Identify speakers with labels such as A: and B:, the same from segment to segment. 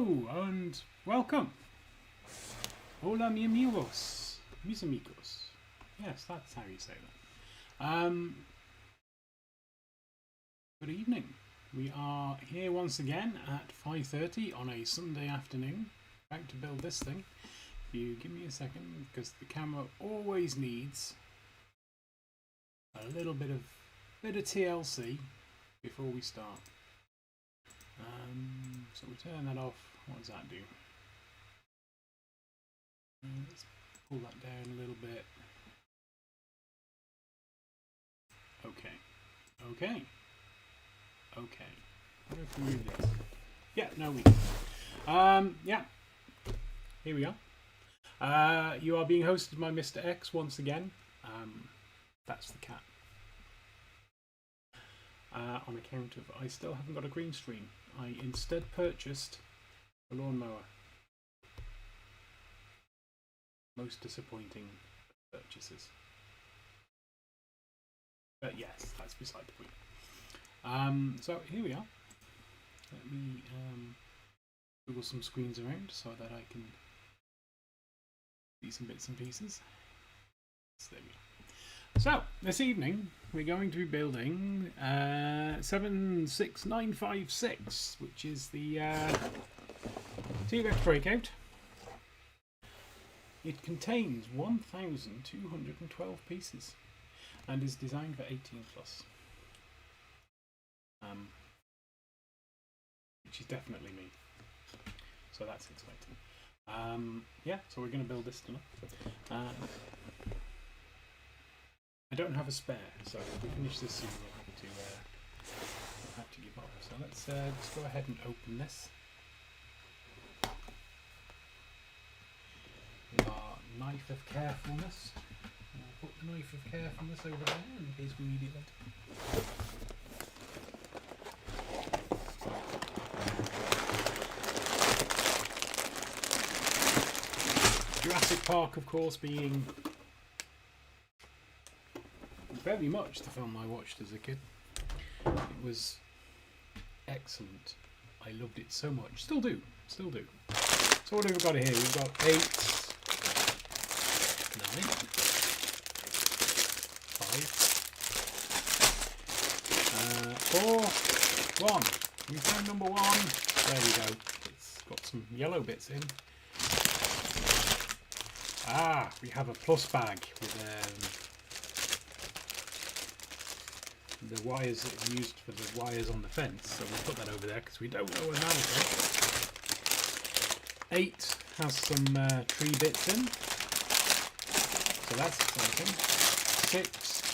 A: Hello and welcome. Hola mi amigos, mis amigos. Yes, that's how you say that. Good evening. We are here once again at 5:30 on a Sunday afternoon, about to build this thing. If you give me a second, because the camera always needs a little bit of TLC before we start. So we turn that off. What does that do? Let's pull that down a little bit. Okay. What if we move this? Yeah, no we can. Yeah. Here we are. You are being hosted by Mr. X once again. That's the cat. On account of I still haven't got a green screen. I instead purchased a lawnmower. Most disappointing purchases. But yes, that's beside the point. So here we are. Let me wiggle some screens around so that I can see some bits and pieces. So there we go. So this evening we're going to be building 76956, which is the T-Rex Breakout. It contains 1,212 pieces and is designed for 18+, which is definitely me. So that's exciting. Yeah, so we're going to build this tonight. I don't have a spare, so if we finish this soon, we'll have to give up. So let's go ahead and open this. With our knife of carefulness. I'll put the knife of carefulness over there in case we need it later. Jurassic Park, of course, being very much the film I watched as a kid. It was excellent. I loved it so much. Still do. So what have we got here? We've got 8, 9, 5, 4, 1. We found number 1. There we go. It's got some yellow bits in. We have a plus bag with the wires that are used for the wires on the fence, so we'll put that over there because we don't know where that'll go. 8 has some tree bits in, so that's exciting. 6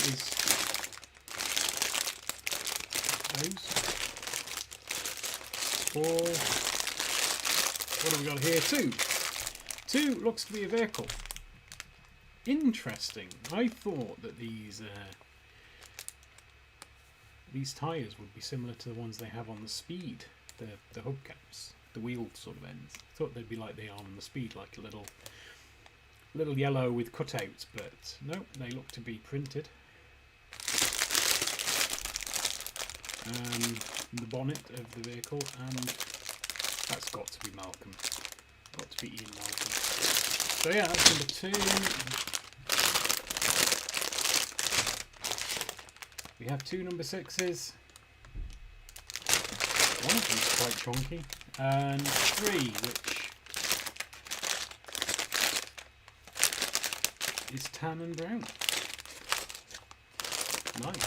A: is those. 4. What have we got here? 2 looks to be a vehicle. Interesting. I thought that these tyres would be similar to the ones they have on the Speed, the hubcaps, the wheel sort of ends. I thought they'd be like they are on the Speed, like a little yellow with cutouts, but no, they look to be printed. The bonnet of the vehicle, and that's got to be Malcolm. Got to be Ian Malcolm. So yeah, that's number 2. We have 2 number 6s. One of them's quite chunky. And 3, which is tan and brown. Nice.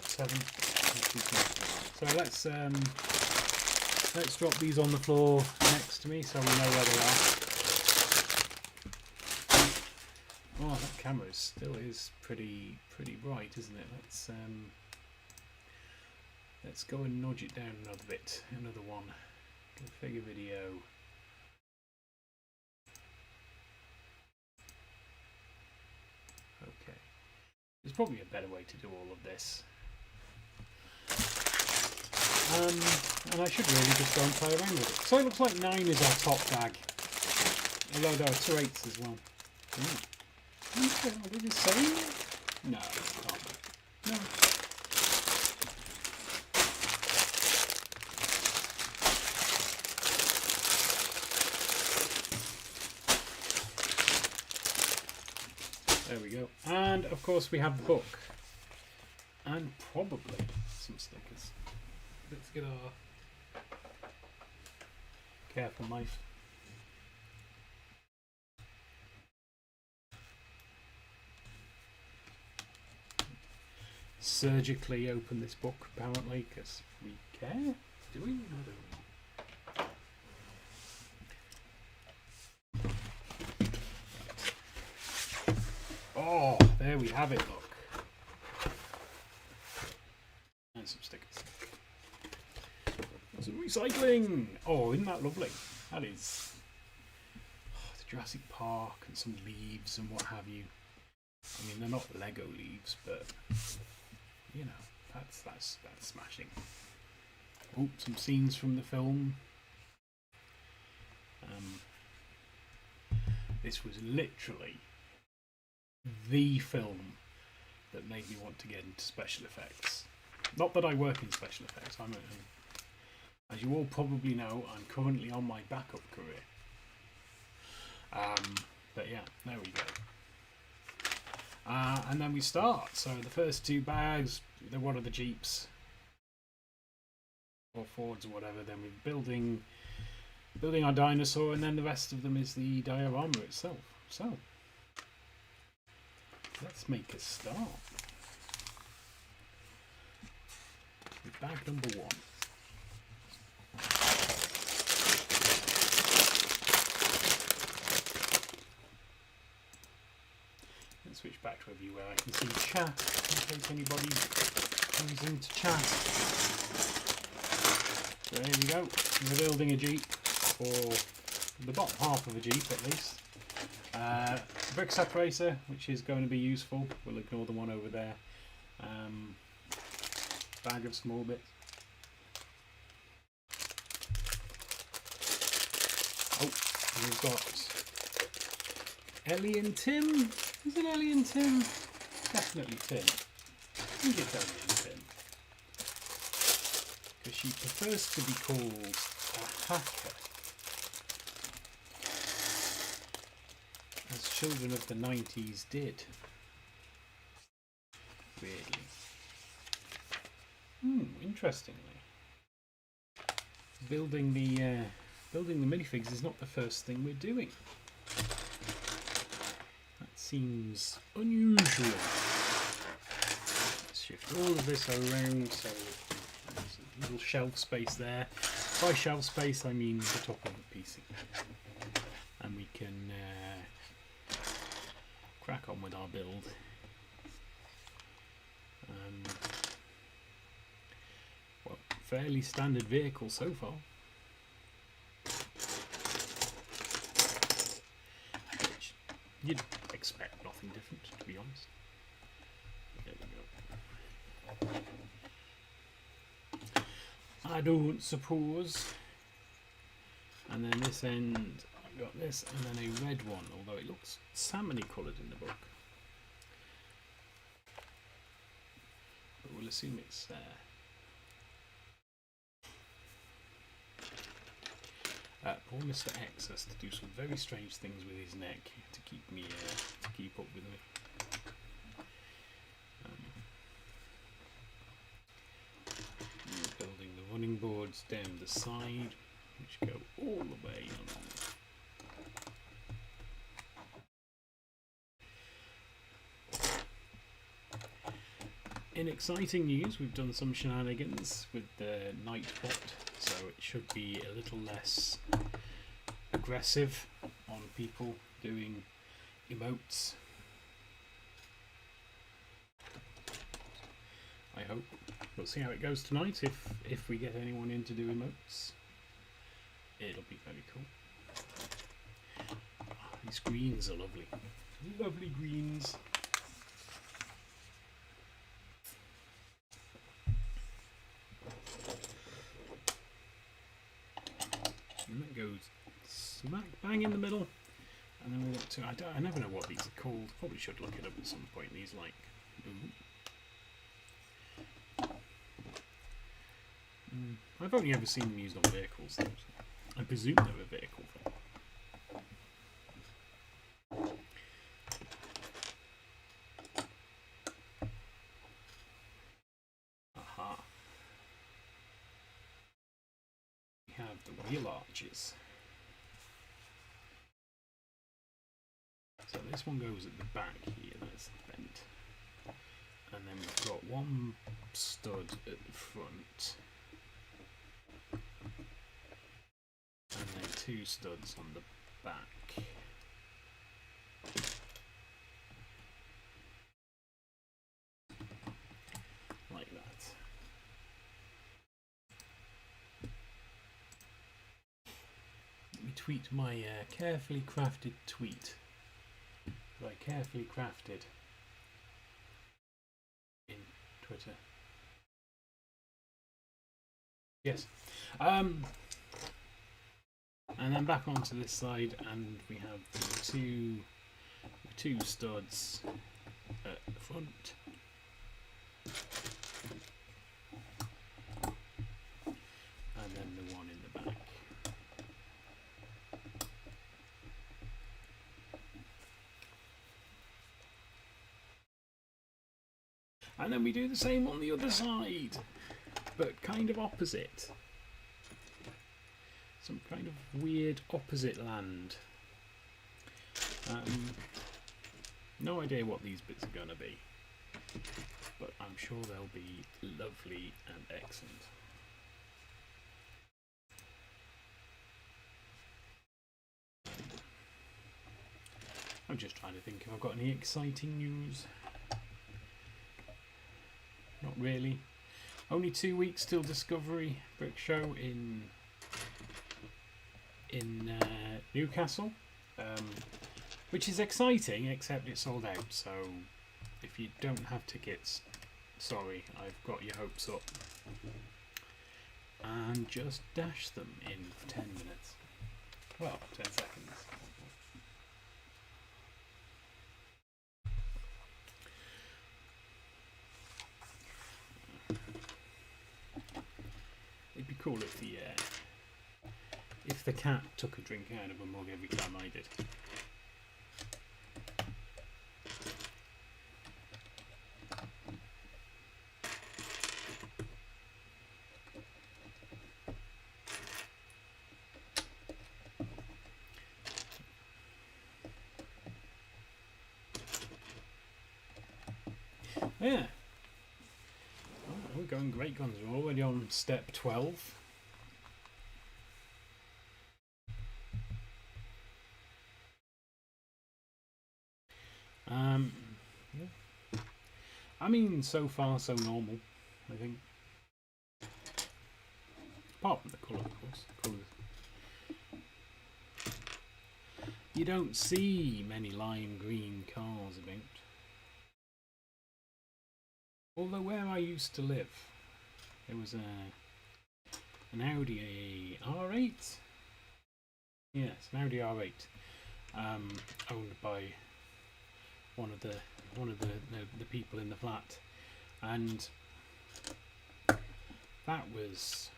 A: 7. So let's drop these on the floor next to me so we know where they are. Oh, that camera still is pretty bright, isn't it? Let's go and nudge it down another bit. Another one. Configure video. Okay. There's probably a better way to do all of this. And I should really just go and play around with it. So it looks like 9 is our top bag. Although there are 2 8s as well. Are they the same? No, it's not. No. we go. And of course we have the book. And probably some stickers. Let's get our careful knife. Surgically open this book, apparently, because we care. Do we? I don't know. Oh, there we have it, look. And some stickers. Some recycling! Oh, isn't that lovely? That is the Jurassic Park and some leaves and what have you. I mean, they're not Lego leaves, but you know, that's smashing. Oh, some scenes from the film. This was literally the film that made me want to get into special effects. Not that I work in special effects. As you all probably know, I'm currently on my backup career. But yeah, there we go. And then we start. So the first two bags, they're one of the Jeeps or Fords or whatever. Then we're building our dinosaur, and then the rest of them is the diorama itself. So let's make a start with bag number 1. Let's switch back to a view where I can see chat in case anybody comes into chat. So here we go. We're building a Jeep, or the bottom half of a Jeep at least. Brick separator, which is going to be useful. We'll ignore the one over there. Bag of small bits. Oh, we've got Ellie and Tim. Is it Ellie and Tim? Definitely Tim. I think it's Ellie and Tim. Because she prefers to be called a hacker. As children of the 90s did. Weirdly. Interestingly. Building the minifigs is not the first thing we're doing. That seems unusual. Let's shift all of this around so there's a little shelf space there. By shelf space I mean the top of the PC. And we can crack on with our build. Well, fairly standard vehicle so far. Which you'd expect nothing different, to be honest. There we go. I don't suppose. And then this end, I've got this, and then a red one, although it looks salmony coloured in the book. But we'll assume it's poor Mr. X has to do some very strange things with his neck to keep me to keep up with me. Building the running boards down the side, which go all the way on. In exciting news, we've done some shenanigans with the Nightbot, so it should be a little less aggressive on people doing emotes. I hope. We'll see how it goes tonight. If we get anyone in to do emotes, it'll be very cool. Oh, these greens are lovely. Lovely greens. And that goes smack bang in the middle. And then we've got two. I never know what these are called. Probably should look it up at some point. These like. I've only ever seen them used on vehicles, though, so I presume they're a vehicle thing. have the wheel arches. So this one goes at the back here, that's bent. And then we've got one stud at the front. And then two studs on the back. Like that. Let me tweet my carefully crafted tweet. That I carefully crafted in Twitter. Yes. And then back onto this side, and we have the two studs at the front. And then the one in the back. And then we do the same on the other side, but kind of opposite. Some kind of weird opposite land. No idea what these bits are going to be, but I'm sure they'll be lovely and excellent. I'm just trying to think if I've got any exciting news. Not really. Only 2 weeks till Discovery Brick Show in Newcastle, which is exciting, except it's sold out. So if you don't have tickets, sorry, I've got your hopes up. And just dash them in 10 minutes. Well, 10 seconds. It'd be cool if the cat took a drink out of a mug every time I did. Yeah. Oh, we're going great guns. We're already on step 12. Yeah. I mean, so far so normal, I think. Apart from the colour, of course. The colours. You don't see many lime green cars about. Although where I used to live, there was an Audi R8. Yes, an Audi R8, owned by one of the people in the flat, and that was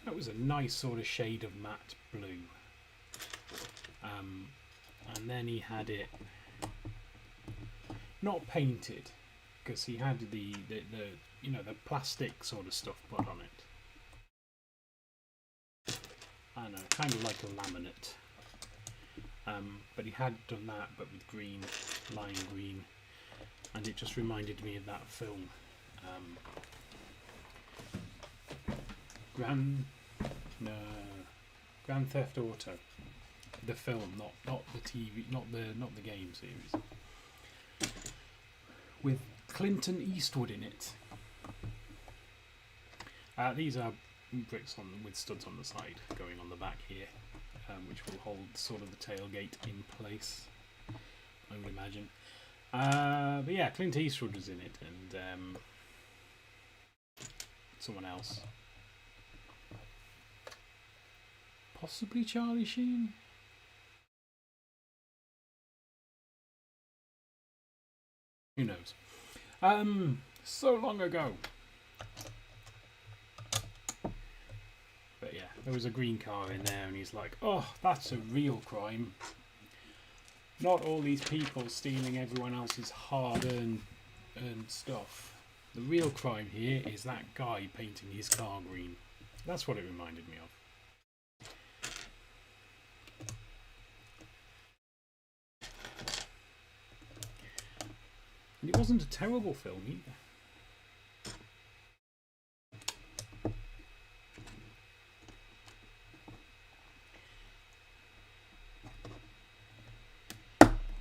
A: a nice sort of shade of matte blue. And then he had it not painted, because he had the plastic sort of stuff put on it. I don't know, kind of like a laminate. But he had done that, but with green, lime green, and it just reminded me of that film, Grand Theft Auto, the film, not the TV, not the game series, with Clinton Eastwood in it. These are bricks with studs on the side going on the back here, which will hold sort of the tailgate in place, I would imagine. But yeah, Clint Eastwood was in it, and someone else. Possibly Charlie Sheen? Who knows? So long ago. But yeah, there was a green car in there, and he's like, oh, that's a real crime. Not all these people stealing everyone else's hard-earned stuff. The real crime here is that guy painting his car green. That's what it reminded me of. And it wasn't a terrible film either.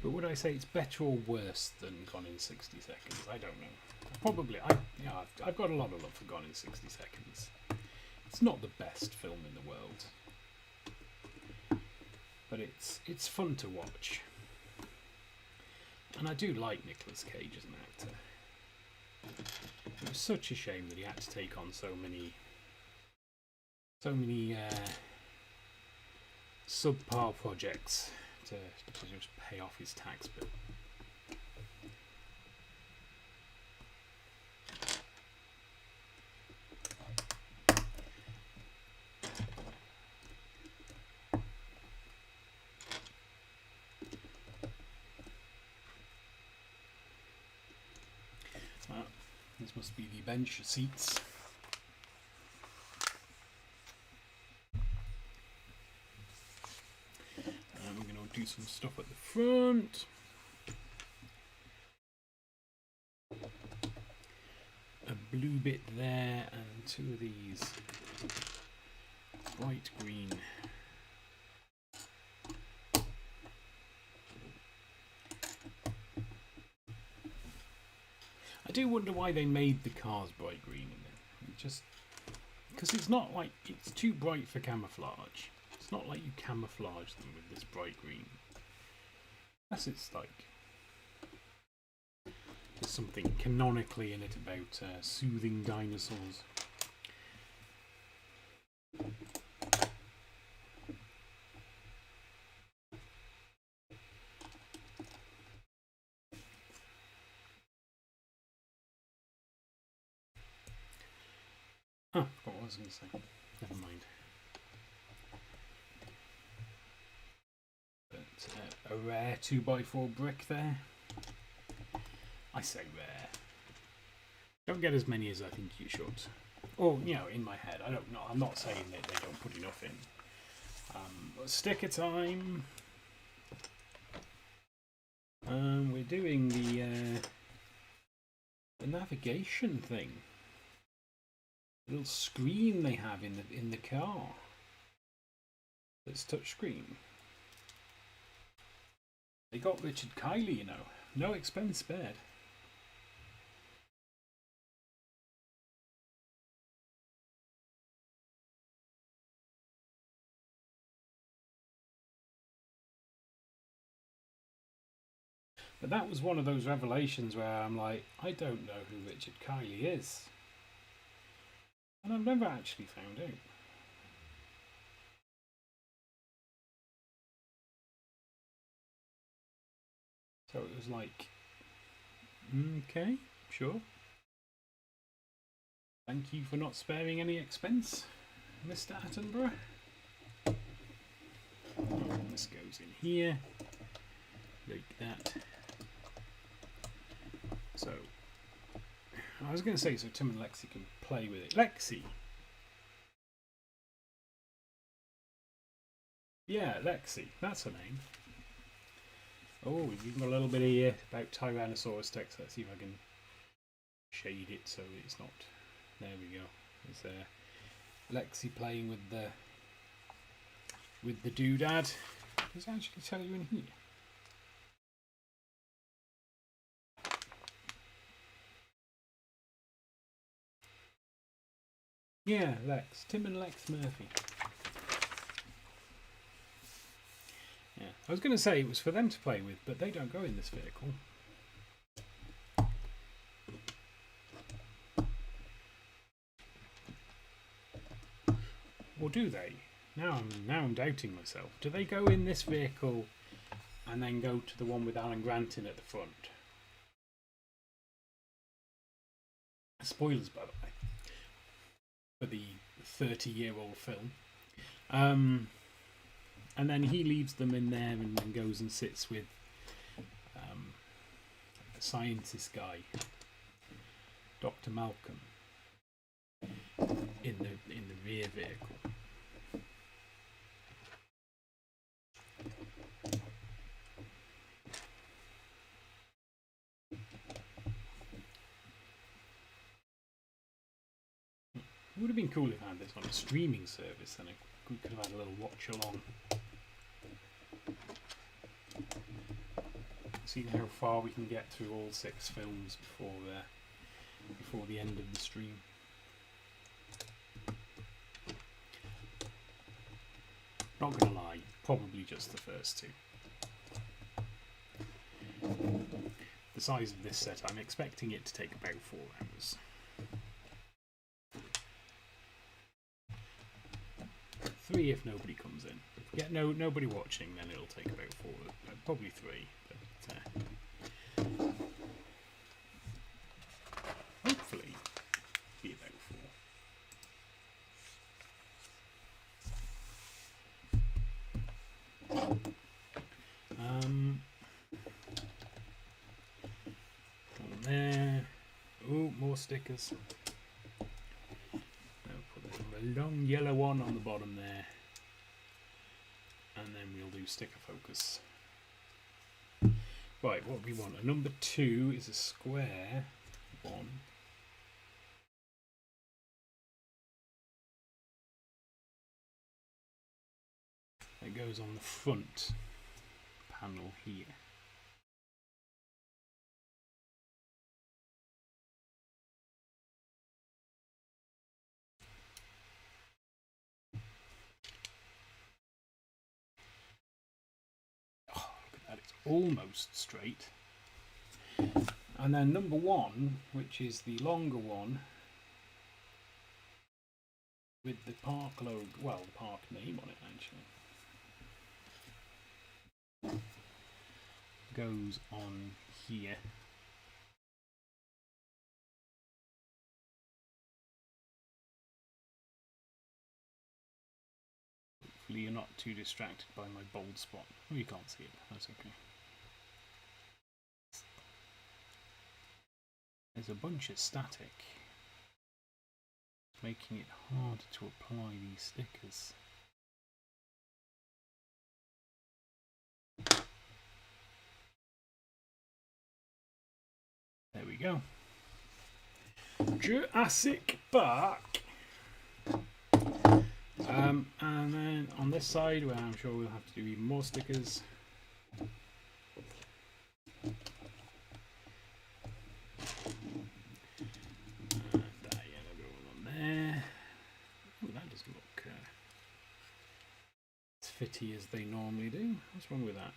A: But would I say it's better or worse than Gone in 60 Seconds? I don't know. Probably. I've got a lot of love for Gone in 60 Seconds. It's not the best film in the world, but it's fun to watch. And I do like Nicolas Cage as an actor. It was such a shame that he had to take on so many subpar projects to just pay off his tax bill. This must be the bench seats. And we're going to do some stuff at the front. A blue bit there and two of these bright green. I do wonder why they made the cars bright green in it. Just because it's not like it's too bright for camouflage. It's not like you camouflage them with this bright green. Unless it's like there's something canonically in it about soothing dinosaurs. Oh, what was I going to say? Never mind. But a rare 2x4 brick there. I say rare. Don't get as many as I think you should. Or, you know, in my head. I don't know. I'm not saying that they don't put enough in. Sticker time. We're doing the navigation thing. Little screen they have in the car. That's touchscreen. They got Richard Kiley, you know. No expense spared. But that was one of those revelations where I'm like, I don't know who Richard Kiley is. And I've never actually found out. So it was like, okay, sure. Thank you for not sparing any expense, Mr. Attenborough. This goes in here, like that. So, I was going to say, so Tim and Lexi can play with it. Lexi! Yeah, Lexi, that's her name. Oh, you've got a little bit here about Tyrannosaurus Rex. Let's see if I can shade it so it's not. There we go. It's Lexi playing with the doodad. Does it actually tell you in here? Yeah, Lex. Tim and Lex Murphy. Yeah, I was going to say it was for them to play with, but they don't go in this vehicle. Or do they? Now I'm doubting myself. Do they go in this vehicle and then go to the one with Alan Grant in at the front? Spoilers, by the way, for the 30-year-old film. And then he leaves them in there and then goes and sits with a scientist guy, Dr. Malcolm. in the rear vehicle. It would have been cool if I had this on a streaming service, then we could have had a little watch along. See how far we can get through all 6 films before the end of the stream. Not gonna lie, probably just the first 2. The size of this set, I'm expecting it to take about 4 hours. 3 if nobody comes in. Yeah, nobody watching, then it'll take about 4, probably 3. But hopefully, be about 4. On there. Oh, more stickers. A long yellow one on the bottom there, and then we'll do sticker focus. Right, what we want, a number 2 is a square one. That goes on the front panel here. Almost straight. And then number 1, which is the longer one with the park logo, well, the park name on it actually, goes on here. Hopefully you're not too distracted by my bold spot. Oh, you can't see it, that's okay. There's a bunch of static, making it hard to apply these stickers. There we go. Jurassic Park. And then on this side, where I'm sure we'll have to do even more stickers. Fitty as they normally do. What's wrong with that?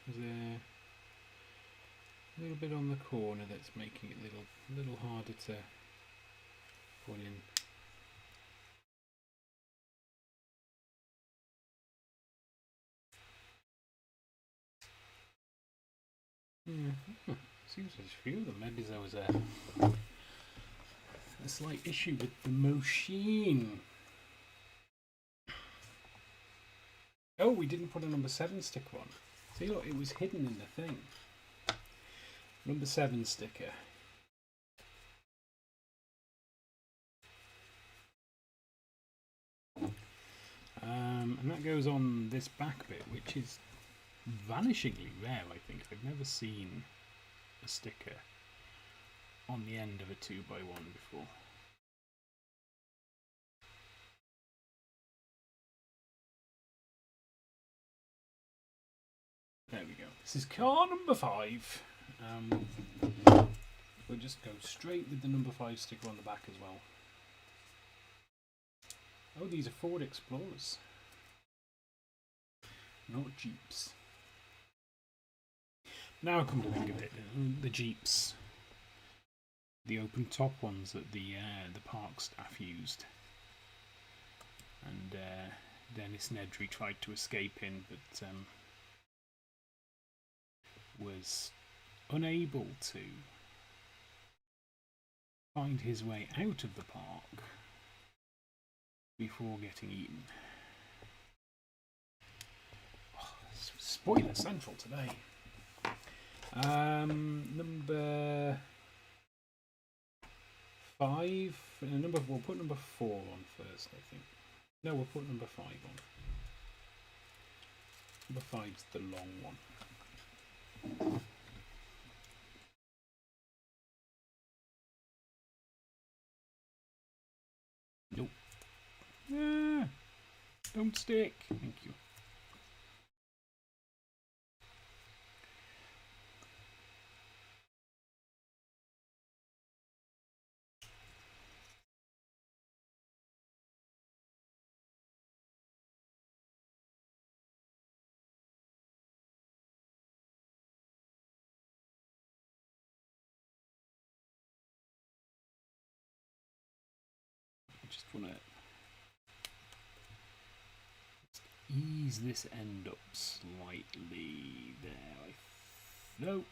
A: There's a little bit on the corner that's making it a little harder to put in. Seems there's a few of them. Maybe there was a slight issue with the machine. Oh, we didn't put a number 7 sticker on. See, look, it was hidden in the thing. Number 7 sticker. And that goes on this back bit, which is vanishingly rare, I think. I've never seen a sticker on the end of a 2x1 before. There we go. This is car number 5. We'll just go straight with the number 5 sticker on the back as well. Oh, these are Ford Explorers, not Jeeps. Now I come to think of it, the Jeeps, the open top ones that the park staff used, and Dennis Nedry tried to escape in, but was unable to find his way out of the park before getting eaten. Oh, spoiler central today. Number 5. We'll put number 4 on first, I think. No, we'll put number 5 on. Number 5's the long one. Nope. Ah, don't stick. Thank you. I just want to ease this end up slightly there. No,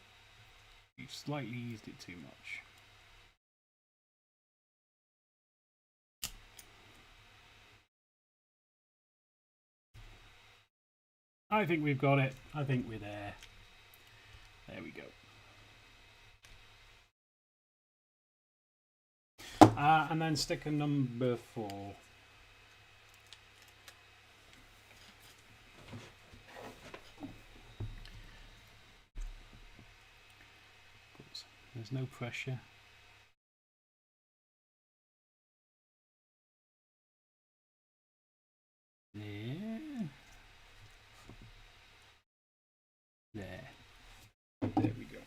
A: you've slightly eased it too much. I think we've got it. I think we're there. There we go. And then stick a number 4. There's no pressure. There. There. There we go.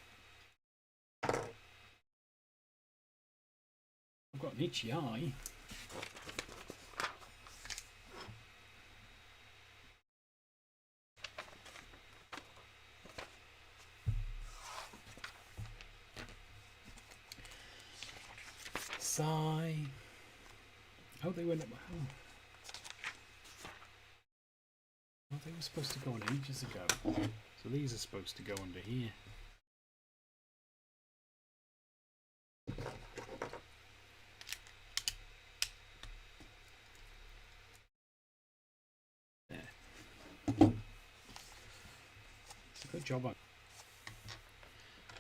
A: I've got an itchy eye. Sigh. Oh, they went up. Oh, they were supposed to go on ages ago. So these are supposed to go under here. There. Good job on.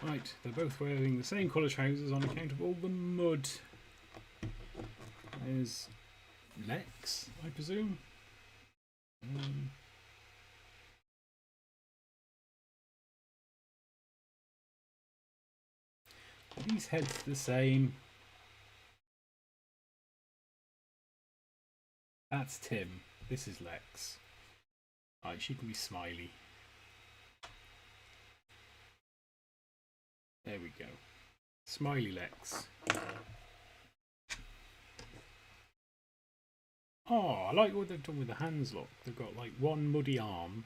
A: Right, they're both wearing the same colour trousers on account of all the mud. There's Lex, I presume. Are these heads the same? That's Tim. This is Lex. Right, she can be smiley. There we go. Smiley Lex. Oh, I like what they've done with the hands, look. They've got like one muddy arm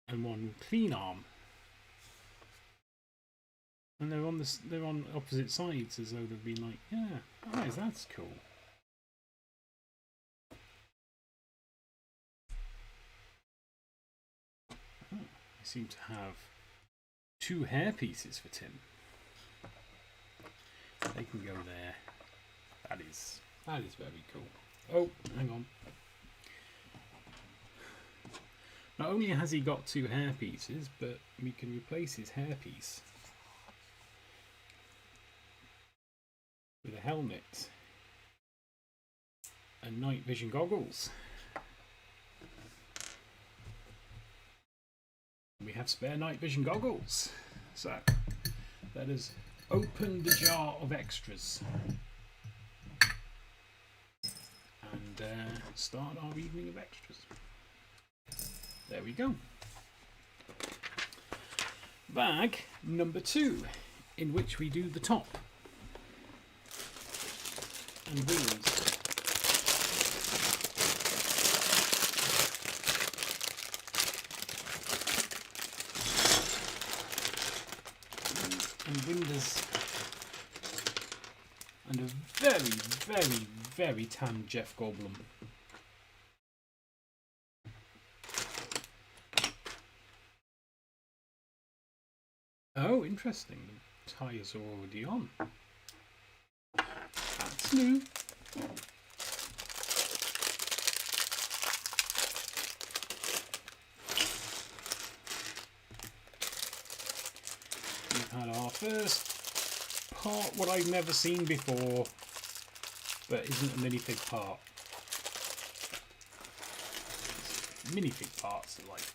A: and one clean arm. And they're on opposite sides as though they've been like, yeah, guys, that's cool. Oh, I seem to have 2 hair pieces for Tim. They can go there. That is very cool. Oh, hang on. Not only has he got 2 hair pieces, but we can replace his hairpiece with a helmet and night vision goggles. We have spare night vision goggles. So let us open the jar of extras and start our evening of extras. There we go. Bag number 2, in which we do the top and wings. And windows. And a very, very, very tan Jeff Goldblum. Oh, interesting. The tyres are already on. That's new. had our first part, what I've never seen before, but isn't a minifig part. Minifig parts are like,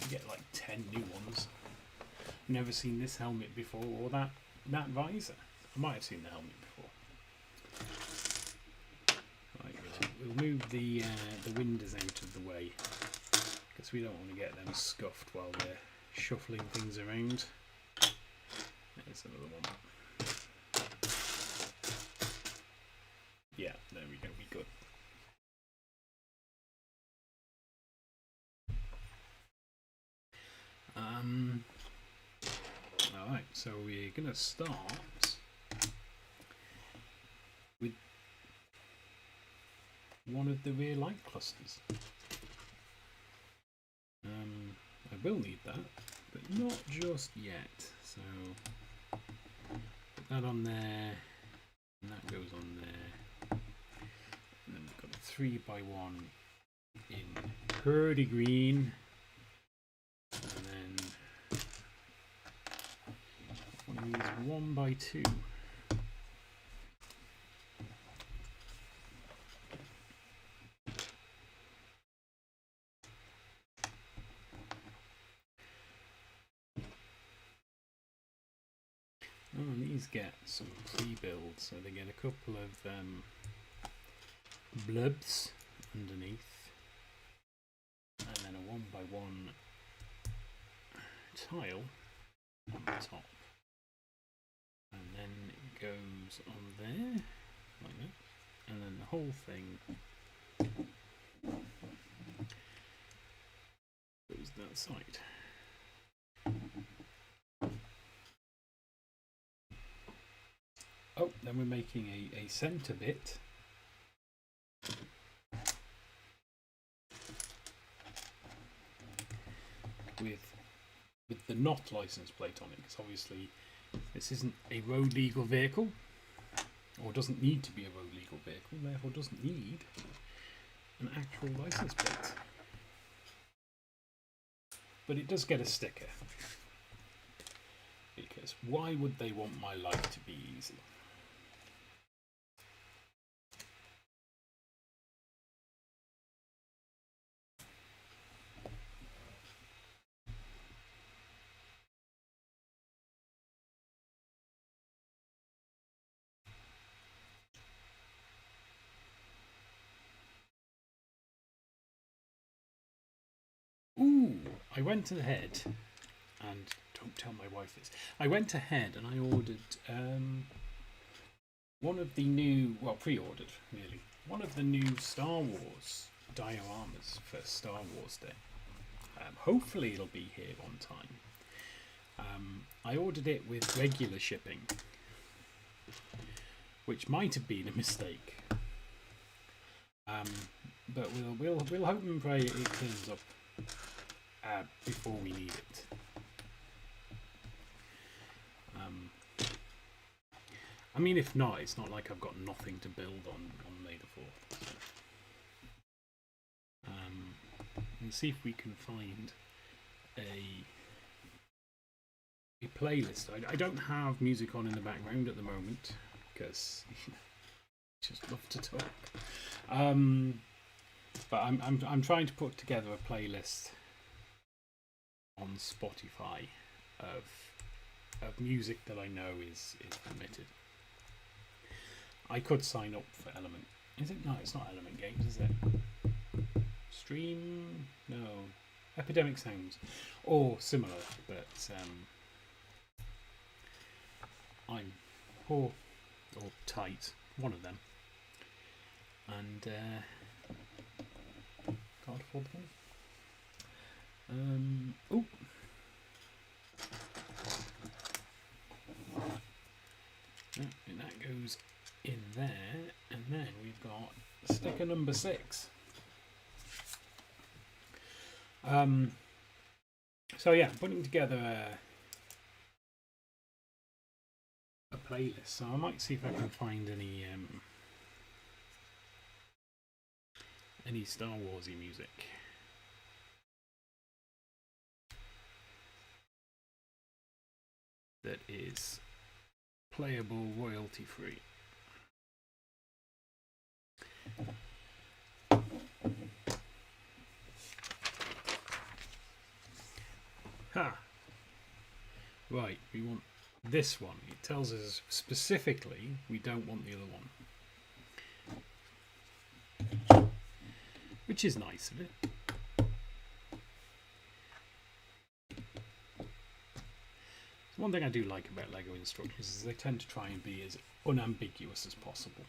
A: you get like 10 new ones. Never seen this helmet before, or that visor. I might have seen the helmet before. Right, we'll move the windows out of the way, because we don't want to get them scuffed while they're shuffling things around. There's another one. Yeah, there we go, we good. Alright, so we're going to start with one of the rear light clusters. I will need that, but not just yet. So put that on there, and that goes on there. And then we've got a 3x1 in pretty green. And then one of these 1x2. Oh, and these get some pre-build, so they get a couple of blobs underneath, and then a 1x1 tile on the top, and then it goes on there like that, and then the whole thing goes that side. Oh, then we're making a centre bit with the not license plate on it, because obviously this isn't a road legal vehicle, or doesn't need to be a road legal vehicle, therefore doesn't need an actual license plate. But it does get a sticker, because why would they want my life to be easy? Ooh, I went ahead, and don't tell my wife this, I went ahead and I ordered one of the new, well, pre-ordered really, one of the new Star Wars dioramas for Star Wars Day. Hopefully it'll be here on time. I ordered it with regular shipping, which might have been a mistake. But we'll hope and pray it turns up before we need it. I mean, if not, it's not like I've got nothing to build on May the 4th. So. We'll see if we can find a playlist. I don't have music on in the background at the moment because I just love to talk. But I'm trying to put together a playlist on Spotify of music that I know is permitted. I could sign up for Element. Is it? No, it's not Element Games, is it? Stream? No. Epidemic Sounds. Or similar, but I'm poor or tight, one of them. And can't afford the money. Oh. And that goes in there, and then we've got sticker number 6. So yeah, putting together a playlist. So I might see if I can find any Star Warsy music. that is playable royalty free. Ha! Right, we want this one. It tells us specifically we don't want the other one. Which is nice of it. One thing I do like about LEGO instructions is they tend to try and be as unambiguous as possible.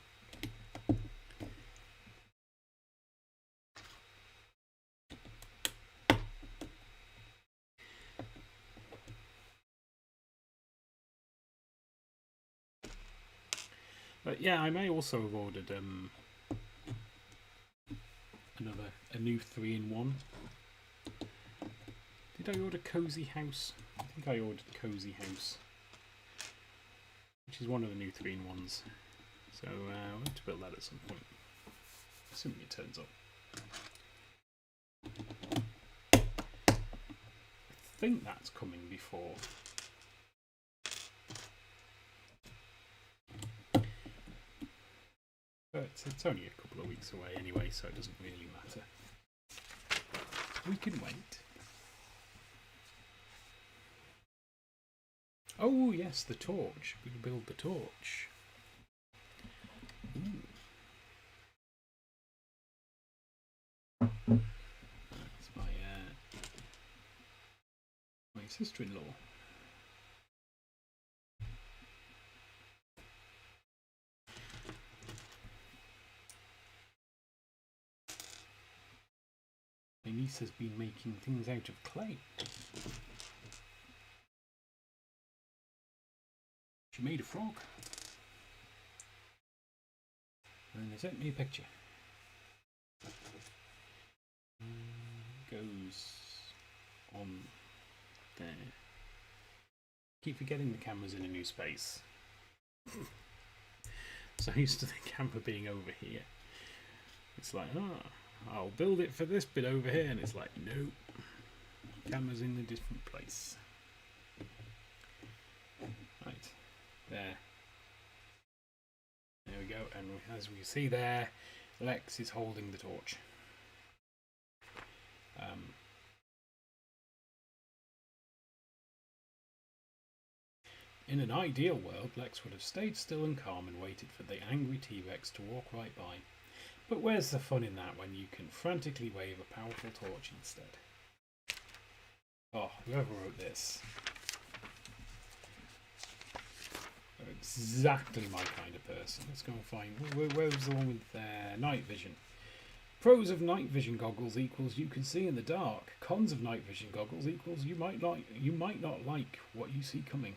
A: But yeah, I may also have ordered a new 3-in-1. Did I order Cozy House? I think I ordered Cozy House, which is one of the new 3-in-1s. So we'll have to build that at some point, assuming it turns up. I think that's coming before. But it's only a couple of weeks away anyway, so it doesn't really matter. We can wait. Oh yes, the torch. We can build the torch. Ooh. That's my sister-in-law. My niece has been making things out of clay. She made a frog. And they sent me a picture. Goes on there. Keep forgetting the camera's in a new space. So used to the camera being over here. It's like, I'll build it for this bit over here, and it's like, no, camera's in a different place. Right, there we go, and as we see there, Lex is holding the torch. In an ideal world, Lex would have stayed still and calm and waited for the angry T-Rex to walk right by. But where's the fun in that when you can frantically wave a powerful torch instead? Oh, whoever wrote this. They're exactly my kind of person. Let's go and find... Where's the one with night vision? Pros of night vision goggles equals you can see in the dark. Cons of night vision goggles equals you might not like what you see coming.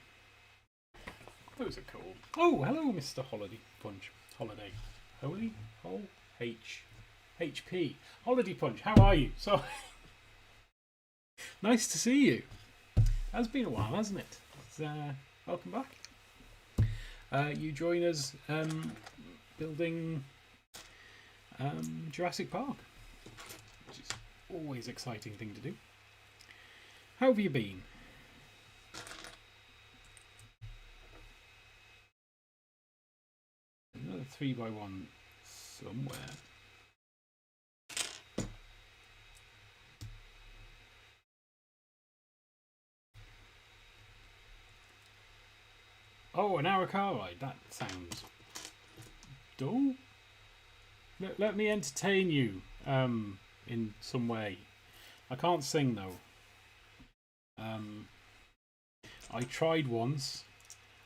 A: Those are cool. Oh, hello, Mr. Holiday Punch. Holiday. Holy? Hole? HP. Holiday Punch, how are you? So nice to see you. It's been a while, hasn't it? Welcome back. You join us building Jurassic Park, which is always an exciting thing to do. How have you been? Another 3x1 somewhere. Oh, an hour car ride. That sounds dull. Let me entertain you in some way. I can't sing though. I tried once.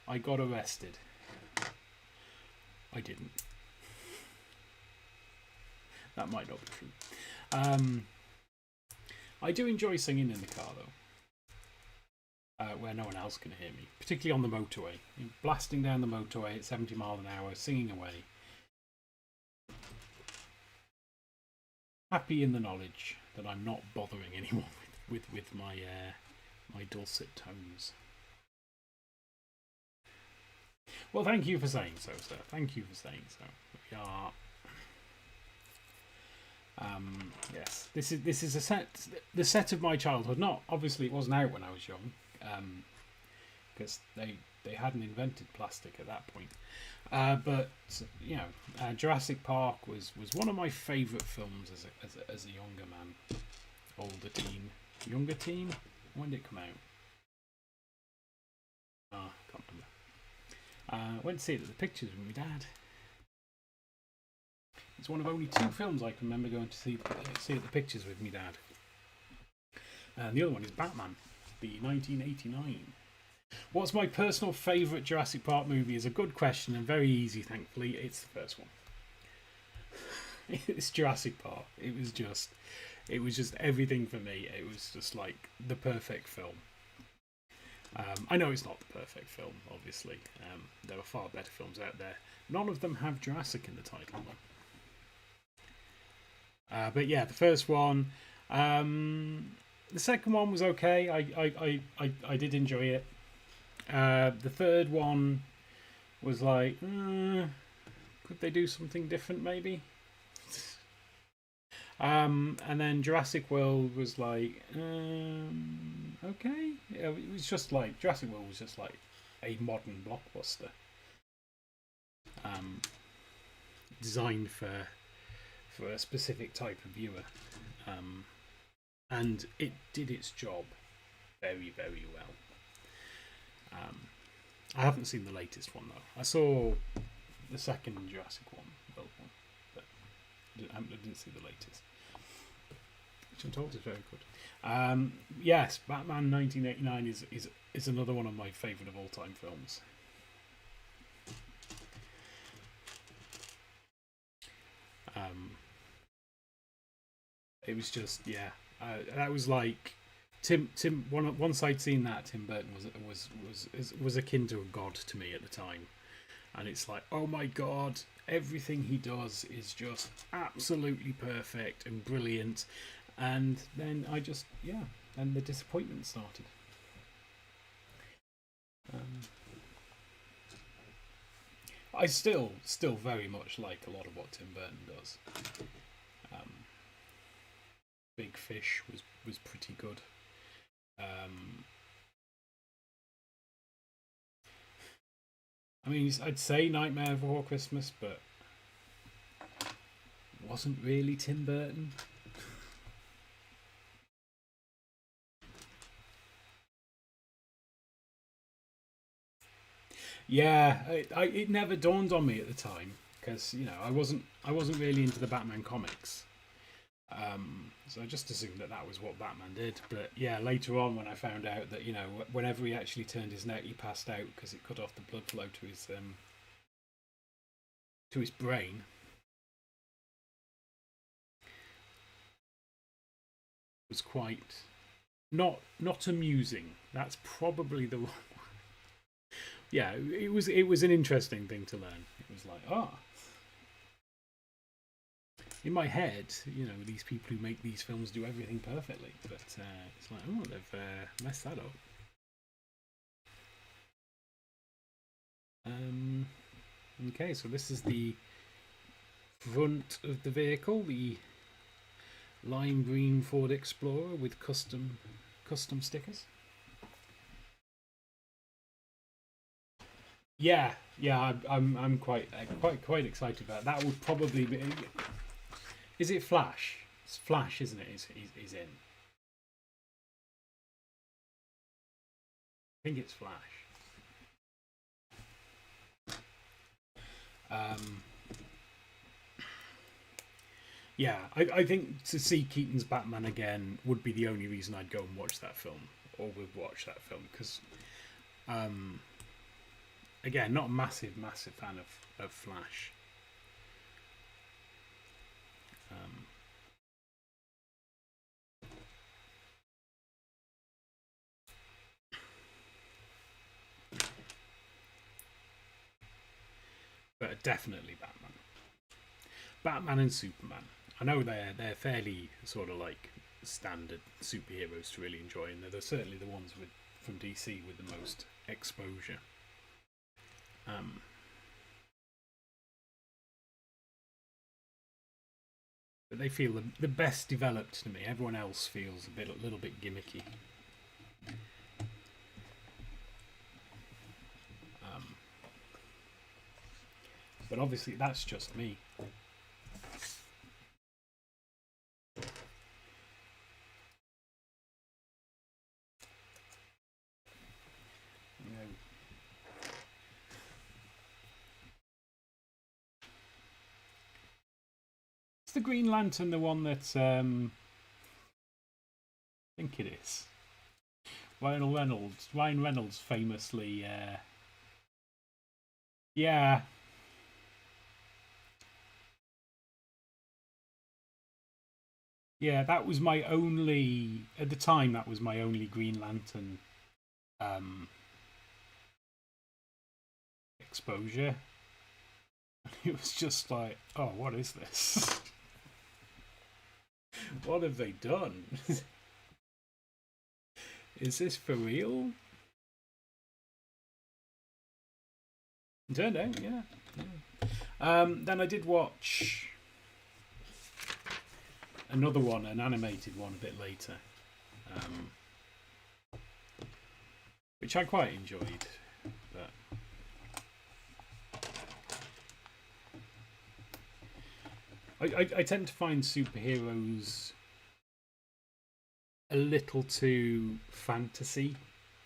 A: I got arrested. I didn't. That might not be true. I do enjoy singing in the car though, where no one else can hear me, particularly on the motorway. You're blasting down the motorway at 70 miles an hour, singing away. Happy in the knowledge that I'm not bothering anyone with my my dulcet tones. Well, thank you for saying so, sir. Thank you for saying so. We are. Yes, this is the set of my childhood. Not obviously, it wasn't out when I was young. because they hadn't invented plastic at that point. But you know, Jurassic Park was one of my favourite films as a younger man, older teen, younger teen. When did it come out? Ah, can't remember. Went to see it at the pictures with my dad. It's one of only 2 films I can remember going to see at the pictures with my dad. And the other one is Batman, the 1989. What's my personal favourite Jurassic Park movie is a good question and very easy, thankfully. It's the first one. It's Jurassic Park. It was just everything for me. It was just like the perfect film. I know it's not the perfect film, obviously. There are far better films out there. None of them have Jurassic in the title, though. But yeah, the first one. The second one was okay. I did enjoy it. The third one was like, could they do something different, maybe? And then Jurassic World was like, okay. It was just like Jurassic World was just like a modern blockbuster, designed for a specific type of viewer, and it did its job very, very well. I haven't seen the latest one though. I saw the second Jurassic one, World one, but I didn't see the latest. Which I'm told is very good. Yes, Batman 1989 is another one of my favourite of all time films. It was just that was like Tim. Once I'd seen that, Tim Burton was akin to a god to me at the time, and it's like, oh my god, everything he does is just absolutely perfect and brilliant. And then then the disappointment started. I still very much like a lot of what Tim Burton does. Big Fish was pretty good. I mean, I'd say Nightmare Before Christmas, but wasn't really Tim Burton. Yeah, it never dawned on me at the time because I wasn't really into the Batman comics, so I just assumed that was what Batman did. But yeah, later on when I found out that whenever he actually turned his neck, he passed out because it cut off the blood flow to his brain. It was quite not amusing. That's probably the one. Yeah, it was an interesting thing to learn. It was like, in my head, these people who make these films do everything perfectly, but it's like, they've messed that up. Okay, so this is the front of the vehicle, the lime green Ford Explorer with custom stickers. Yeah, I'm quite excited about that. That would probably be. Is it Flash? It's Flash, isn't it? He's in. I think it's Flash. Yeah, I think to see Keaton's Batman again would be the only reason I'd go and watch that film, or would watch that film, because again, not a massive fan of Flash. But definitely Batman and Superman. I know they're fairly sort of like standard superheroes to really enjoy, and they're certainly the ones from DC with the most exposure. But they feel the best developed to me. Everyone else feels a little bit gimmicky. But obviously that's just me. Is the Green Lantern the one that I think it is? Ryan Reynolds famously yeah. Yeah, that was my only at the time. That was my only Green Lantern exposure. It was just like, oh, what is this? What have they done? Is this for real? Turned out, yeah. Then I did watch another one, an animated one, a bit later, which I quite enjoyed. But I tend to find superheroes a little too fantasy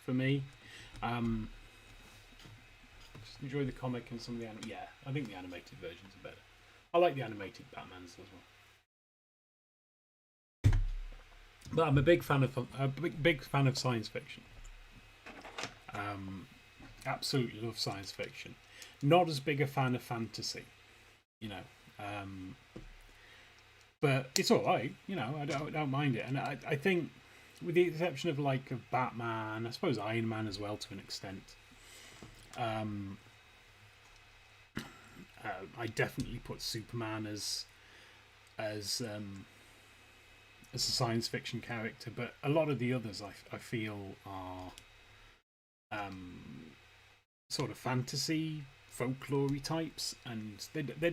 A: for me. Just enjoy the comic and some of the yeah. I think the animated versions are better. I like the animated Batmans as well. But I'm a big fan of science fiction. Absolutely love science fiction. Not as big a fan of fantasy, you know. But it's all right, you know. I don't mind it, and I think, with the exception of like of Batman, I suppose Iron Man as well to an extent. I definitely put Superman as a science fiction character, but a lot of the others I feel are sort of fantasy, folklore-y types, and they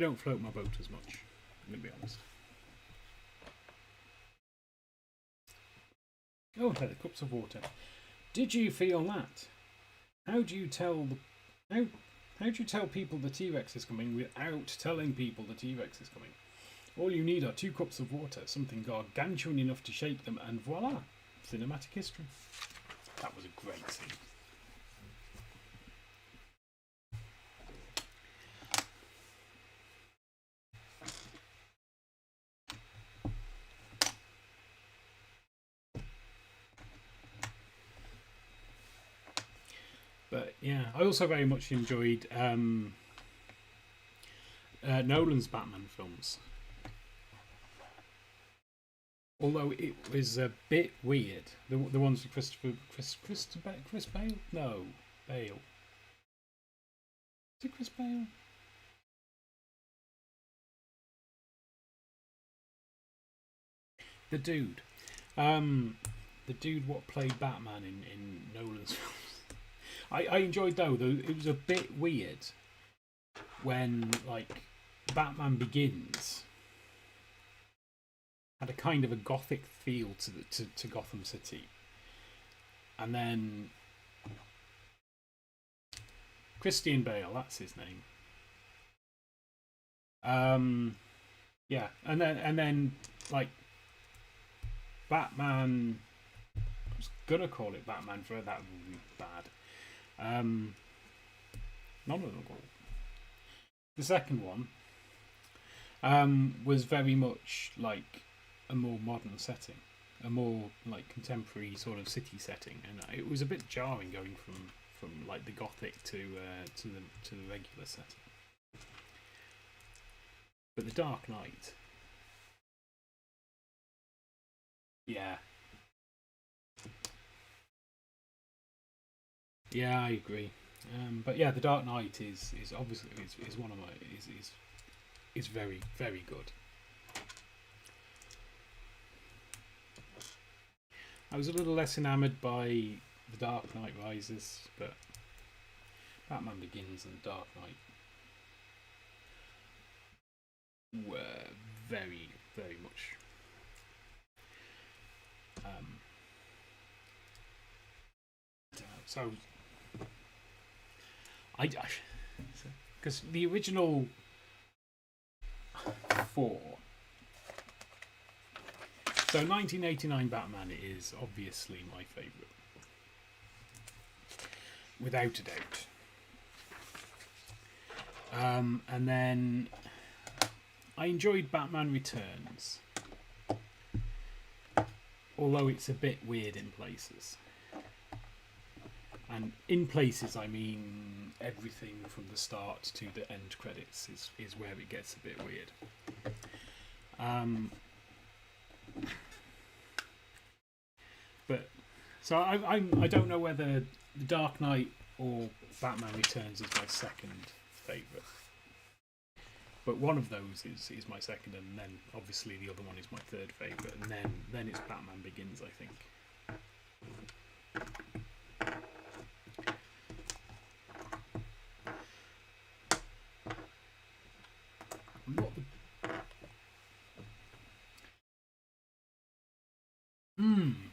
A: don't float my boat as much. I'm gonna be honest. Oh, hey, the cups of water. Did you feel that? How do you tell people the T-Rex is coming without telling people the T-Rex is coming? All you need are 2 cups of water, something gargantuan enough to shake them, and voila! Cinematic history. That was a great scene. But yeah, I also very much enjoyed Nolan's Batman films. Although it was a bit weird. The ones with Chris Bale? No, Bale. Is it Chris Bale? The dude. The dude what played Batman in Nolan's films. I enjoyed though it was a bit weird when like Batman Begins had a kind of a gothic feel to Gotham City, and then Christian Bale, that's his name. Yeah, and then like Batman. I was gonna call it Batman for that would be bad. None of them called. The second one was very much like a more modern setting, a more like contemporary sort of city setting, and it was a bit jarring going from like the gothic to the regular setting. But the Dark Knight, yeah, I agree. But yeah, the Dark Knight is obviously is one of my is very very good. I was a little less enamoured by The Dark Knight Rises, but Batman Begins and Dark Knight were very, very much so because the original 4. So 1989 Batman is obviously my favourite, without a doubt. And then I enjoyed Batman Returns, although it's a bit weird in places. And in places, I mean everything from the start to the end credits is where it gets a bit weird. But so I don't know whether The Dark Knight or Batman Returns is my second favourite. But one of those is my second, and then obviously the other one is my third favourite, and then it's Batman Begins, I think.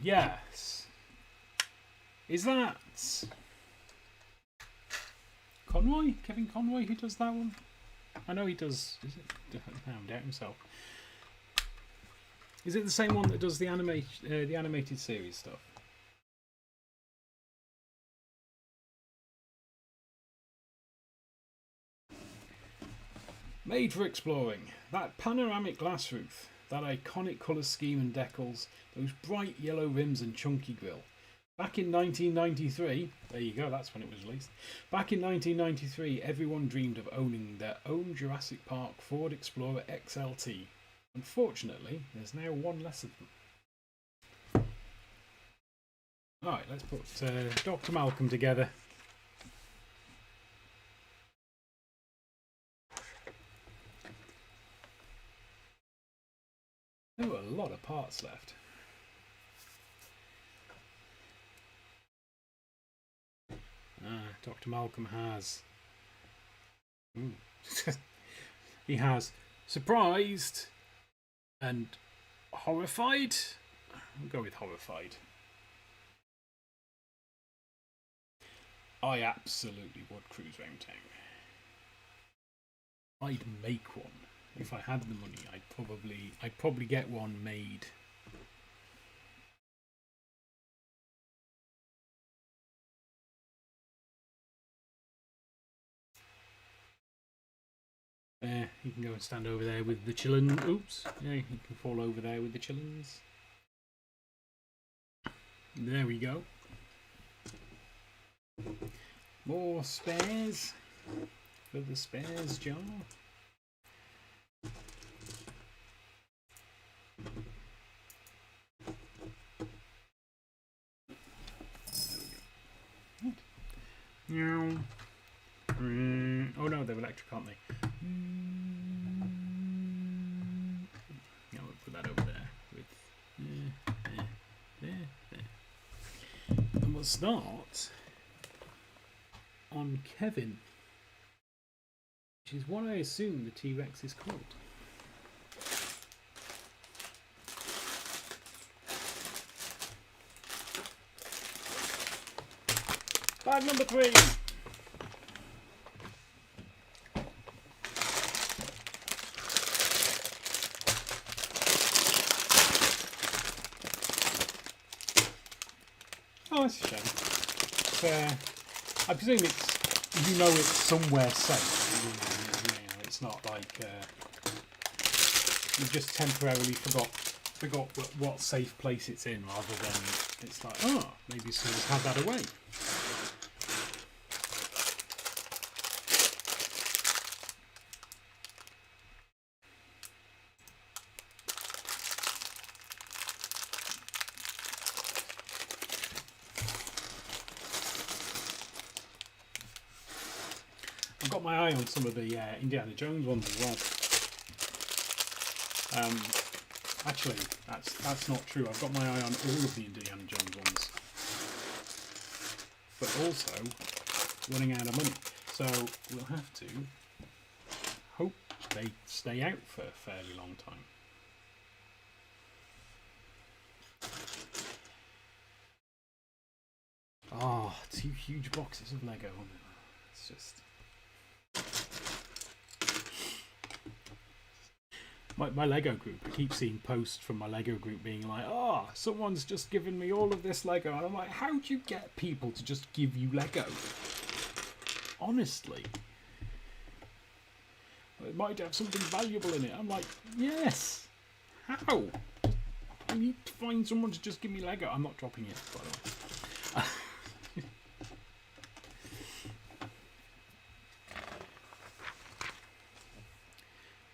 A: Yes. Is that Conroy? Kevin Conroy who does that one? I know he does. Is it? I doubt himself. Is it the same one that does the animated series stuff? Made for exploring. That panoramic glass roof, that iconic colour scheme and decals, those bright yellow rims and chunky grille. Back in 1993, there you go, that's when it was released. Back in 1993, everyone dreamed of owning their own Jurassic Park Ford Explorer XLT. Unfortunately, there's now one less of them. Alright, let's put Dr. Malcolm together. There were a lot of parts left. Dr. Malcolm has... he has surprised and horrified. I'll go with horrified. I absolutely would cruise round town. I'd make one. If I had the money, I'd probably get one made. You can go and stand over there with the chillin'. Oops. Yeah, you can fall over there with the chillins. There we go. More spares for the spares jar. Meow. Oh no, they're electric, aren't they? Yeah, we'll put that over there with there. And we'll start on Kevin, which is what I assume the T-Rex is called. Bag number 3. Oh, that's a shame. I presume it's, you know, it's somewhere safe. You know, it's not like you just temporarily forgot what safe place it's in, rather than it's like, oh, maybe someone's had that away. I've got my eye on some of the Indiana Jones ones as well. Actually, that's not true. I've got my eye on all of the Indiana Jones ones, but also running out of money. So we'll have to hope they stay out for a fairly long time. Oh, 2 huge boxes of Lego. it's just... My Lego group, I keep seeing posts from my Lego group being like, oh, someone's just given me all of this Lego. And I'm like, how do you get people to just give you Lego? Honestly. It might have something valuable in it. I'm like, yes. How? I need to find someone to just give me Lego. I'm not dropping it, by the way.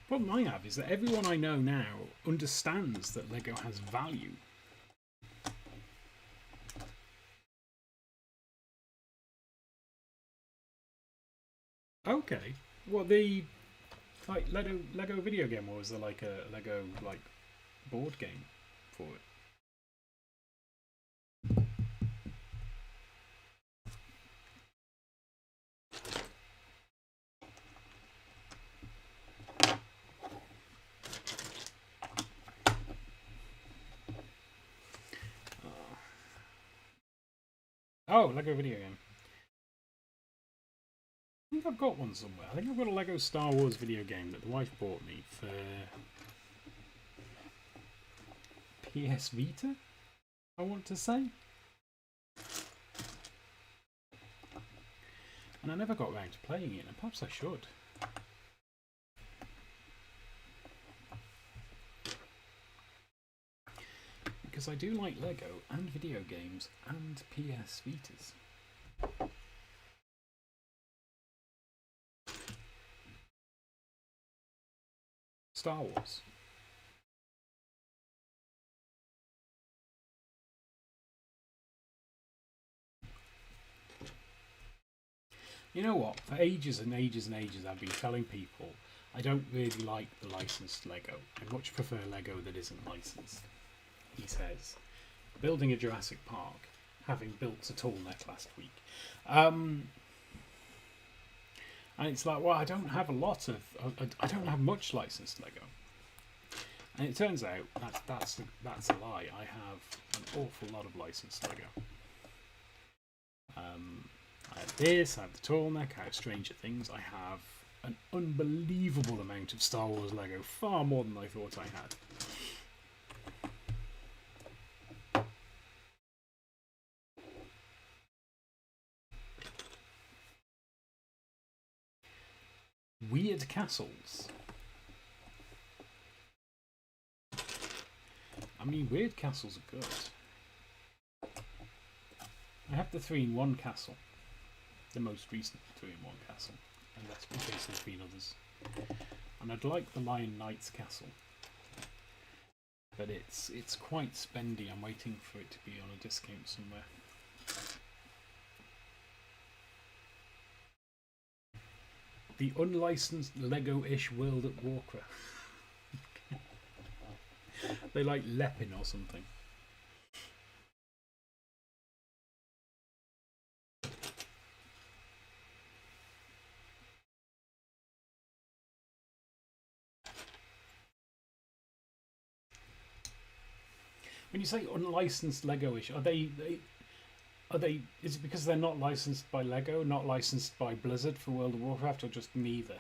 A: The problem I have is that everyone I know now understands that Lego has value. Okay. Well, the like Lego video game, or was there like a Lego like board game for it? Oh, Lego video game. I think I've got one somewhere. I think I've got a Lego Star Wars video game that the wife bought me for PS Vita, I want to say. And I never got around to playing it, and perhaps I should. Because I do like Lego and video games and PS Vitas. Star Wars. You know what? For ages and ages and ages I've been telling people I don't really like the licensed Lego. I much prefer Lego that isn't licensed. He says, building a Jurassic Park, having built a tall neck last week. And it's like, well, I don't have I don't have much licensed Lego. And it turns out that's a lie. I have an awful lot of licensed Lego. I have this, I have the tall neck, I have Stranger Things, I have an unbelievable amount of Star Wars Lego, far more than I thought I had. Weird castles. I mean, weird castles are good. I have the 3-in-1 castle. The most recent 3-in-1 castle. And that's in case there's been others. And I'd like the Lion Knight's castle. But it's quite spendy. I'm waiting for it to be on a discount somewhere. The unlicensed Lego-ish World at Warcraft. They like Lepin or something. When you say unlicensed Lego-ish, are they? Is it because they're not licensed by Lego, not licensed by Blizzard for World of Warcraft, or just neither?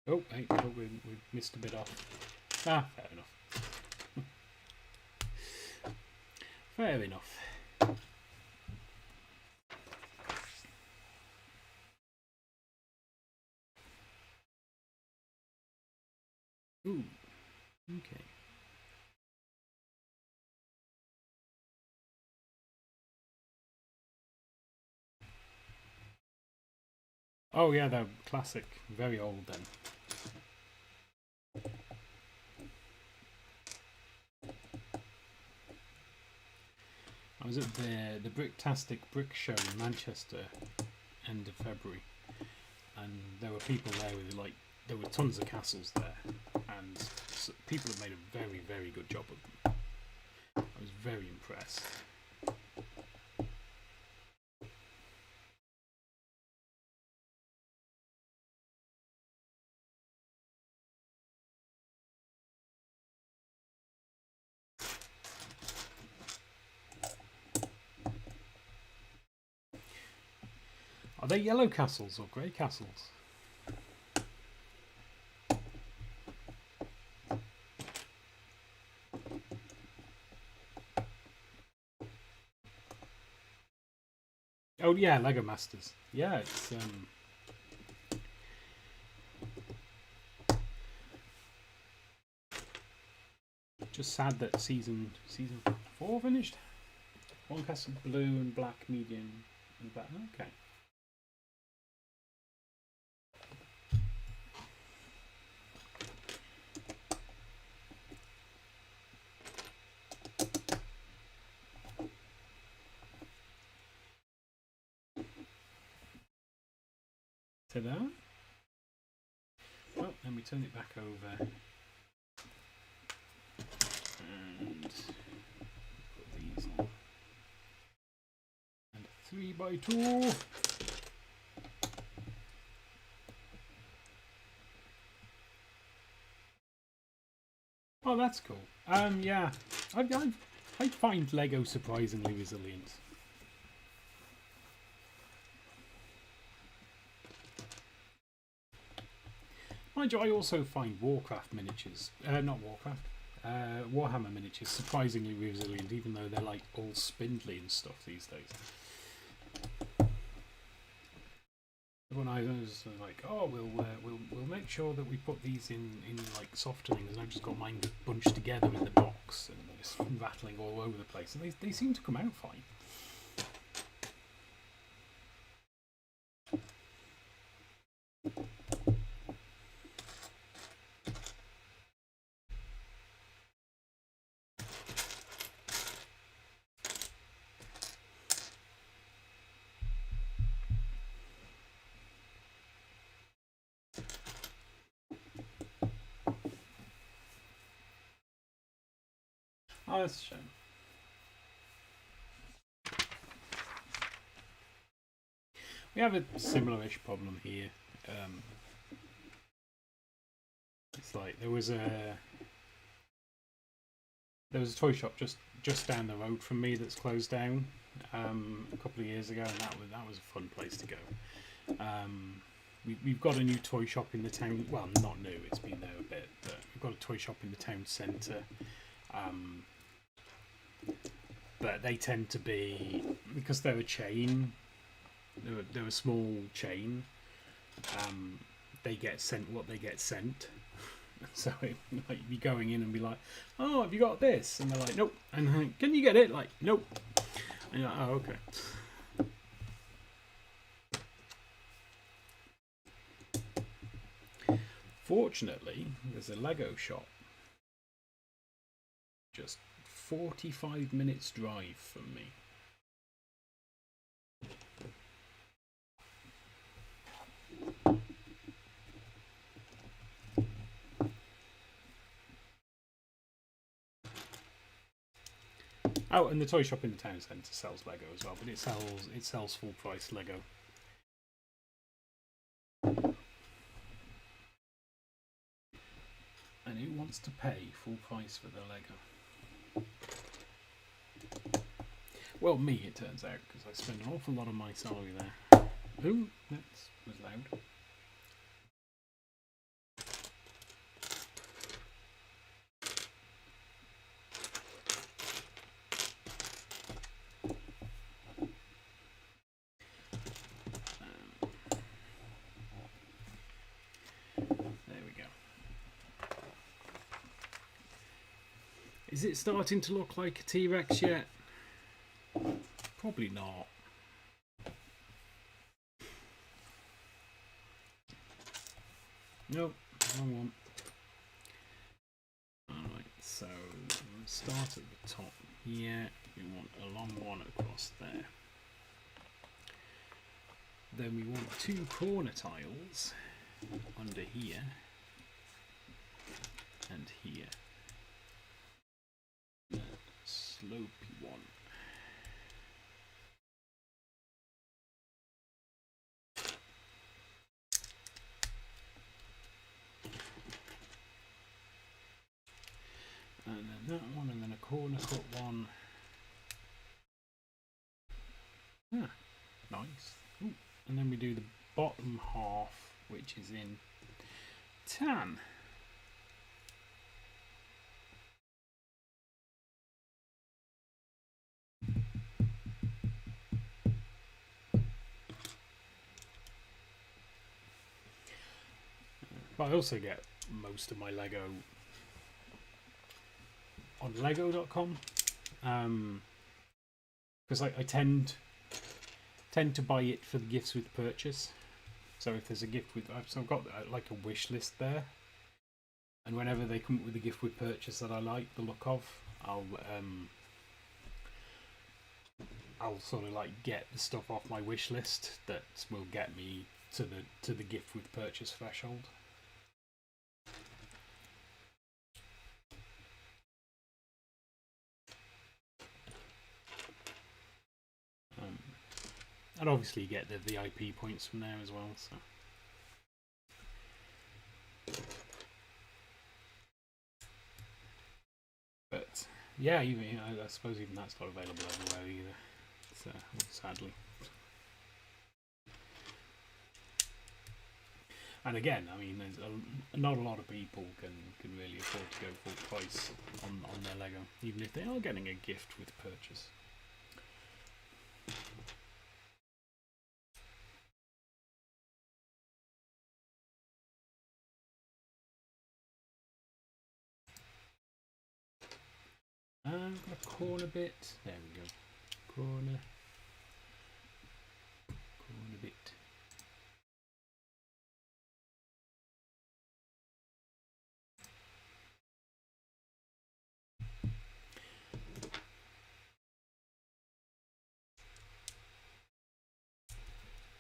A: Oh, hey, oh, we missed a bit off. Ah, fair enough. Fair enough. Ooh, okay. Oh yeah, they're classic, very old then. I was at the Bricktastic Brick Show in Manchester end of February, and there were people there with there were tons of castles there, and people have made a very, very good job of them. I was very impressed. Are they yellow castles or grey castles? Oh yeah, Lego Masters. Yeah, it's just sad that season 4 finished. One castle blue and black, medium and black. Okay. Ta-da. Well, then we turn it back over and put these on. And 3x2. Oh, that's cool. Yeah, I find Lego surprisingly resilient. Mind you, I also find Warcraft miniatures, not Warcraft, Warhammer miniatures surprisingly resilient, even though they're like all spindly and stuff these days. When I was like, oh, we'll make sure that we put these in like softenings, and I've just got mine bunched together in the box and just rattling all over the place, and they seem to come out fine. Oh, that's a shame. We have a similar-ish problem here. It's like there was a toy shop just down the road from me that's closed down a couple of years ago, and that was a fun place to go. We've got a new toy shop in the town. Well, not new; it's been there a bit, but we've got a toy shop in the town centre. But they tend to be, because they're a chain, they're a small chain, they get sent what they get sent. So it, like, you'd be going in and be like, oh, have you got this? And they're like, nope. And I'm like, can you get it? Like, nope. And you're like, oh, okay. Fortunately, there's a Lego shop just 45 minutes drive from me. Oh, and the toy shop in the town centre sells Lego as well, but it sells full price Lego. And who wants to pay full price for the Lego? Well, me, it turns out, because I spend an awful lot of my salary there. Ooh, that was loud. There we go. Is it starting to look like a T-Rex yet? Probably not. Nope, wrong one. Alright, so we'll start at the top here. We want a long one across there. Then we want two corner tiles under here. and here. That slopey one. And then that one, and then a corner cut one. Ah, nice. Ooh. And then we do the bottom half, which is in tan. But I also get most of my Lego on lego.com, because I tend to buy it for the gifts with purchase. So if there's a gift with, so I've got like a wish list there, and whenever they come up with a gift with purchase that I like the look of, I'll sort of like get the stuff off my wish list that will get me to the gift with purchase threshold. I'd obviously get the VIP points from there as well. So. But yeah, even I suppose even that's not available everywhere either. So, sadly. And again, I mean, there's not a lot of people can really afford to go full price on their Lego, even if they are getting a gift with purchase. Got a corner bit. There we go. Corner bit.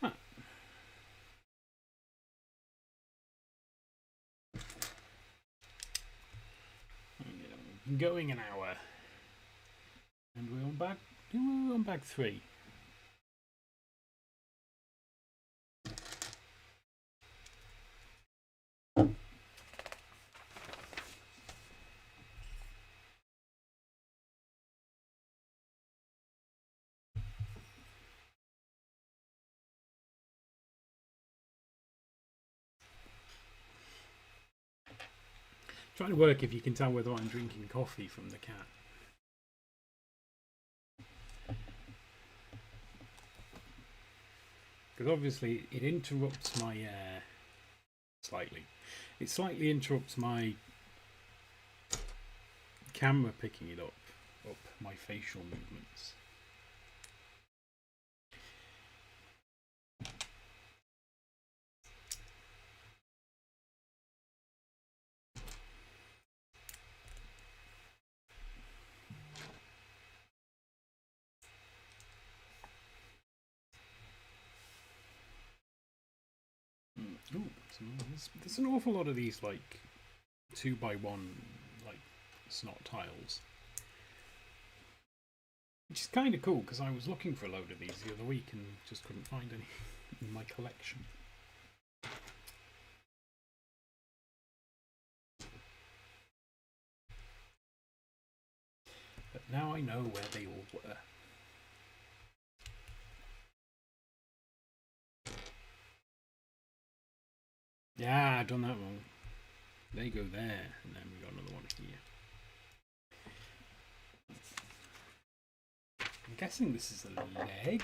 A: Huh. Going an hour. And we're on bag 3. Trying to work if you can tell whether I'm drinking coffee from the cat. Because obviously it interrupts my slightly. It slightly interrupts my camera picking it up my facial movements. Ooh, there's an awful lot of these like 2x1 like snot tiles, which is kind of cool because I was looking for a load of these the other week and just couldn't find any in my collection. But now I know where they all were. Yeah, I've done that one. They go there, and then we got another one here. I'm guessing this is a leg.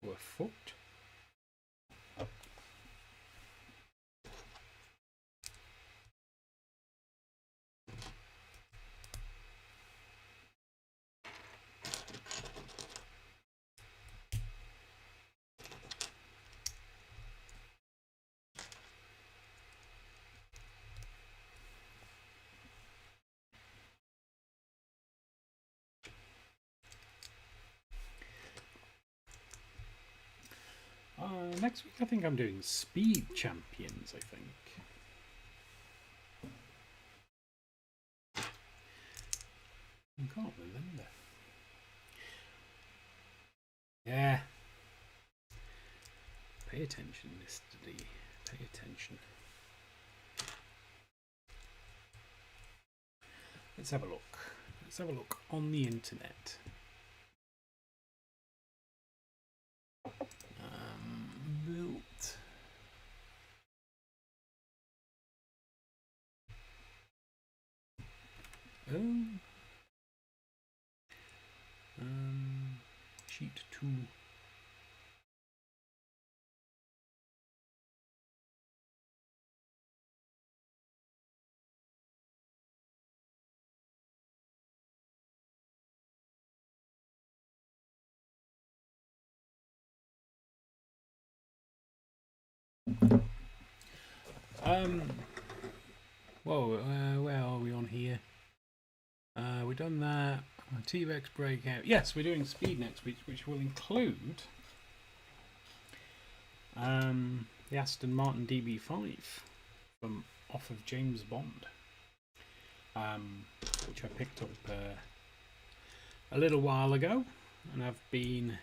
A: Or a foot. next week I think I'm doing Speed Champions, I think. I can't remember. Yeah. Pay attention, Mr. D. Pay attention. Let's have a look. Let's have a look on the internet. Built. Sheet 2. Whoa, where are we on here? We've done that. T-Rex Breakout. Yes, we're doing Speed next week, which will include the Aston Martin DB5 from off of James Bond, which I picked up a little while ago, and I've been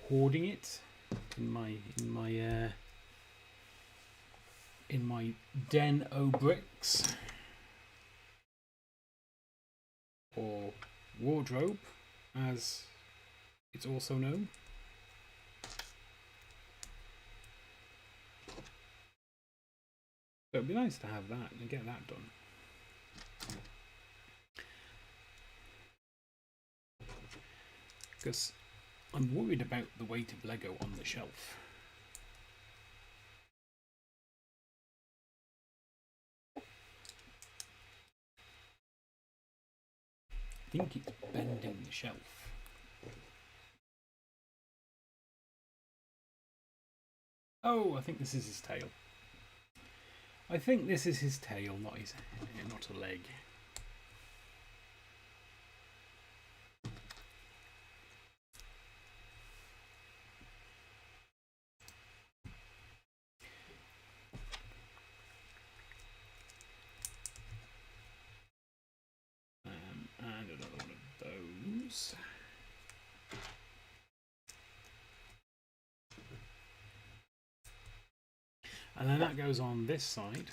A: hoarding it in my den o' bricks, or wardrobe as it's also known. So it'd be nice to have that and get that done. Because I'm worried about the weight of Lego on the shelf. I think it's bending the shelf. Oh, I think this is his tail. I think this is his tail, not a leg. And another one of those. And then that goes on this side.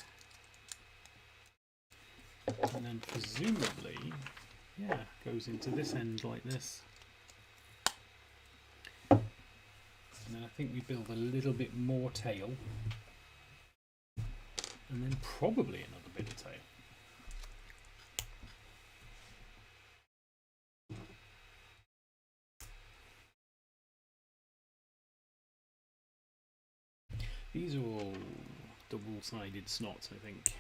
A: And then presumably, yeah, goes into this end like this. And then I think we build a little bit more tail. And then probably another bit of tail. These are all double-sided snots, I think.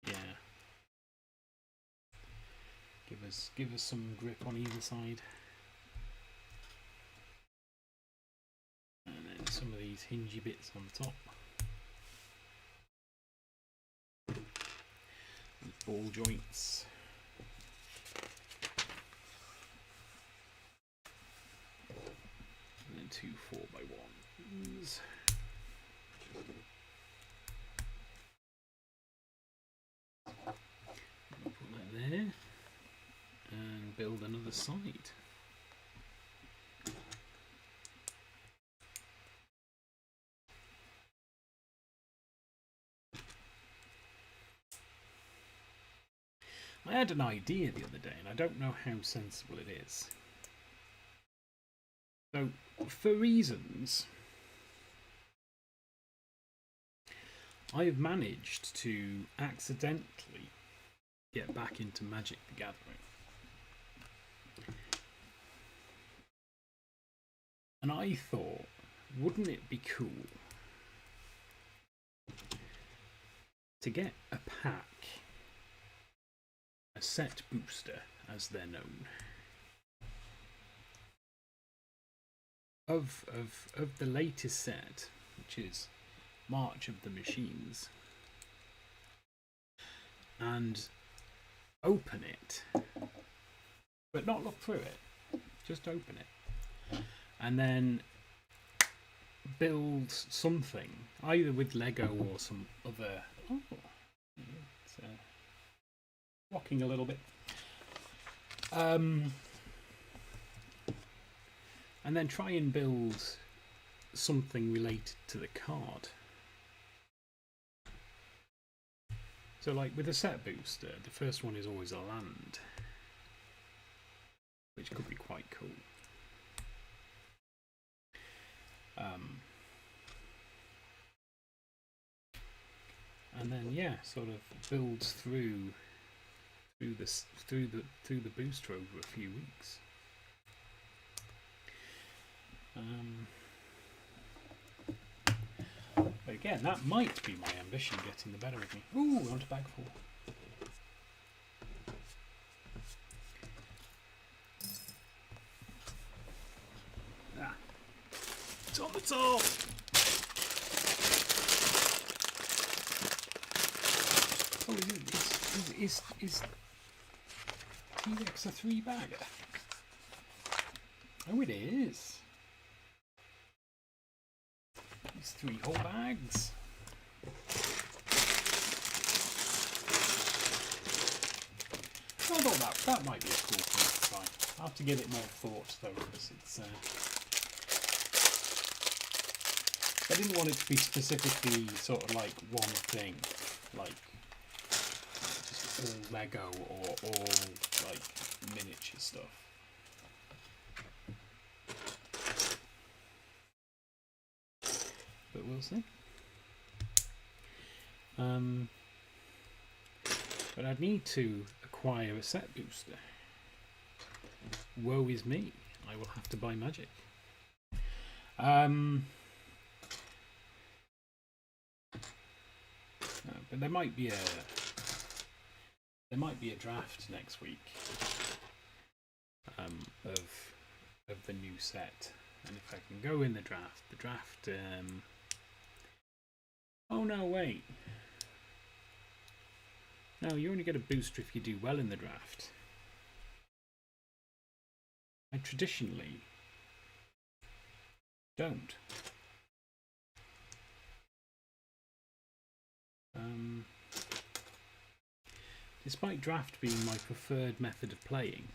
A: Yeah. Give us some grip on either side. And then some of these hingy bits on the top. And ball joints. And then 2 4x1s. Put that there. And build another side. I had an idea the other day, and I don't know how sensible it is. So, for reasons, I've managed to accidentally get back into Magic the Gathering. And I thought, wouldn't it be cool to get a pack, a set booster as they're known, of the latest set, which is March of the Machines, and open it, but not look through it, just open it, and then build something, either with Lego or some other. Oh, it's rocking a little bit. And then try and build something related to the card. So, like with a set booster, the first one is always a land, which could be quite cool. And then sort of builds through the booster over a few weeks. But again, that might be my ambition getting the better of me. Ooh, onto bag 4. It's on the top! Oh, is T-Rex a 3-bagger? Oh, it is. It's 3 whole bags. I thought that might be a cool thing to try. I'll have to give it more thought though, because it's. I didn't want it to be specifically sort of like one thing, like just all Lego or all like miniature stuff. But we'll see. But I'd need to acquire a set booster. Woe is me. I will have to buy magic. But there might be a draft next week of the new set, and if I can go in the draft. Oh no, wait. No, you only get a booster if you do well in the draft. I traditionally don't. Despite draft being my preferred method of playing,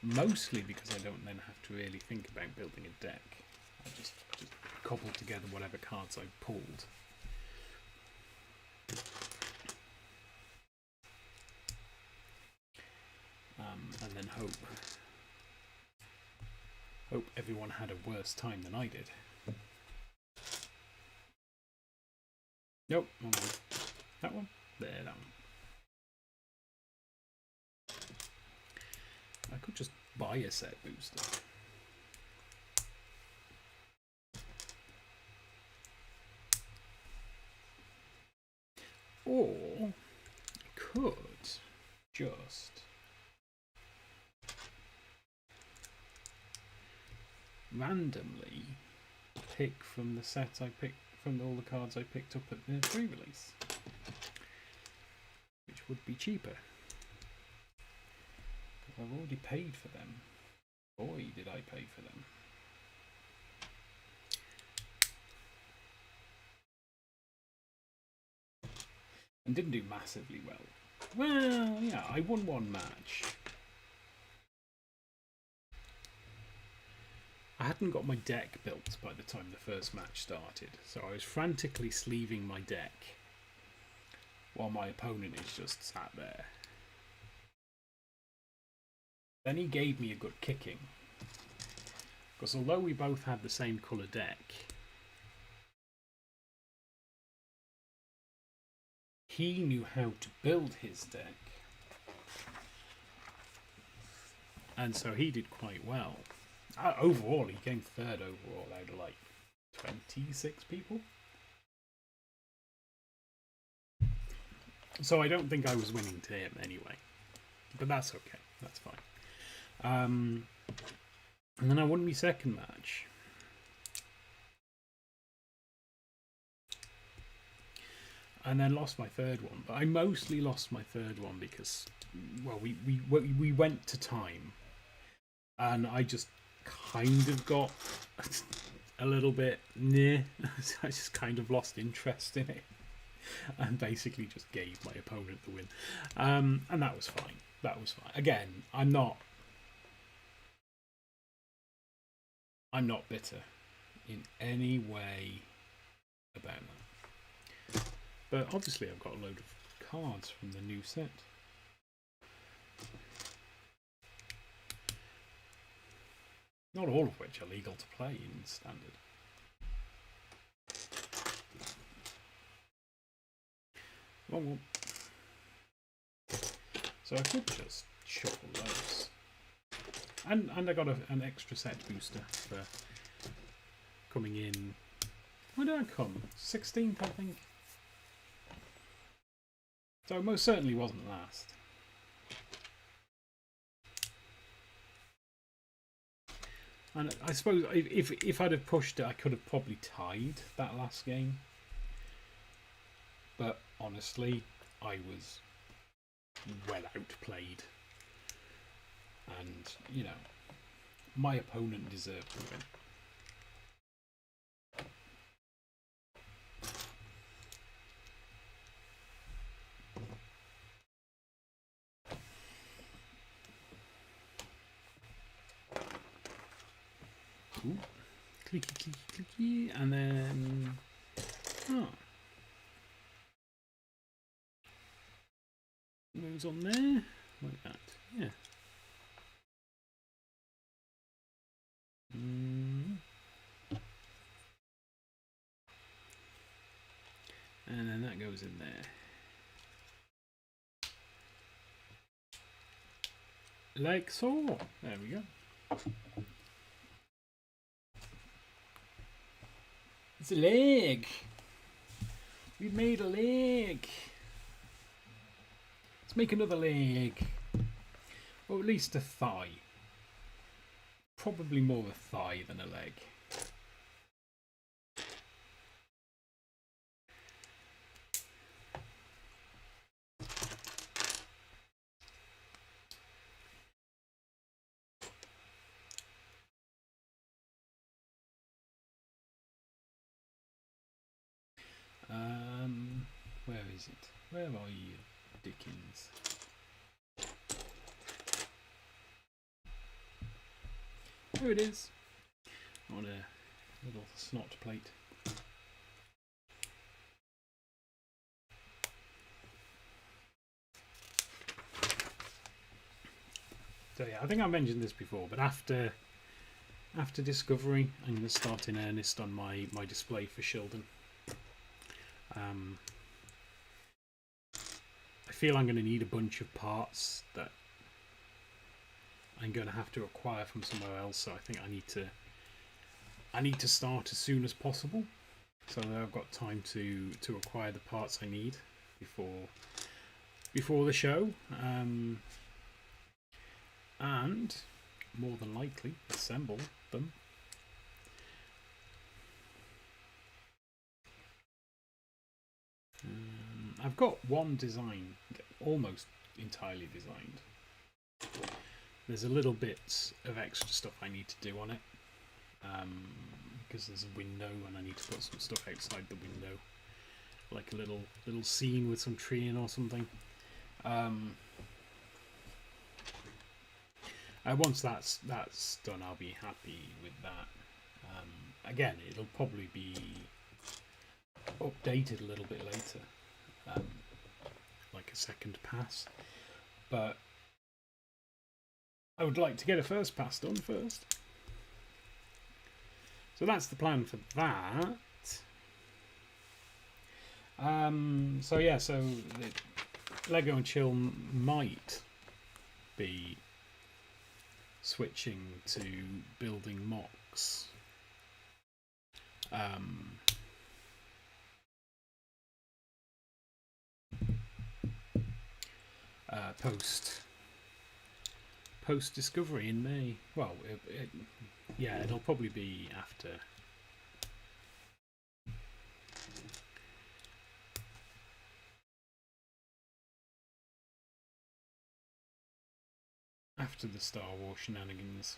A: mostly because I don't then have to really think about building a deck. I just cobble together whatever cards I've pulled. And then hope everyone had a worse time than I did. Nope, that one. There, that one. I could just buy a set booster. Or I could just randomly pick from the set I picked, from all the cards I picked up at the pre-release, which would be cheaper. I've already paid for them. Boy, did I pay for them. And didn't do massively well. Well, yeah, I won one match. I hadn't got my deck built by the time the first match started, so I was frantically sleeving my deck while my opponent is just sat there. Then he gave me a good kicking, because although we both had the same colour deck, he knew how to build his deck, and so he did quite well. Overall, he came third overall out of like 26 people. So I don't think I was winning to him anyway, but that's okay. That's fine. And then I won my second match. And then lost my third one. But I mostly lost my third one because, well, we went to time. And I just kind of got a little bit near. I just kind of lost interest in it and basically just gave my opponent the win. And that was fine. That was fine. Again, I'm not bitter in any way about that. But obviously I've got a load of cards from the new set. Not all of which are legal to play in Standard. One. So I could just shuffle those. And I got an extra set booster for coming in. When did I come? 16th, I think. So it most certainly wasn't last. And I suppose if I'd have pushed it, I could have probably tied that last game. But honestly, I was well outplayed. And, you know, my opponent deserved to win. Ooh. Clicky, clicky, clicky, and then... Oh. Moves on there, like that, yeah. And then that goes in there. Like so. There we go. It's a leg. We've made a leg. Let's make another leg. Or at least a thigh. Probably more a thigh than a leg. Where is it? Where are you, Dickens? There it is. On a little snot plate. So yeah, I think I mentioned this before, but after Discovery, I'm going to start in earnest on my display for Sheldon. I feel I'm going to need a bunch of parts that I'm going to have to acquire from somewhere else, so I think I need to start as soon as possible, so that I've got time to acquire the parts I need before the show, and more than likely assemble them. I've got one design almost entirely designed. There's a little bit of extra stuff I need to do on it, because there's a window and I need to put some stuff outside the window, like a little scene with some tree in or something. Once that's done, I'll be happy with that. Again, it'll probably be updated a little bit later, like a second pass, but I would like to get a first pass done first. So that's the plan for that. So yeah, so Lego and Chill might be switching to building mocks. Post Discovery in May. Well, yeah, it'll probably be after the Star Wars shenanigans.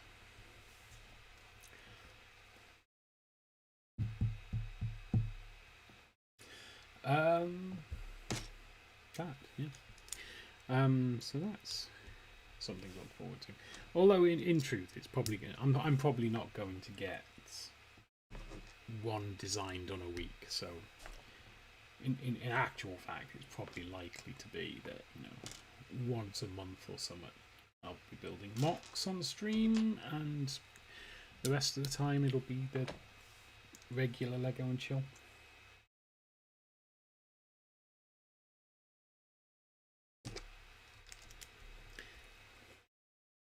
A: That, yeah. So that's something to look forward to. Although in truth, it's probably I'm probably not going to get one designed on a week. So in actual fact, it's probably likely to be that once a month or something, I'll be building mocks on stream, and the rest of the time it'll be the regular Lego and chill.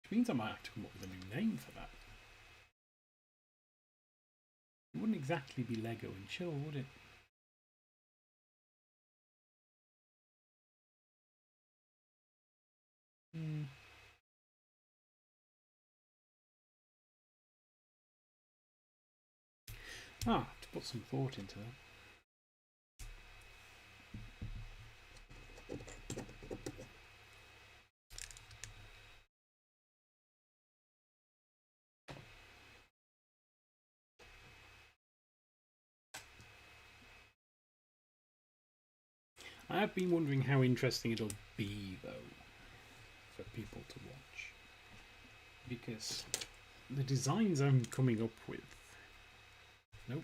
A: Which means I might have to come up with a new name for that. It wouldn't exactly be Lego and chill, would it? To put some thought into that. I have been wondering how interesting it'll be, though, for people to watch. Because the designs I'm coming up with, are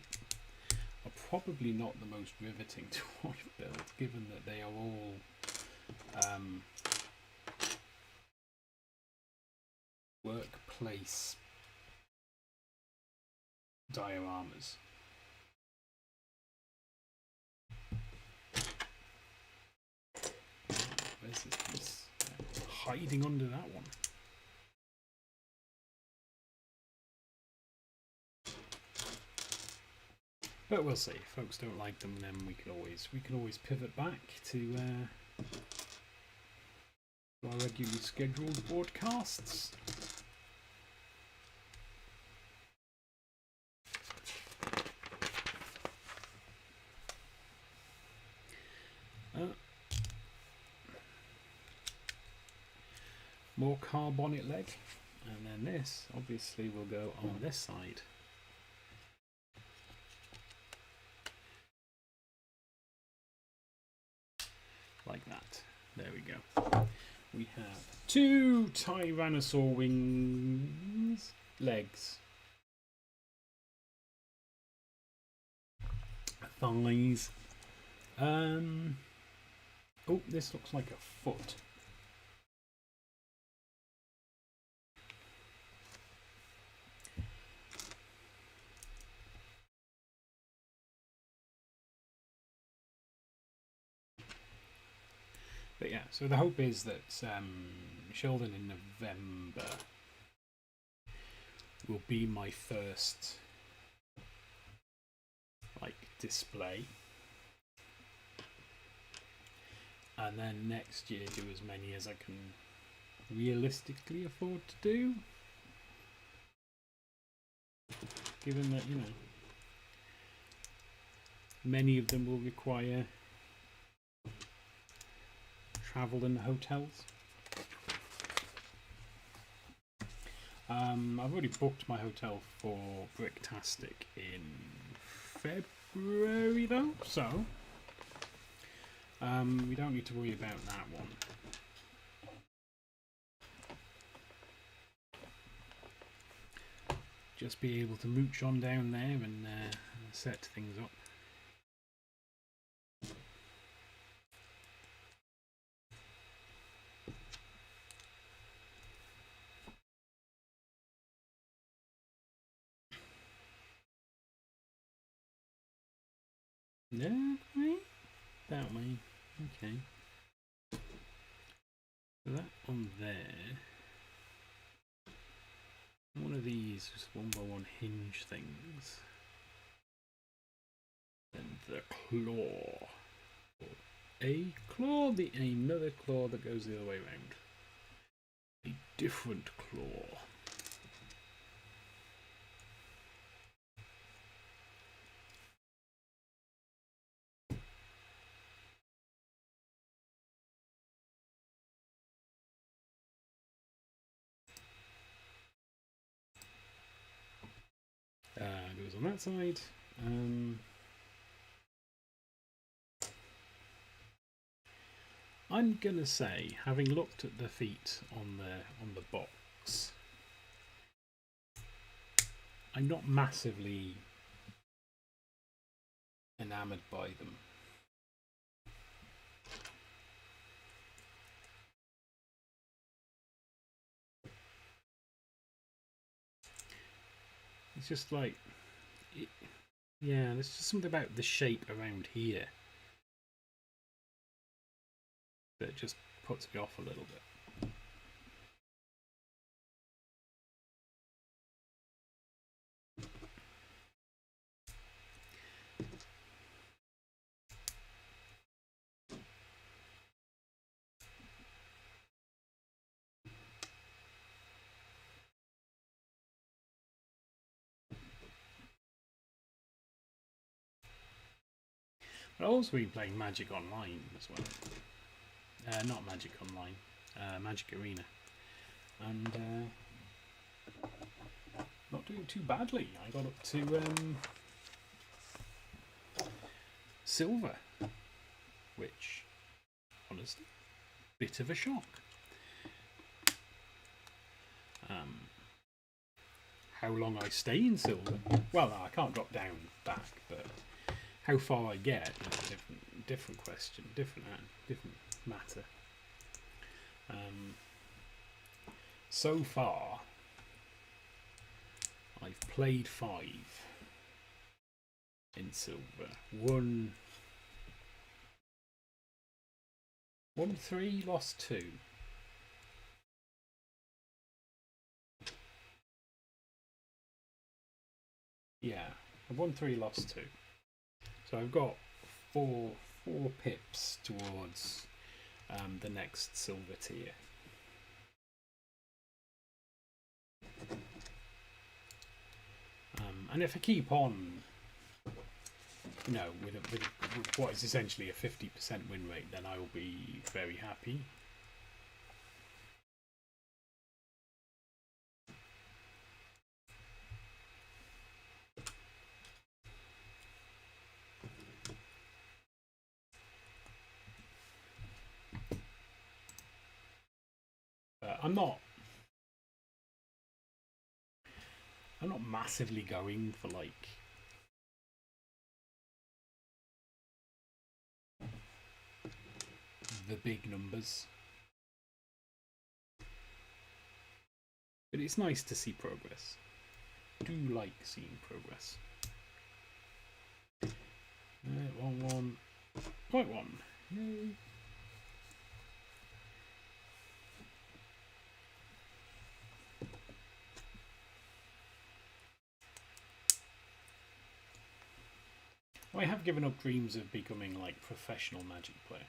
A: probably not the most riveting to watch build, given that they are all workplace dioramas. Where's this piece? Hiding under that one. But we'll see. If folks don't like them, then we can always pivot back to our regularly scheduled broadcasts. More car bonnet leg, and then this obviously will go on this side. Like that. There we go. We have 2 Tyrannosaur wings, legs, thighs. Oh, this looks like a foot. But yeah, so the hope is that Sheldon in November will be my first display, and then next year do as many as I can realistically afford to do, given that many of them will require travel and hotels. I've already booked my hotel for Bricktastic in February though, so we don't need to worry about that one. Just be able to mooch on down there and set things up. No, that way. Okay. So that on there. One of these just 1x1 hinge things. And the claw. A claw, another claw that goes the other way around. A different claw. Goes on that side. I'm gonna say, having looked at the feet on the box, I'm not massively enamoured by them. It's just like, yeah, there's just something about the shape around here that just puts me off a little bit. I've also been playing Magic Online as well. Not Magic Online, Magic Arena. And not doing too badly. I got up to silver, which, honestly, bit of a shock. How long I stay in silver? Well, no, I can't drop down back, but how far I get is a different question, different matter. So far, I've played 5 in silver. Won 3, lost 2. Yeah, I've won 3, lost 2. So I've got four pips towards the next silver tier. And if I keep on, you know, with what is essentially a 50% win rate, then I will be very happy. I'm not massively going for like the big numbers, but it's nice to see progress. I do like seeing progress. Wrong one, right one. Yay. I have given up dreams of becoming like professional Magic player.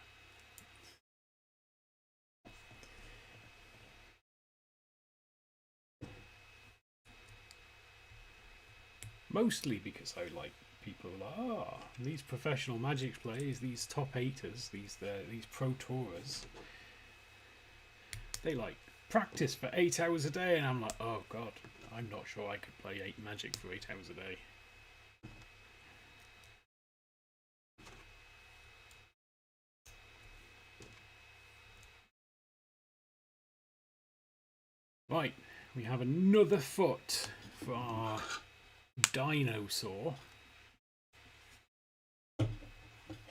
A: Mostly because I like people like, these professional Magic players, these top 8ers, these pro tourers, they like practice for 8 hours a day, and I'm like, oh god, I'm not sure I could play 8 Magic for 8 hours a day. Right, we have another foot for our dinosaur.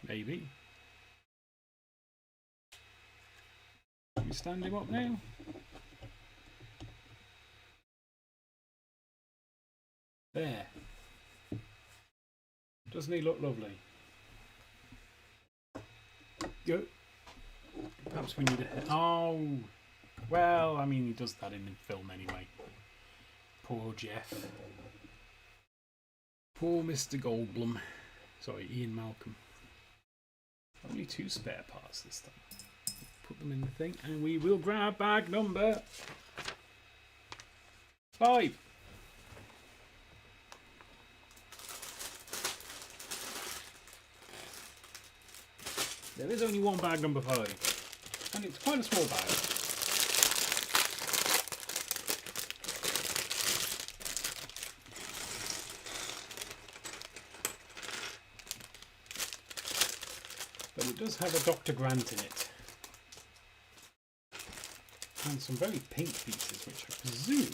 A: Maybe. Can we stand him up now? There. Doesn't he look lovely? Go. Perhaps we need a... Oh! Well, I mean, he does that in film anyway. Poor Jeff. Poor Mr. Goldblum. Sorry, Ian Malcolm. Only 2 spare parts this time. Put them in the thing, and we will grab bag number 5. There is only one bag number 5, and it's quite a small bag. But it does have a Dr. Grant in it. and some very pink pieces, which I presume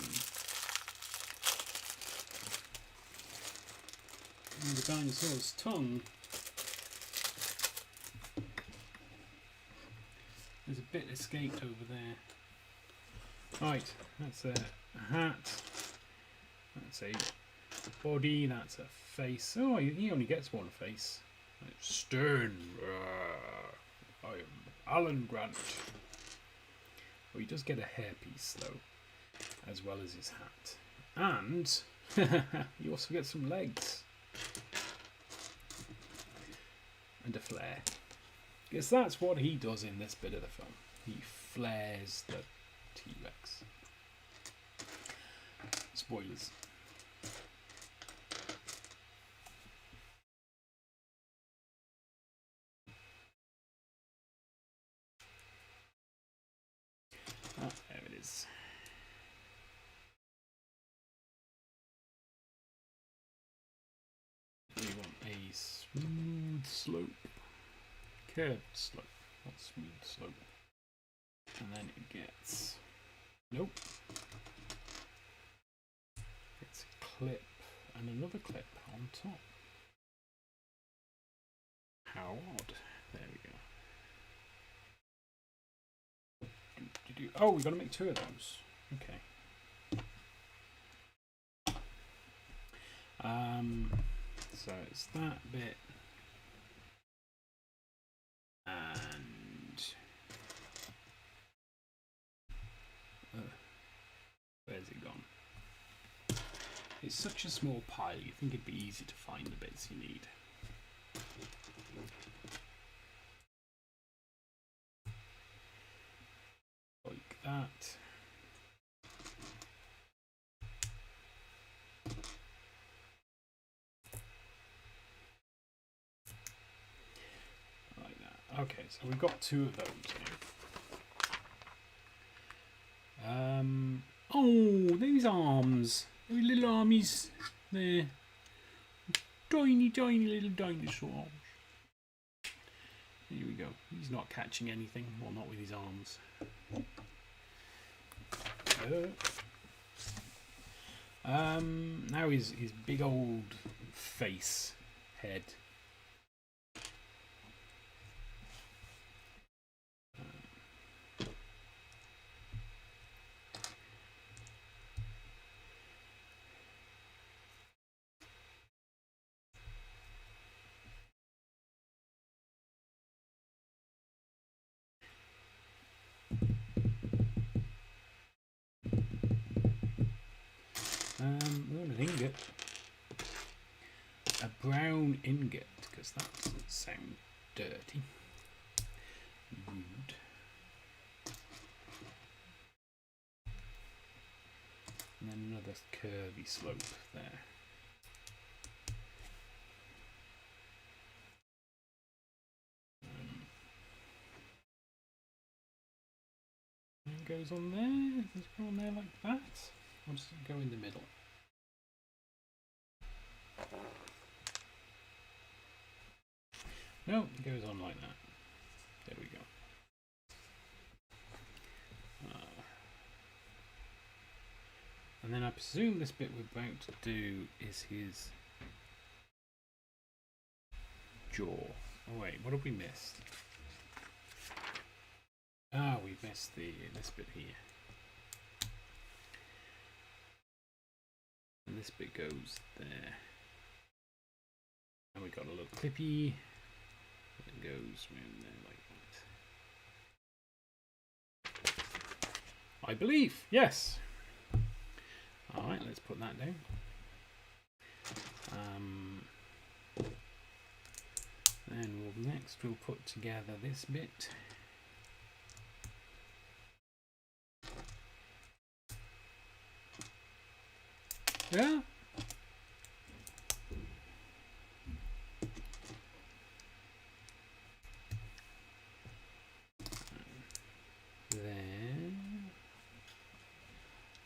A: are the dinosaur's tongue. There's a bit escaped over there. Right, that's a hat. That's a body. That's a face. Oh, he only gets one face. Stern. I am Alan Grant. Well, he does get a hairpiece though, as well as his hat. And you also get some legs. And a flare. Because that's what he does in this bit of the film. He flares the T-Rex. Spoilers. Ah, there it is. We want a smooth slope. Curved slope, not smooth slope. And then it gets... Nope. It's a clip and another clip on top. How odd. There we go. Oh, we've got to make two of those. Okay. So it's that bit. And where's it gone? It's such a small pile, you think it'd be easy to find the bits you need. Like that. Like that. Okay, so we've got two of those here. Oh, these arms. Those little armies there. Tiny, tiny little dinosaurs. Here we go. He's not catching anything. Well, not with his arms. Now his big old face, head. We want an ingot. A brown ingot, because that doesn't sound dirty. Rude. And then another curvy slope there. And it goes on there. Does it go on there like that? Or does it go in the middle? No, it goes on like that. There we go. And then I presume this bit we're about to do is his jaw. Oh wait, what have we missed? Ah, we missed this bit here. And this bit goes there. And we got a little clippy. It goes around there like that. I believe, yes. Alright, let's put that down. Then we'll put together this bit. Yeah. Then,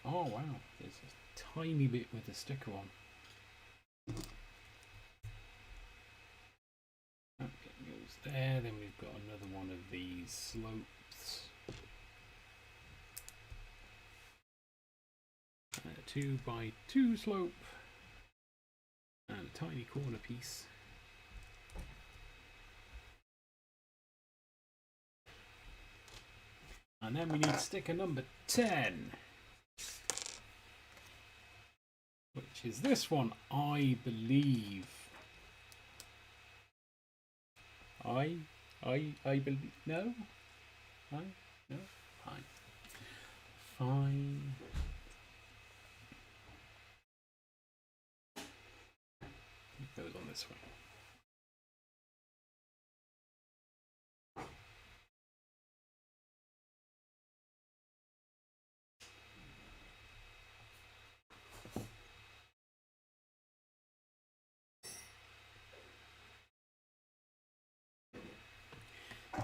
A: oh wow, there's a tiny bit with the sticker on. That bit goes there. Then we've got another one of these slopes. 2 by 2 slope and a tiny corner piece. And then we need sticker number 10, which is this one, I believe. I believe. No? No? Fine. Fine. It goes on this way.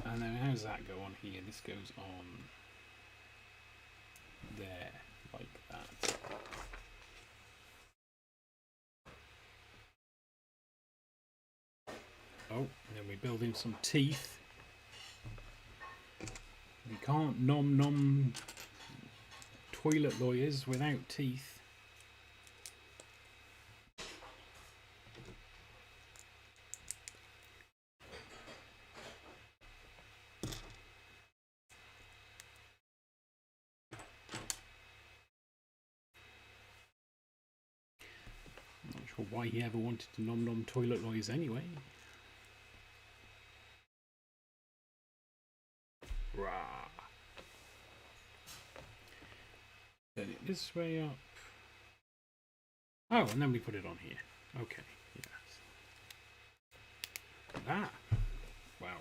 A: And then how does that go on here? This goes on there, like that. Oh, and then we build in some teeth. We can't nom toilet lawyers without teeth. Or why he ever wanted to nom toilet lawyers anyway. Rah. Then it this way up. Oh, and then we put it on here. Okay, yes. That. Wow.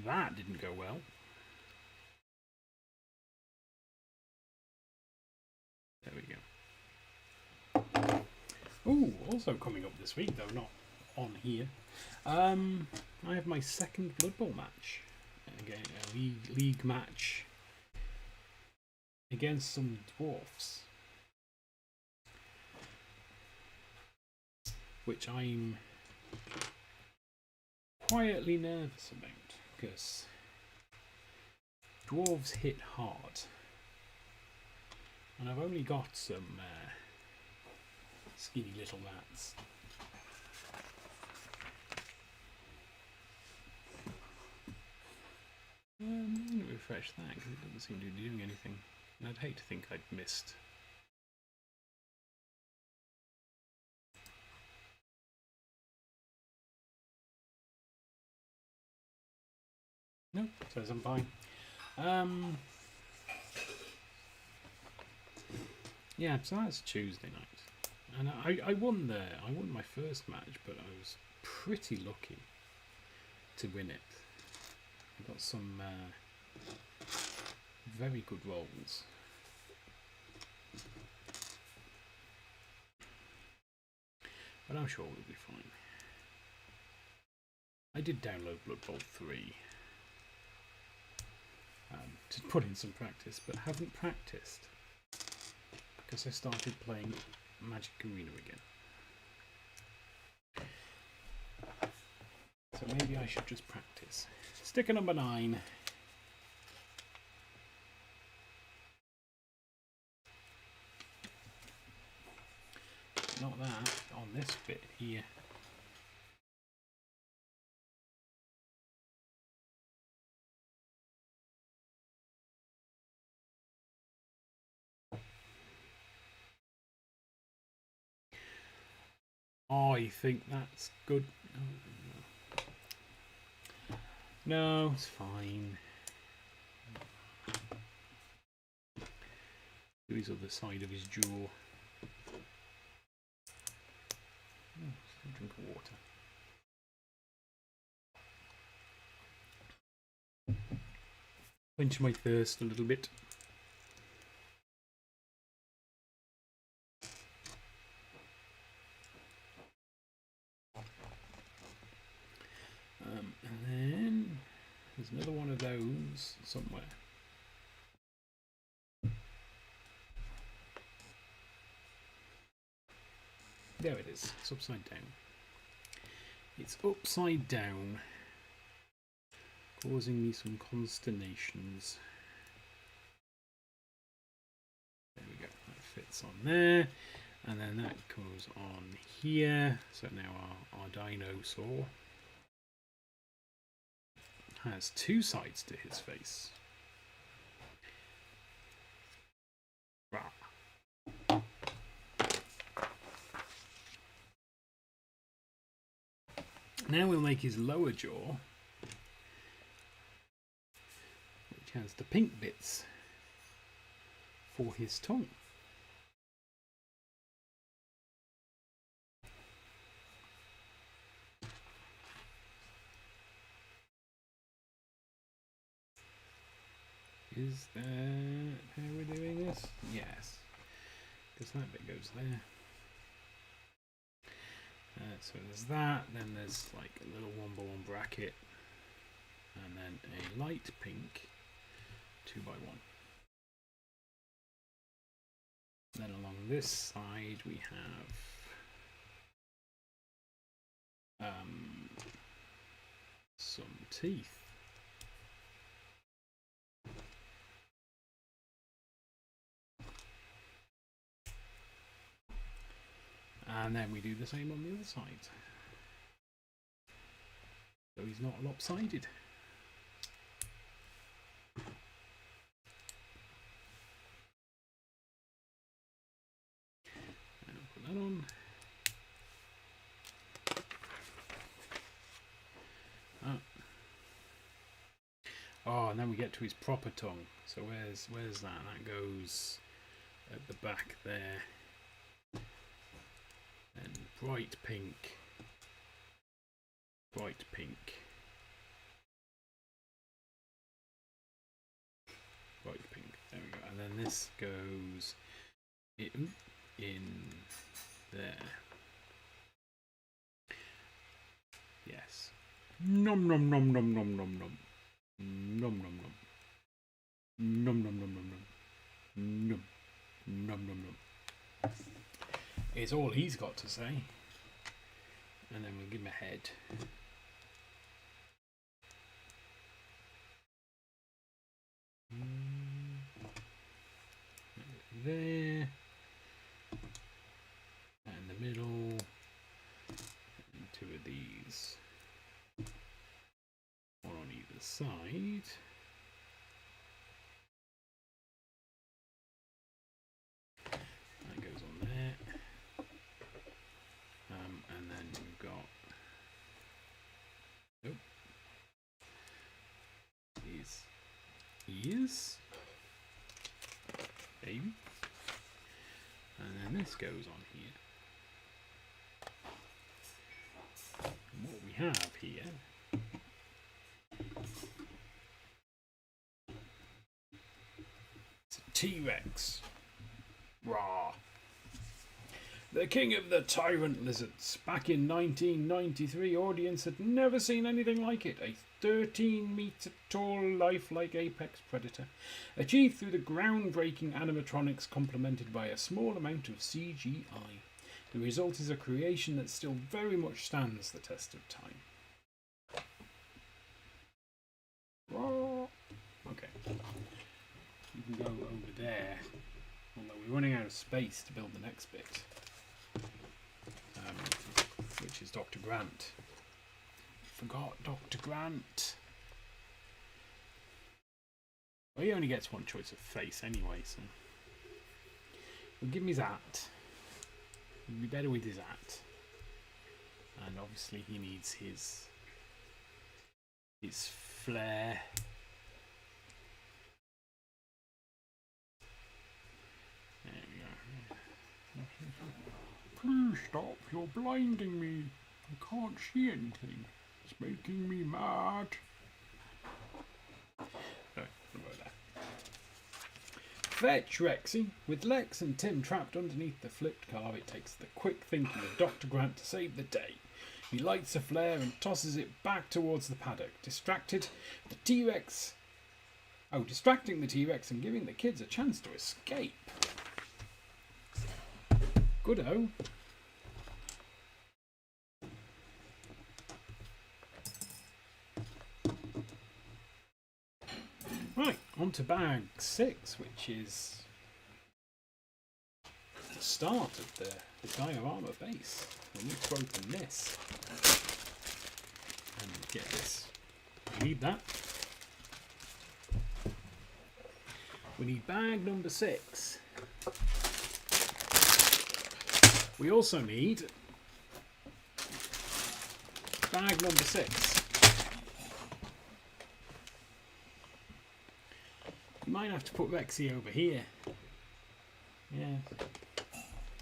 A: That didn't go well. There we go. Oh, also coming up this week, though not on here. I have my second Blood Bowl match. Again, a league match against some dwarfs, which I'm quietly nervous about because dwarves hit hard, and I've only got some skinny little rats. I'm going to refresh that because it doesn't seem to be doing anything. And I'd hate to think I'd missed. No, says I'm fine. Yeah, so that's Tuesday night. And I won there. I won my first match, but I was pretty lucky to win it. I got some very good rolls. But I'm sure we'll be fine. I did download Blood Bowl 3 to put in some practice, but haven't practiced because I started playing Magic Arena again. So maybe I should just practice. Sticker number 9. Not that, on this bit here. I think that's good. No, it's fine. Do his other side of his jaw. Oh, still drink of water. Quench my thirst a little bit. And then there's another one of those somewhere. There it is. It's upside down. It's upside down, causing me some consternations. There we go. bits on there, and then that goes on here. So now our dinosaur has two sides to his face. Rah. Now we'll make his lower jaw, which has the pink bits for his tongue. Is that how we're doing this? Yes, because that bit goes there. So there's that, then there's like a little 1x1 bracket, and then a light pink 2x1. Then along this side we have some teeth. And then we do the same on the other side. So he's not lopsided. And put that on. Oh, and then we get to his proper tongue. So where's that? That goes at the back there. And bright pink, bright pink, bright pink. There we go. And then this goes in there. Yes. Nom nom nom nom nom nom nom. Nom nom nom. Nom nom nom nom nom. Nom nom nom nom. It's all he's got to say. And then we'll give him a head. There. And the middle. And two of these. One on either side. That goes on there. And then we've got his ears, maybe, and then this goes on here. And what we have here is a T-Rex. Raw. The king of the tyrant lizards. Back in 1993, audience had never seen anything like it. A 13-meter tall, lifelike apex predator, achieved through the groundbreaking animatronics complemented by a small amount of CGI. The result is a creation that still very much stands the test of time. Okay. You can go over there, although we're running out of space to build the next bit. Which is Dr. Grant. Forgot Dr. Grant. Well, he only gets one choice of face anyway, so we'll give him his hat. He'll be better with his hat. And obviously he needs his flair. There we go. Please stop, you're blinding me. I can't see anything. It's making me mad. No, about that. Fetch, Rexy. With Lex and Tim trapped underneath the flipped car, it takes the quick thinking of Dr. Grant to save the day. He lights a flare and tosses it back towards the paddock. Distracting the T-Rex and giving the kids a chance to escape. Good-o. Right, on to bag 6, which is the start of the diorama base. We need to open this and get this. We need that. We need bag number 6. We also need bag number 6. You might have to put Rexy over here. Yeah.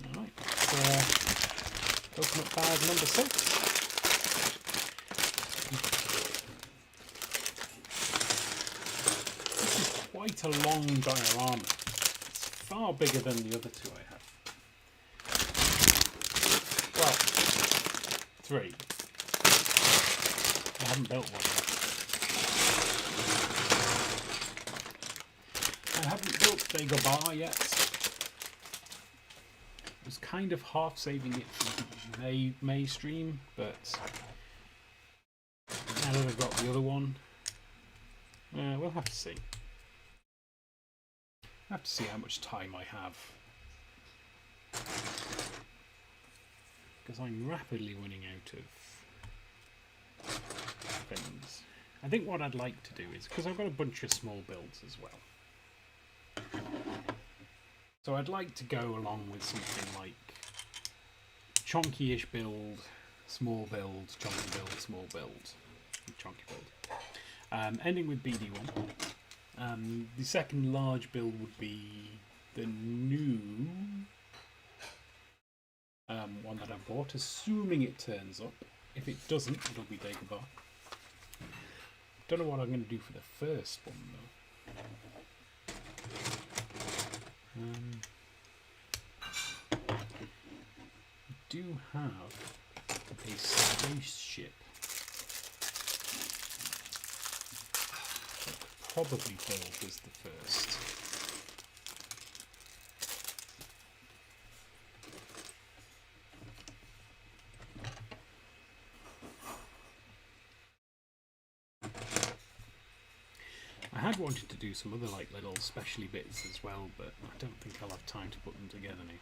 A: Alright, let's open up bag number 6. This is quite a long diorama. It's far bigger than the other 2 I have. Well, 3. I haven't built one yet. I haven't built Dagobah yet. I was kind of half saving it for the May stream, but now that I've got the other one, we'll have to see. I have to see how much time I have, because I'm rapidly running out of things. I think what I'd like to do is, because I've got a bunch of small builds as well, so I'd like to go along with something like chonky-ish build, small build, chonky build, small build, chonky build. Ending with BD1. The second large build would be the new one that I bought, assuming it turns up. If it doesn't, it'll be Dagobah. Don't know what I'm going to do for the first one though. We do have a spaceship. Probably build as the first. I had wanted to do some other like little specially bits as well, but I don't think I'll have time to put them together now.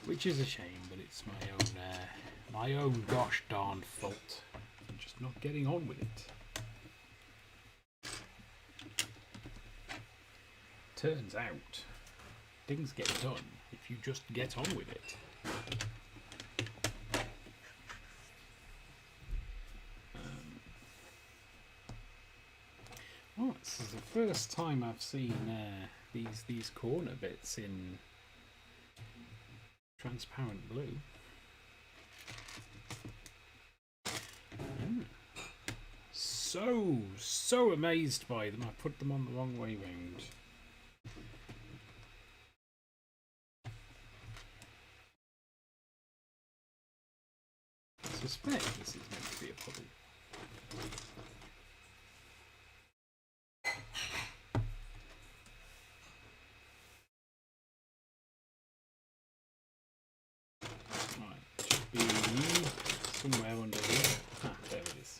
A: Which is a shame, but it's my own gosh darn fault. I'm just not getting on with it. Turns out, things get done if you just get on with it. Oh, this is the first time I've seen these corner bits in transparent blue. So amazed by them. I put them on the wrong way round. I suspect this is meant to be a puddle. Somewhere under here. Ah, there it is.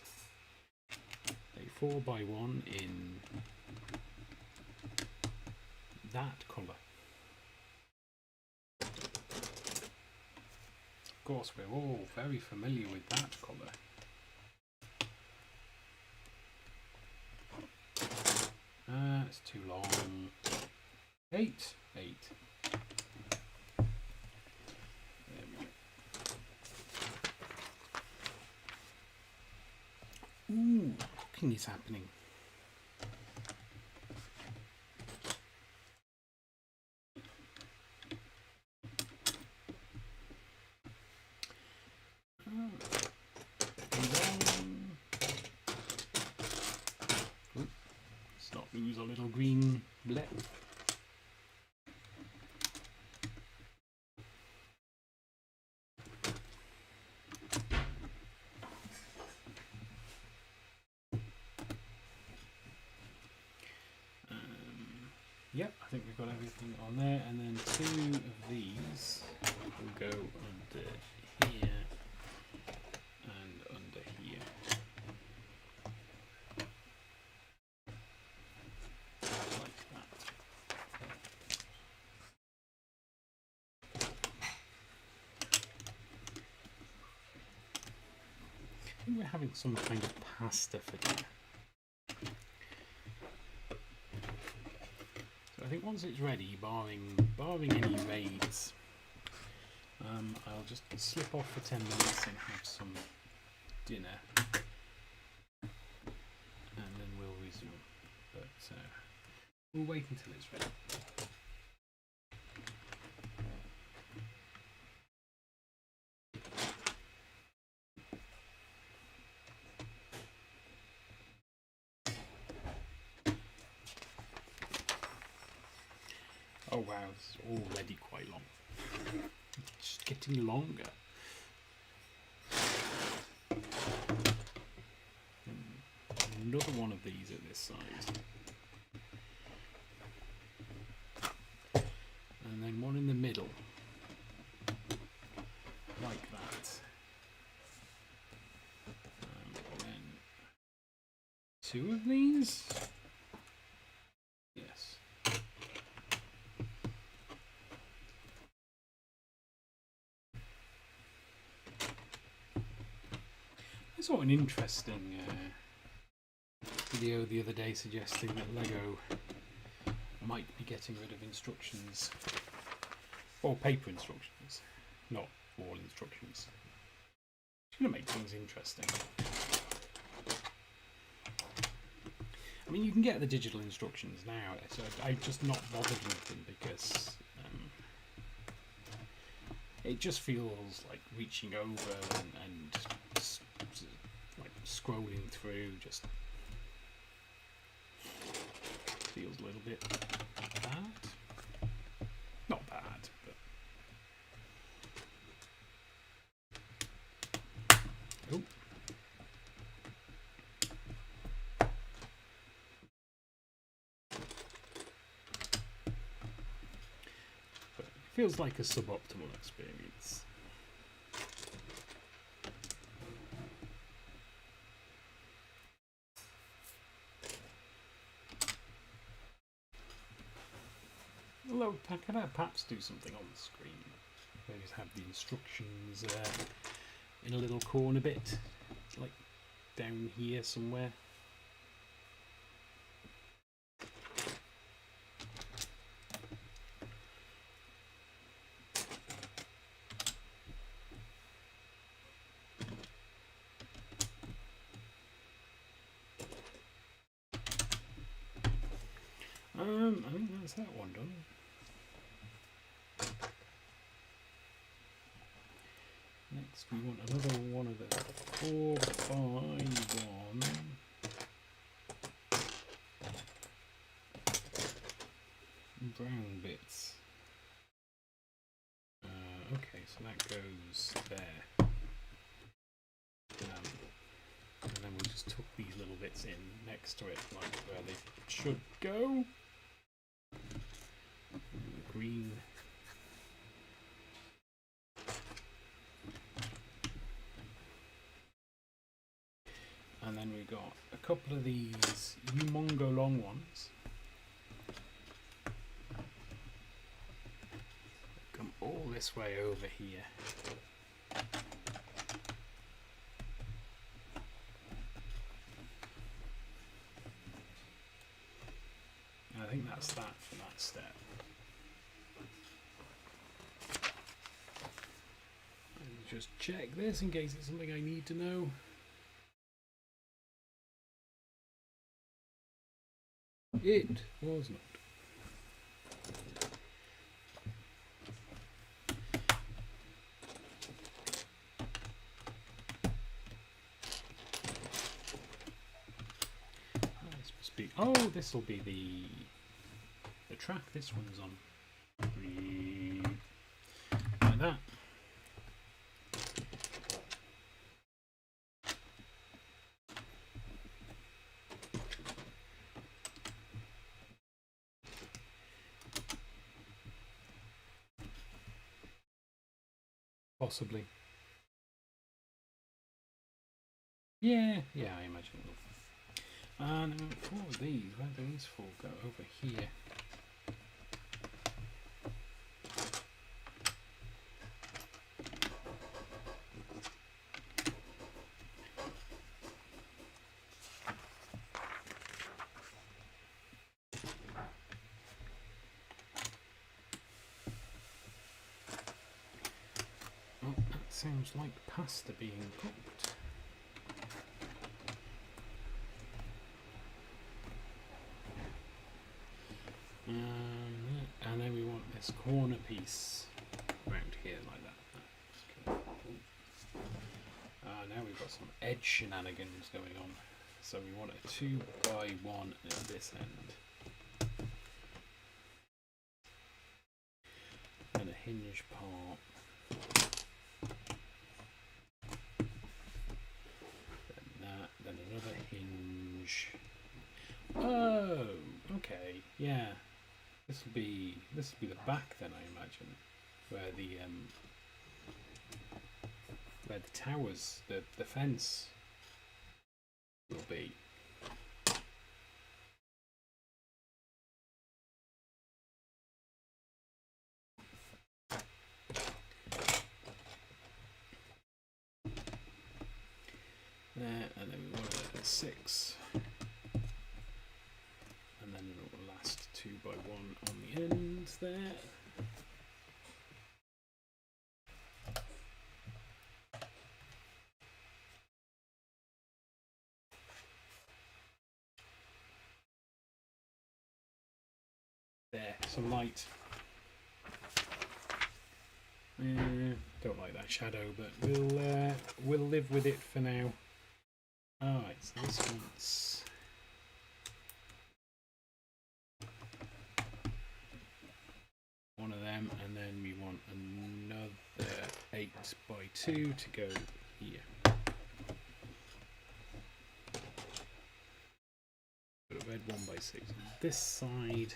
A: A 4x1 in that colour. Of course, we're all very familiar with that colour. It's too long. 8. Ooh, cooking is happening. Let's not lose a little green blip. Yep, I think we've got everything on there, and then 2 of these will go under here and under here. think we're having some kind of pasta for dinner. So I think once it's ready, barring any raids, I'll just slip off for 10 minutes and have some dinner, and then we'll resume. But we'll wait until it's ready. Oh wow, it's already quite long. It's just getting longer. Another one of these at this size. And then one in the middle. Like that. And then two of these. Yes. I saw an interesting video the other day suggesting that Lego might be getting rid of instructions, or paper instructions, not all instructions. It's going to make things interesting. I mean, you can get the digital instructions now, so I've just not bothered with them because it just feels like reaching over and like scrolling through just feels a little bit bad. Not bad, but oh. But it feels like a suboptimal experience. Although, can I perhaps do something on the screen? Maybe just have the instructions in a little corner bit, like down here somewhere. I think that's that one done. Next we want another one of the 4x1 brown bits. Okay, so that goes there. And then we'll just tuck these little bits in next to it, like where they should go. Green. And then we got a couple of these humongo long ones. Come all this way over here. And I think that's that for that step. And just check this in case it's something I need to know. It was not. This must be. Oh, this will be the track this one's on. Like that. Possibly. Yeah, I imagine it will. And for these, where do these four go? Over here. sounds like pasta being cooked. And then we want this corner piece around here like that. Now we've got some edge shenanigans going on. So we want a 2x1 at this end. And a hinge part. Then that, then another hinge. Oh, okay, yeah. This will be the back then, I imagine, where the towers, the fence will be. There, and then we want it at 6. And then it'll last 2x1 on the ends there. There, some light. Don't like that shadow, but we'll live with it for now. Alright, so this one's one of them, and then we want another 8x2 to go here. Put a red 1x6 on this side.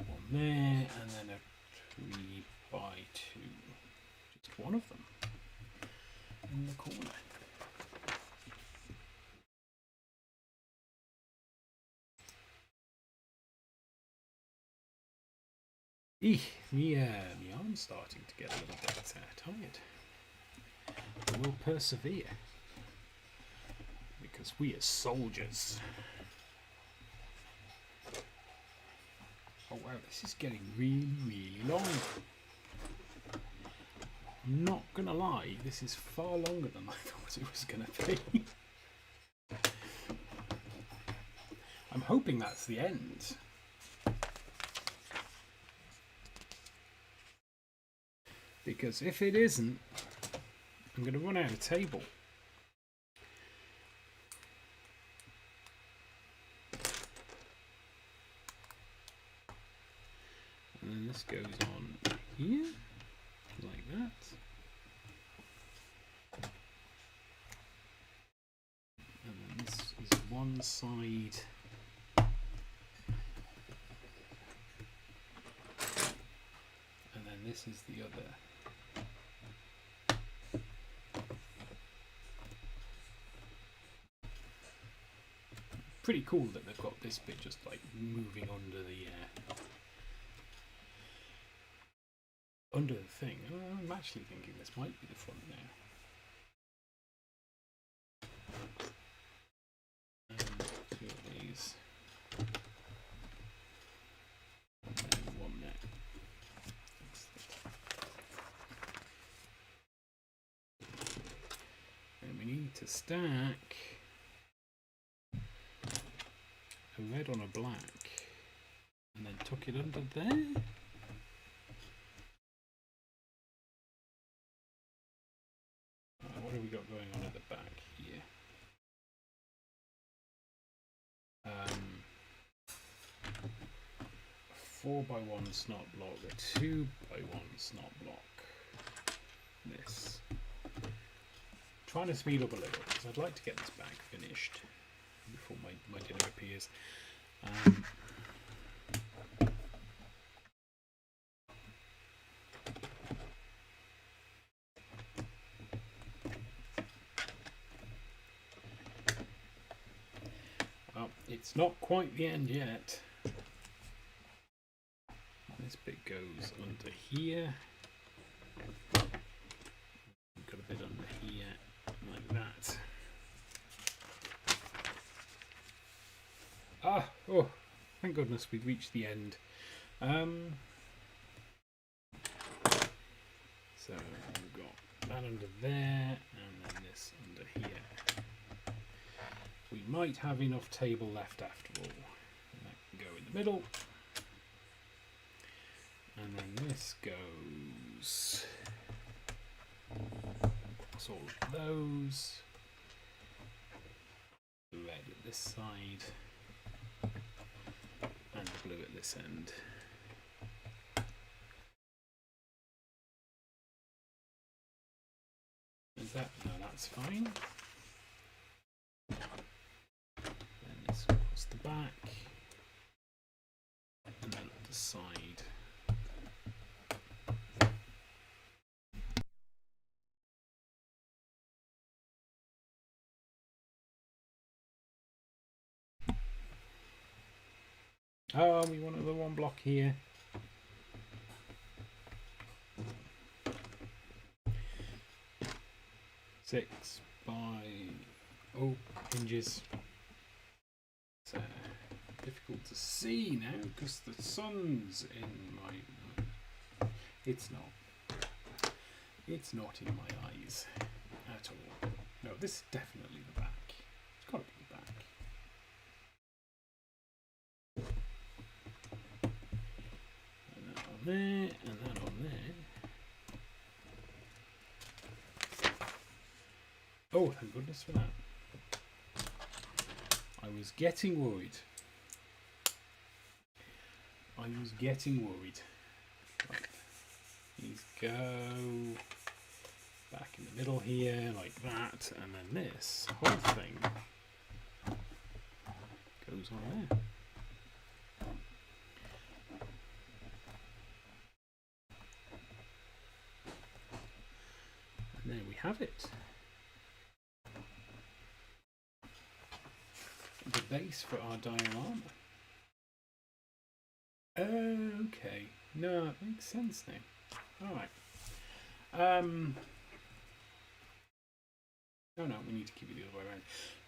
A: One there, and then a 3x2. Just one of them in the corner. My arm's starting to get a little bit tired. But we'll persevere. Because we are soldiers. Oh wow, this is getting really, really long. I'm not gonna lie, this is far longer than I thought it was gonna be. I'm hoping that's the end. Because if it isn't, I'm going to run out of table. And then this goes on here, like that. And then this is one side. And then this is the other. Pretty cool that they've got this bit just like moving under the thing. I'm actually thinking this might be the front now. Two of these. And one there. And we need to stack a red on a black, and then tuck it under there. What have we got going on at the back here? 4x1 snot block, a 2x1 snot block. This. Trying to speed up a little because I'd like to get this back finished before my dinner appears. Well, it's not quite the end yet. This bit goes under here. Got a bit under here, like that. Oh, thank goodness we'd reached the end. So we've got that under there, and then this under here. We might have enough table left after all. And that can go in the middle. And then this goes across all of those. The red at this side. And the blue at this end. Is that? No, that's fine. Then this across the back. And then at the side. Oh, we want another one block here. Six by hinges. It's difficult to see now because the sun's in my. It's not. It's not in my eyes at all. No, this is definitely the back. It's got to be the back. And that on there, and that on there. Oh, thank goodness for that. I was getting worried. Right, these go back in the middle here, like that, and then this whole thing goes on there. And there we have it. The base for our diorama. Okay, no, it makes sense now. Alright. Oh no, we need to keep it the other way around.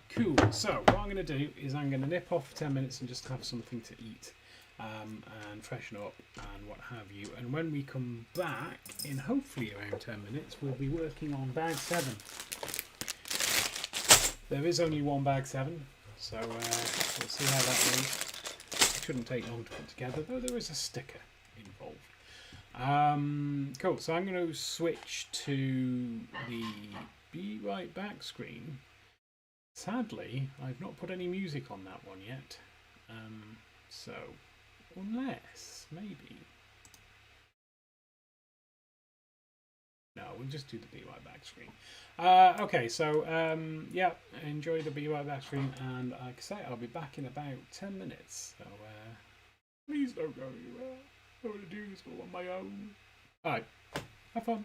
A: Cool, so what I'm going to do is I'm going to nip off for 10 minutes and just have something to eat and freshen up and what have you. And when we come back, in hopefully around 10 minutes, we'll be working on bag 7. There is only one bag 7, so we'll see how that goes. Shouldn't take long to put together, though there is a sticker involved. Cool, so I'm going to switch to the Be Right Back screen. Sadly, I've not put any music on that one yet. So, unless, maybe. No, we'll just do the Be Right Back screen. Okay, so, yeah, enjoy the Be Right Back screen, and like I say, I'll be back in about 10 minutes. So, please don't go anywhere. I want to do this all on my own. Alright, have fun.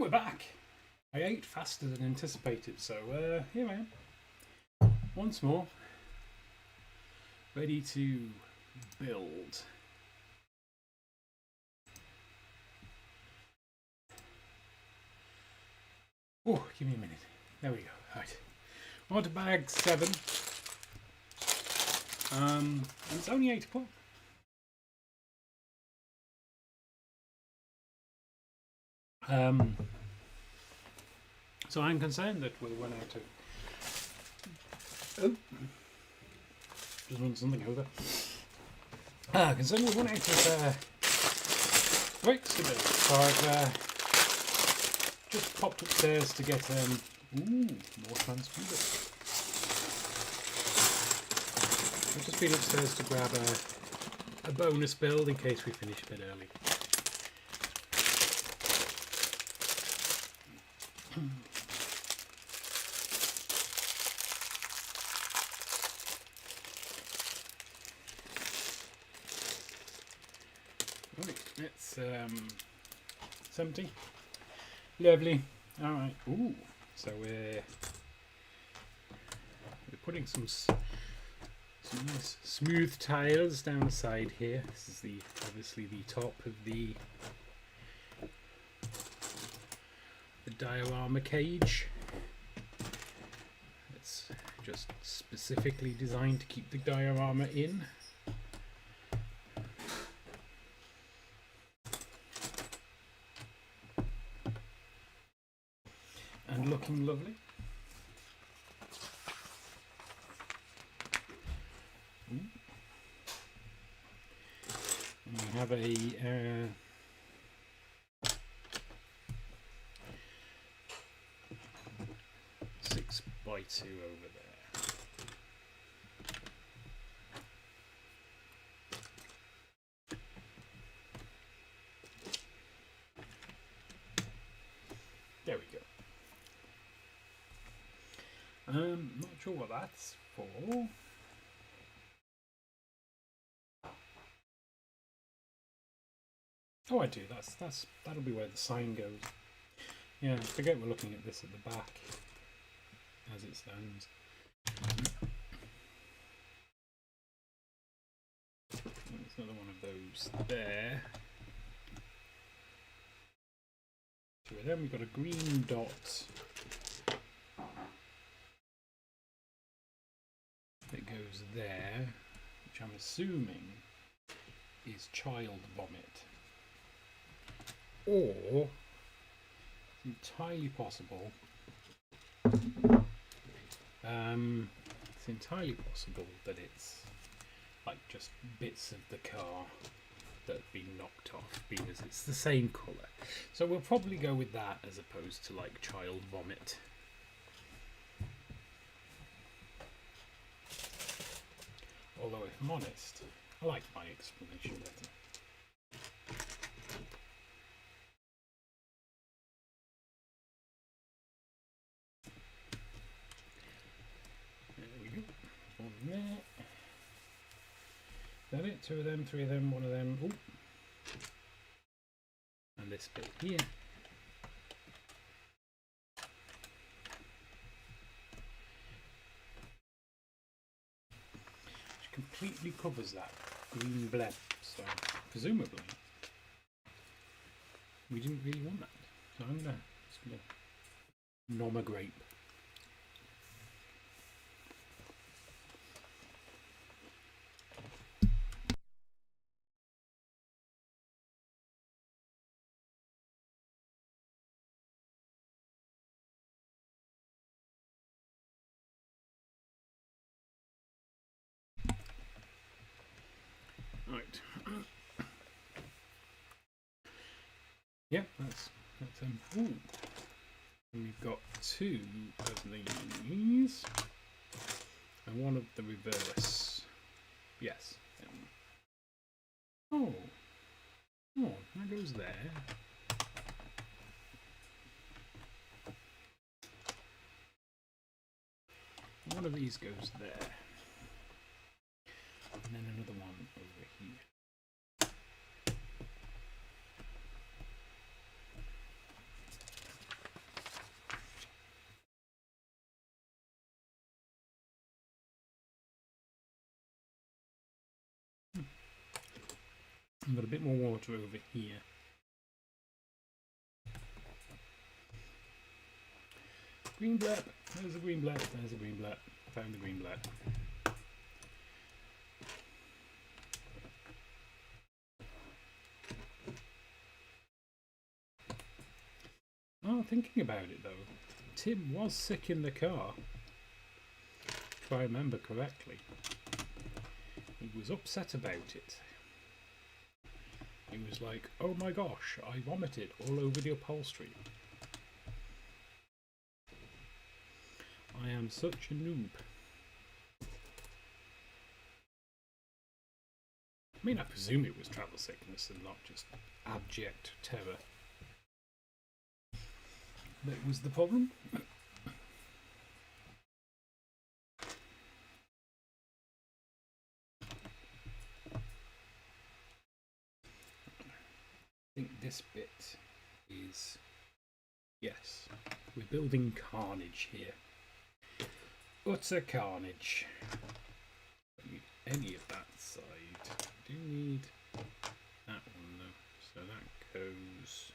A: And we're back. I ate faster than anticipated, so here I am. Once more. Ready to build. Oh, give me a minute. There we go. Right. On to bag 7. And it's only 8 o'clock. So I'm concerned that we'll run out of... Oh! Just run something over. Concerned we'll run out of bricks to build. So I've just popped upstairs to get more transfusers. I've just been upstairs to grab a bonus build in case we finish a bit early. Right, it's 70. Lovely. All right. Ooh. So we're putting some nice smooth tiles down the side here. This is obviously the top of the diorama cage. It's just specifically designed to keep the diorama in. And looking lovely. And we have a 6x2 over there. There we go. Not sure what that's for. Oh, I do. That'll be where the sign goes. Yeah, I forget we're looking at this at the back as it stands. There's another one of those there. So then we've got a green dot that goes there, which I'm assuming is child vomit. Or it's entirely possible. It's entirely possible that it's like just bits of the car that have been knocked off because it's the same colour. So we'll probably go with that as opposed to like child vomit. Although if I'm honest, I like my explanation better. One there. Is that it? 2 of them, 3 of them, 1 of them. Ooh. And this bit here. Which completely covers that green bleb. So presumably we didn't really want that. So I'm just gonna nom a grape. Right. Yeah, that's ooh. And we've got 2 of these and 1 of the reverse. Yes. Oh, that goes there. One of these goes there. And then another one over here. I've got a bit more water over here. Green blep. There's a green blep. There's a green blep. Found the green blep. Oh, thinking about it though, Tim was sick in the car. If I remember correctly. He was upset about it. He was like, oh my gosh, I vomited all over the upholstery. I am such a noob. I mean, I presume it was travel sickness and not just abject terror that was the problem. I think this bit is, yes, we're building carnage here. Utter carnage. Don't need any of that side. I do need that one though. So that goes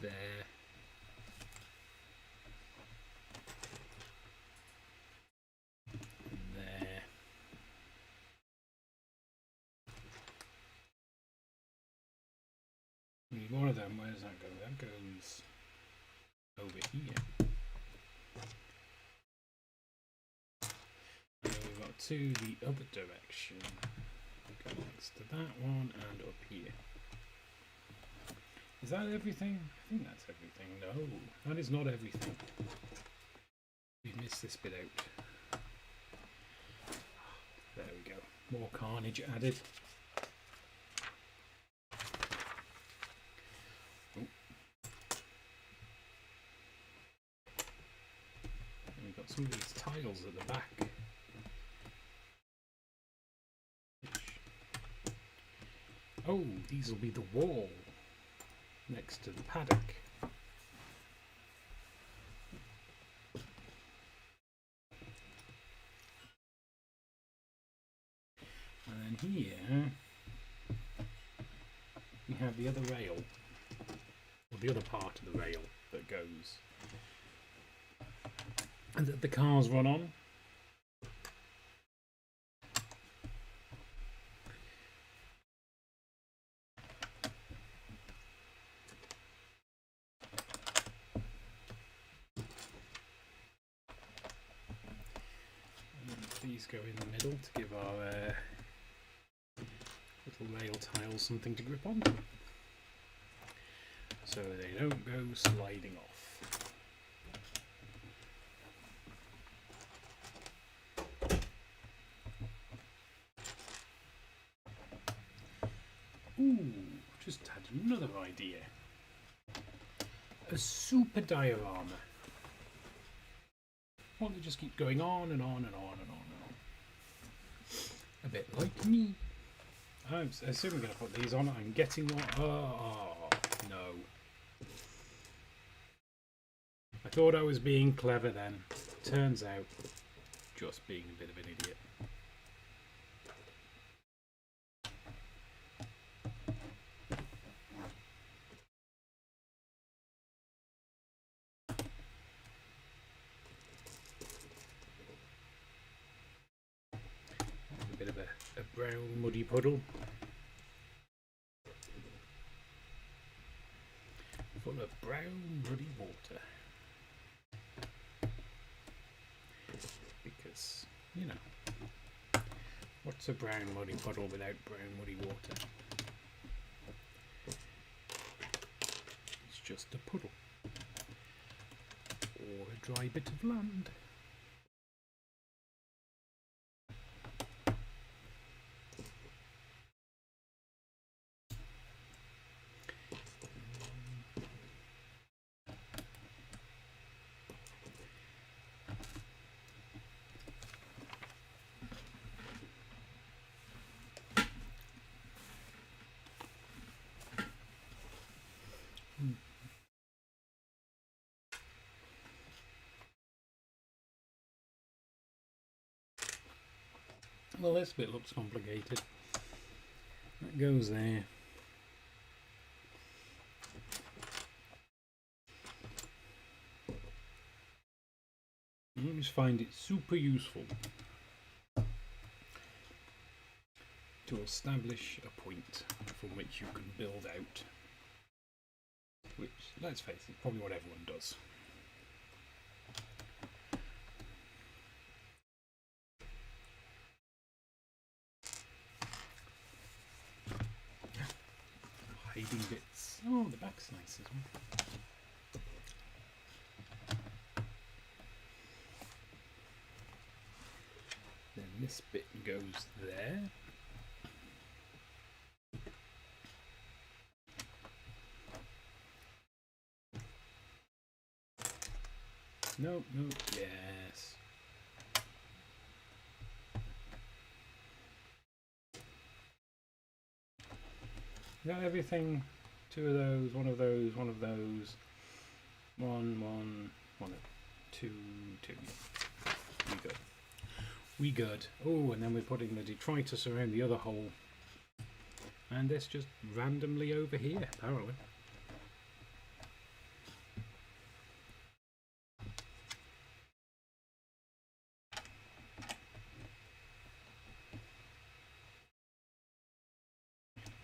A: there. And there. We need one of them. Where does that go? That goes over here. And then we've got to the other direction. Go next to that one and up here. Is that everything? I think that's everything. No, that is not everything. We missed this bit out. There we go. More carnage added. Oh. And we've got some of these tiles at the back. Oh, these will be the wall next to the paddock. And then here we have the other rail, or the other part of the rail that goes, and that the cars run on. These go in the middle to give our little rail tiles something to grip on, so they don't go sliding off. Ooh, just had another idea. A super diorama. Well, they just keep going on and on and on and on and on. A bit like me. I'm assuming we're going to put these on. I'm getting one. Oh, no. I thought I was being clever then. Turns out, just being a bit of an idiot. A bit of a brown muddy puddle. Full of brown muddy water. Because, you know, what's a brown muddy puddle without brown muddy water? It's just a puddle. Or a dry bit of land. Well, this bit looks complicated. That goes there. I just find it super useful to establish a point from which you can build out, which, let's face it, probably what everyone does. Hiding bits. Oh, the back's nice as well. Then this bit goes there. No, no, yes. Got everything. 2 of those, 1 of those, 1 of those. 1, 2, 2. We good. We good. Oh, and then we're putting the detritus around the other hole. And this just randomly over here, apparently.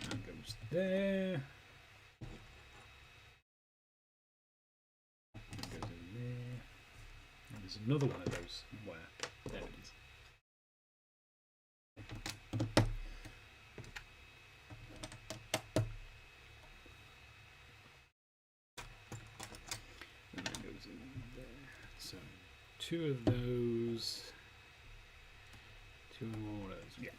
A: That goes there. That goes in there. And there's another one of those somewhere. There it is. And that goes in there. So 2 of those. 2 more of those. Yeah.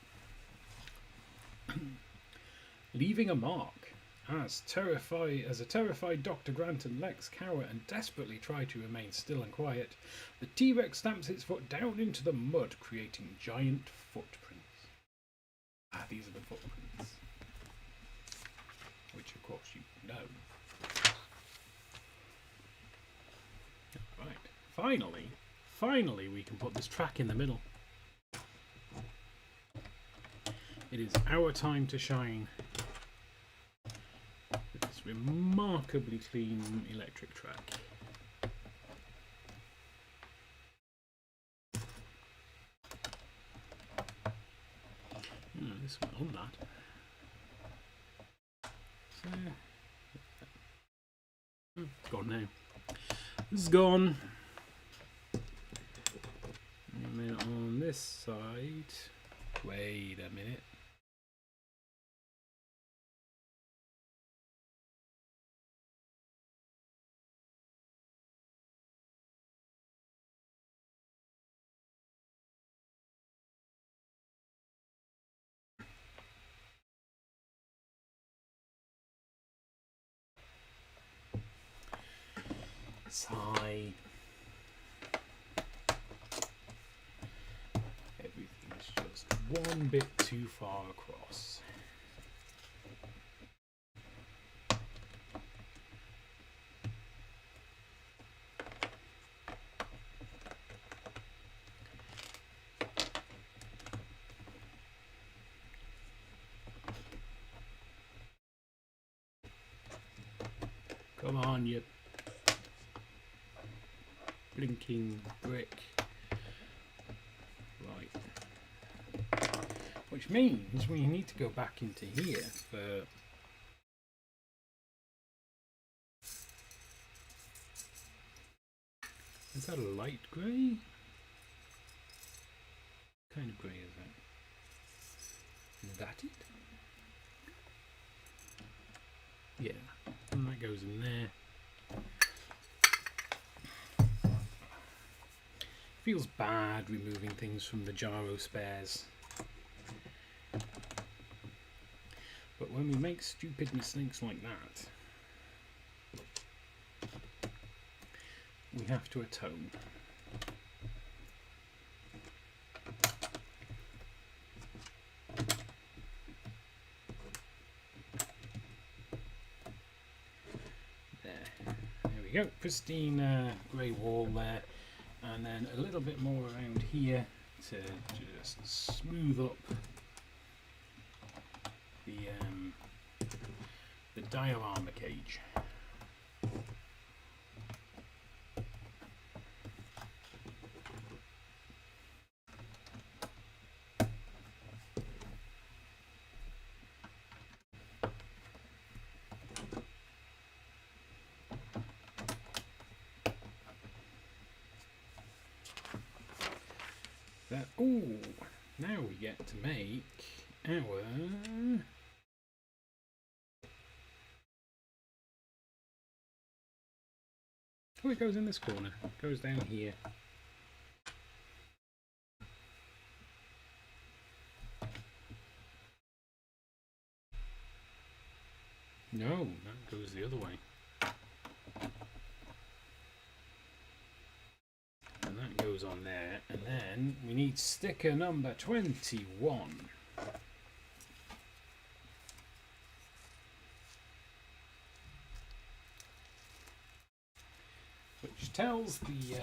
A: Leaving a mark. As a terrified Dr. Grant and Lex cower and desperately try to remain still and quiet, the T-Rex stamps its foot down into the mud, creating giant footprints. Ah, these are the footprints. Which, of course, you know. Right. Finally we can put this track in the middle. It is our time to shine. This remarkably clean electric track. This one on that. So, it's gone now. This is gone. And then on this side, wait a minute. Sigh. Everything is just one bit too far across. Come on, you blinking brick. Right. Which means we need to go back into here for is that a light grey? What kind of grey is that? Is that it? Yeah, and that goes in there. Feels bad removing things from the gyro spares. But when we make stupid mistakes like that, we have to atone. There we go, pristine grey wall there, and then a little bit more around here to just smooth up the diorama cage. Oh, now we get to make our oh, it goes in this corner. It goes down here. No, that goes the other way. And that goes on there. And then we need sticker number 21. Which tells the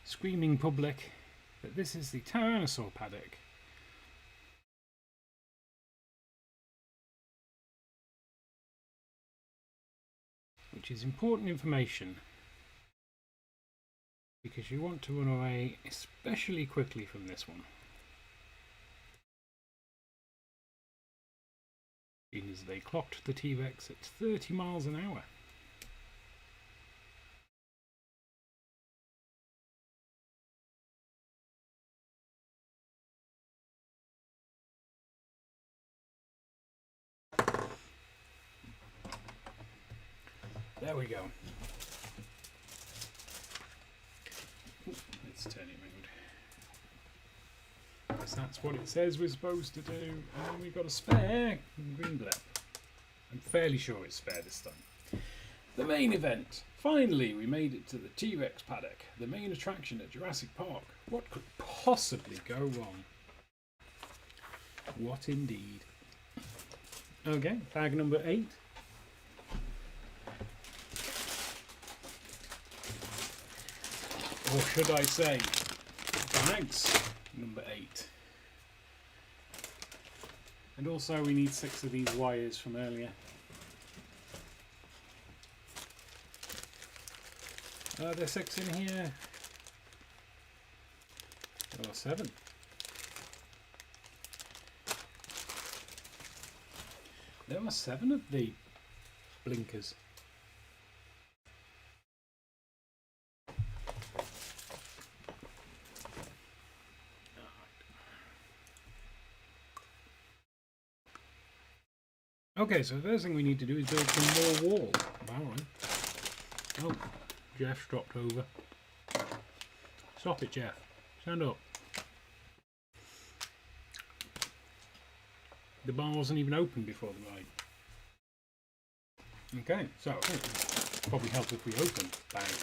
A: screaming public that this is the dinosaur paddock. Which is important information because you want to run away especially quickly from this one. Because they clocked the T-Rex at 30 miles an hour. There we go. Let's turn it around. Because that's what it says we're supposed to do. And we've got a spare green blip. I'm fairly sure it's spare this time. The main event. Finally, we made it to the T-Rex paddock, the main attraction at Jurassic Park. What could possibly go wrong? What indeed? Okay, bag number 8. Or should I say, bags number 8. And also we need 6 of these wires from earlier. Are there 6 in here? Or 7. There are 7 of the blinkers. Okay, so the first thing we need to do is build some more wall. Oh, Jeff's dropped over. Stop it, Jeff. Stand up. The bar wasn't even open before the ride. Okay, so probably help if we open bag.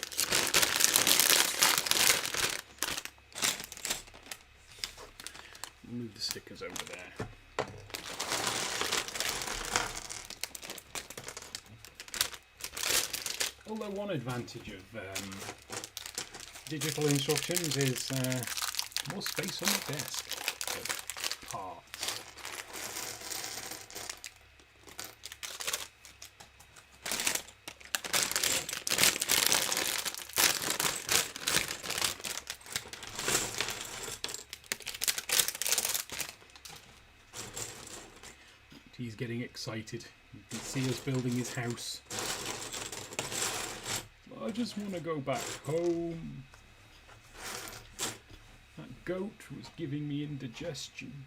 A: Move the stickers over there. Although one advantage of digital instructions is more space on the desk for parts. He's getting excited. You can see us building his house. I just want to go back home. That goat was giving me indigestion.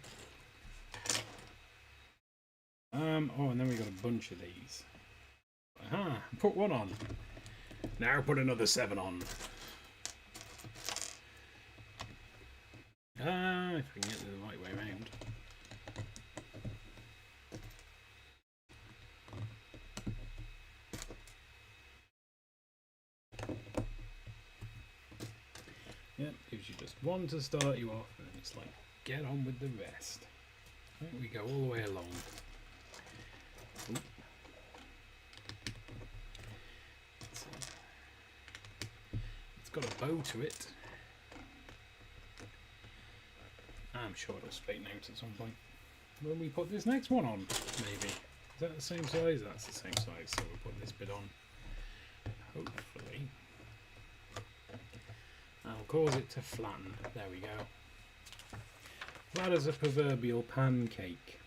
A: Oh, and then we got a bunch of these. Aha, put one on. Now put another 7 on. If we can get it the right way around. Yep, gives you just one to start you off, and it's like, get on with the rest. Right, we go all the way along. Ooh. It's got a bow to it. I'm sure it'll straighten out at some point. when we put this next one on, maybe. Is that the same size? That's the same size, so we'll put this bit on. Hopefully. I'll cause it to flatten. There we go. Flat as a proverbial pancake.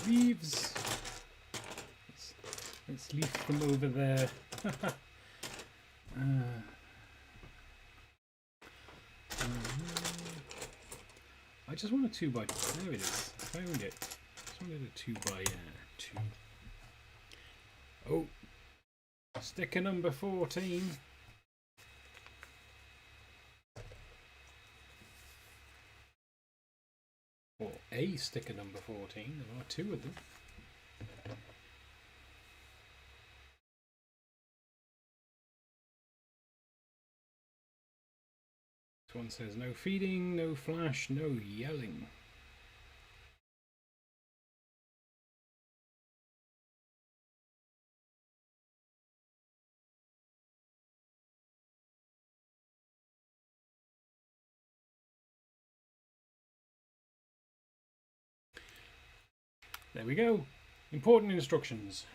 A: Leaves. Let's leaf them over there. I just want a 2 by. There it is. Found it. Just wanted a 2 by 2. Oh, sticker number 14. Or a sticker number 14. There are 2 of them. This one says no feeding, no flash, no yelling. There we go. Important instructions.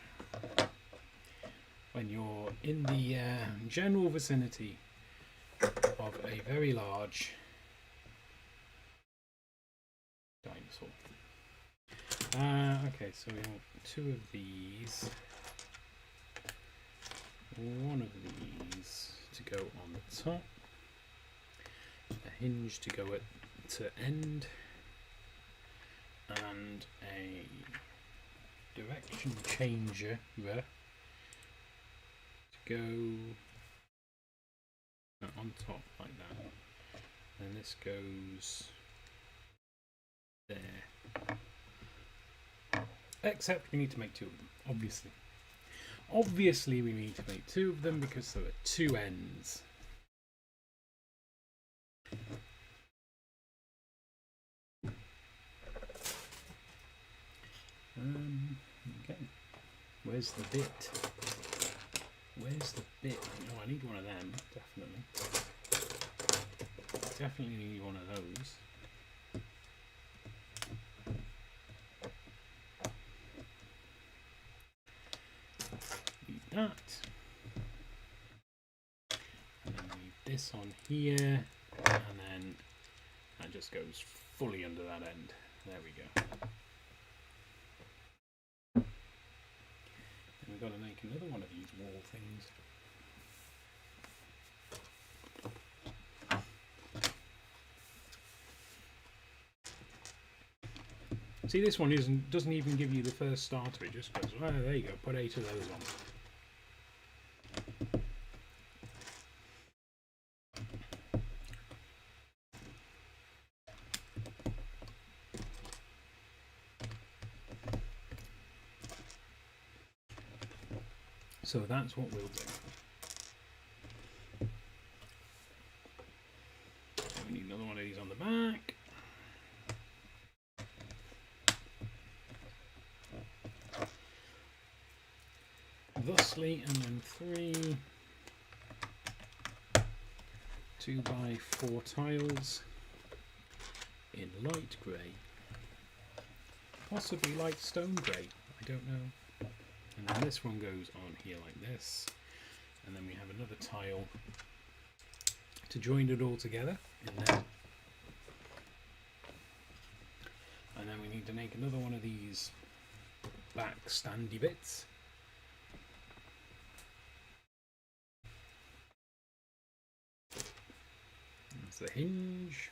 A: When you're in the general vicinity of a very large dinosaur. Okay, so we want 2 of these. 1 of these to go on the top. A hinge to go at to end. And a direction changer to go on top like that, and this goes there. Except we need to make 2 of them, obviously we need to make 2 of them because there are 2 ends. Okay, where's the bit? Where's the bit? Oh, I need one of them, definitely. Definitely need one of those. Need that. And then need this on here, and then that just goes fully under that end. There we go. We've got to make another one of these wall things. See, this one doesn't even give you the first starter. It just goes, oh, there you go, put 8 of those on. So that's what we'll do. We need another one of these on the back. Thusly, and then 3 2 by 4 tiles in light grey. Possibly light stone grey, I don't know. And then this one goes on here like this, and then we have another tile to join it all together in there. And then we need to make another one of these back standy bits. That's the hinge.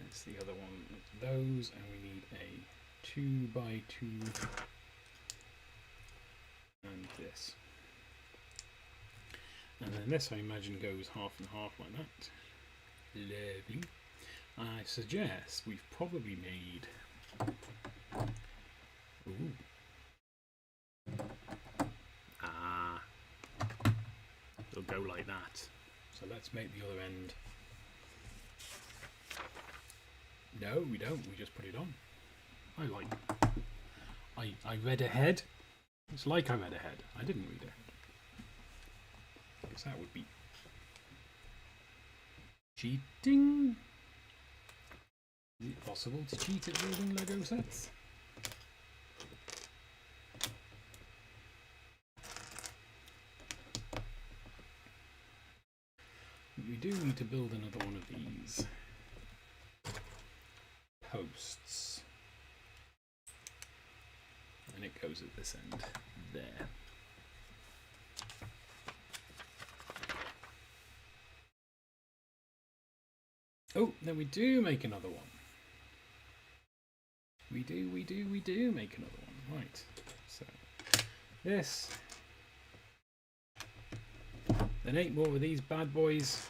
A: That's the other one of those, and we need a 2 by 2 and this. And then this, I imagine, goes half and half like that. Lovely. I suggest we've probably made... Ooh. go like that. So let's make the other end. No, we don't. We just put it on. I read ahead. It's like I read ahead. I didn't read ahead. Because that would be cheating. Is it possible to cheat at building Lego sets? We do need to build another one of these posts. And it goes at this end there. Oh, then we do make another one. We do make another one. Right. So this. Then 8 more of these bad boys.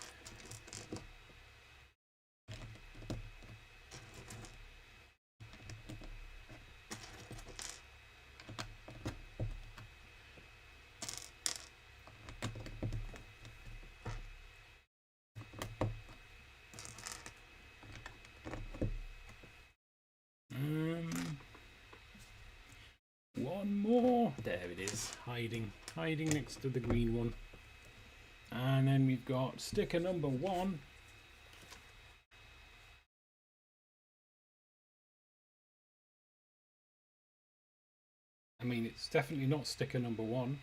A: One more. There it is, hiding next to the green one. And then we've got sticker number 1. I mean, it's definitely not sticker number 1.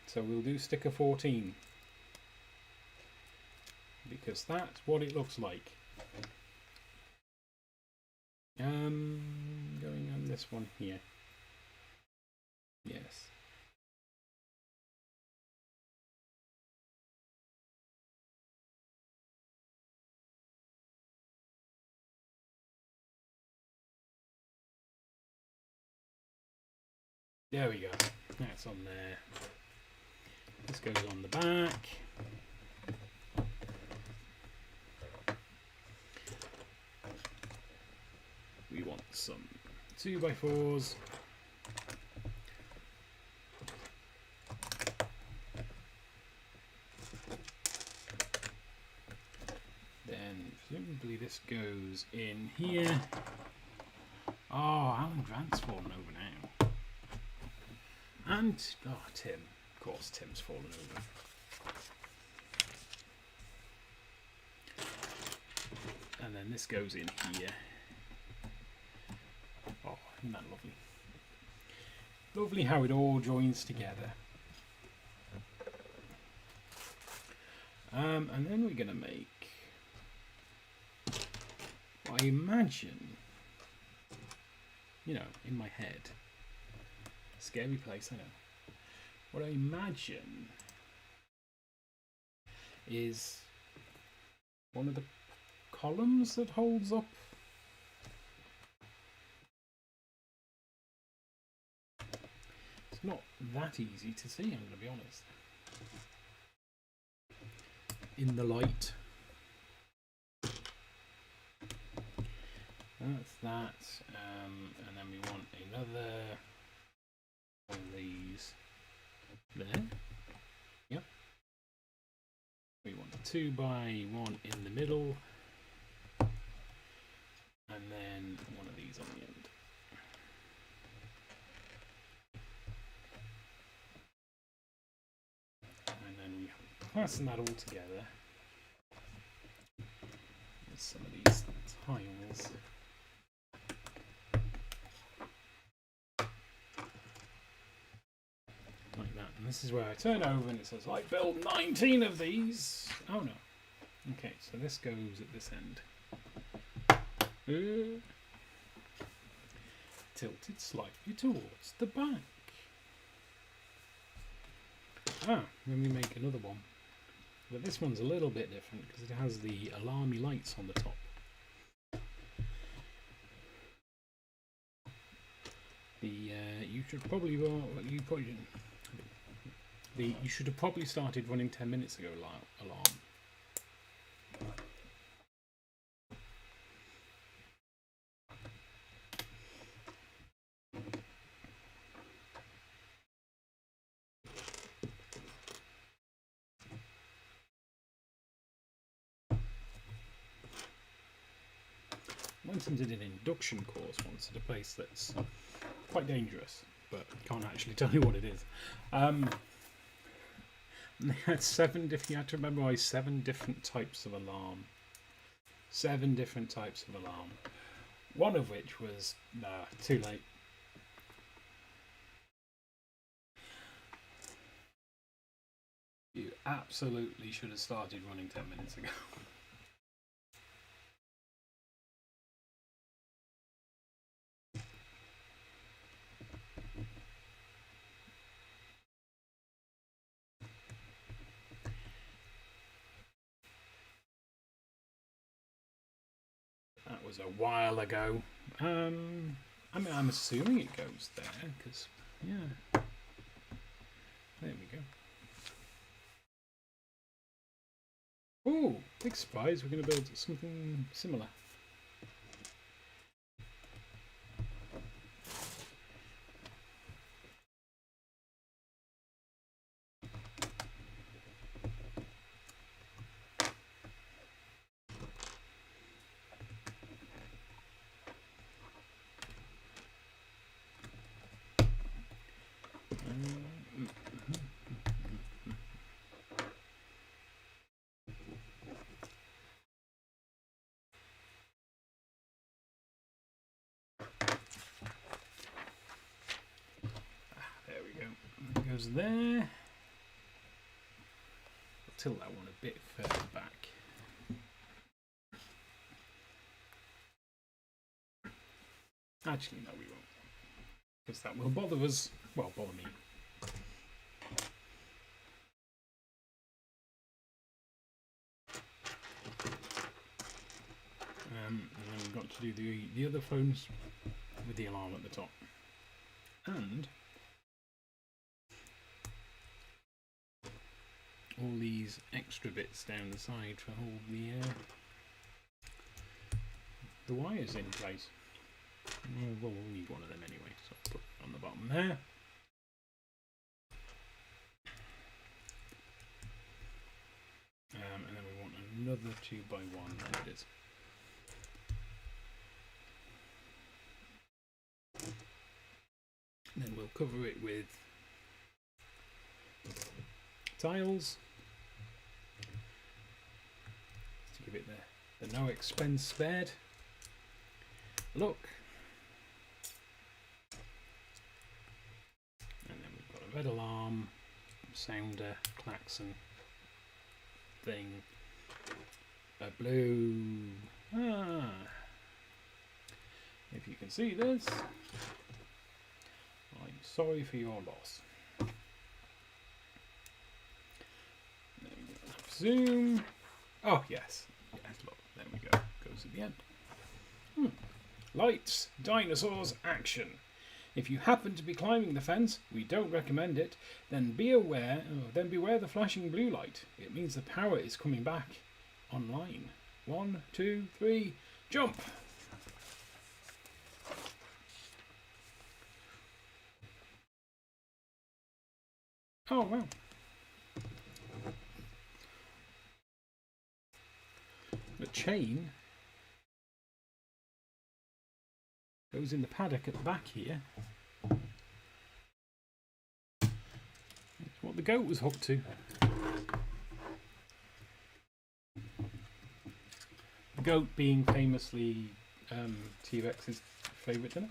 A: So we'll do sticker 14. Because that's what it looks like. Going on this one here. Yes. There we go. That's on there. This goes on the back. We want some 2x4s. Then presumably this goes in here. Oh, Alan Grant's fallen over now. And, oh, Tim. Of course, Tim's fallen over. And then this goes in here. Oh, isn't that lovely? Lovely how it all joins together. And then we're going to make, I imagine, you know, in my head, scary place, I know. What I imagine is one of the columns that holds up. It's not that easy to see, I'm going to be honest. In the light. That's that. And then we want another one of these there. Yep. We want a 2x1 in the middle. And then one of these on the end. And then we fasten that all together with some of these tiles. Like that. And this is where I turn over and it says, I built 19 of these. Oh no. Okay, so this goes at this end. Tilted slightly towards the back. Then we make another one. But this one's a little bit different because it has the alarmy lights on the top. You should probably you should have probably started running 10 minutes ago. Alarm. went and did an induction course once at a place that's quite dangerous, but can't actually tell you what it is. They had you had to memorize 7 different types of alarm. 7 different types of alarm. One of which was, nah, too late. You absolutely should have started running 10 minutes ago. That was a while ago. I mean, I'm assuming it goes there, because, yeah. There we go. Oh, big surprise, we're going to build something similar. There we go. It goes there. I'll tilt that one a bit further back. Actually, no, we won't. Because that will bother us. Well, bother me. And then we've got to do the other phones with the alarm at the top. And all these extra bits down the side to hold the wires in place. Well, we'll need one of them anyway, so I'll put it on the bottom there. And then we want another 2x1, there it is. And then we'll cover it with tiles to give it the no expense spared look. And then we've got a red alarm, sounder, klaxon thing, a blue. If you can see this, I'm sorry for your loss. There we go. Zoom. Oh yes, yes. Look, there we go. Goes at the end. Lights, dinosaurs, action. If you happen to be climbing the fence, we don't recommend it. Then beware the flashing blue light. It means the power is coming back online. 1, 2, 3, jump! Oh wow. The chain goes in the paddock at the back here. That's what the goat was hooked to. The goat being famously T-Rex's favourite dinner.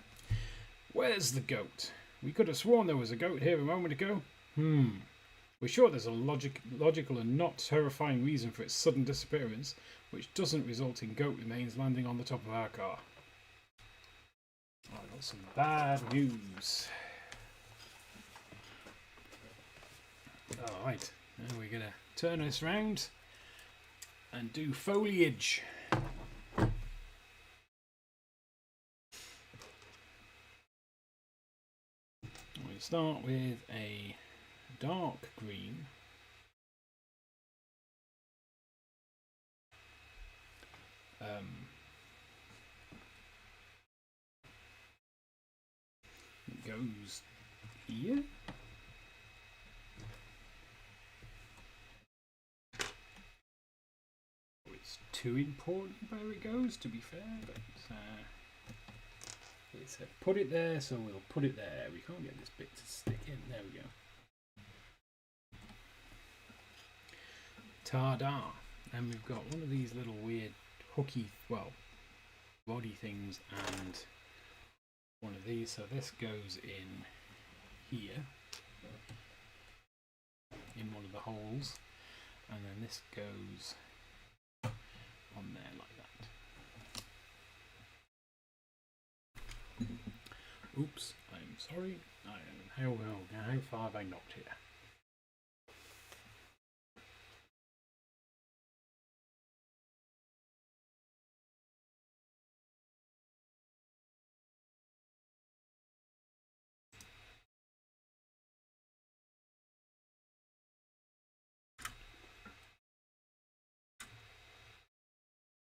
A: Where's the goat? We could have sworn there was a goat here a moment ago. We're sure there's a logical and not terrifying reason for its sudden disappearance, which doesn't result in goat remains landing on the top of our car. I got some bad news. Alright, now we're going to turn this round and do foliage. We start with a dark green. It goes here. Oh, it's 2. too important where it goes, to be fair, but it said put it there, so we'll put it there. We can't get this bit to stick in. There we go. Ta-da! And we've got one of these little weird hooky, well, body things, and one of these. So this goes in here, in one of the holes, and then this goes on there like that. Oops, I'm sorry. How far have I knocked here?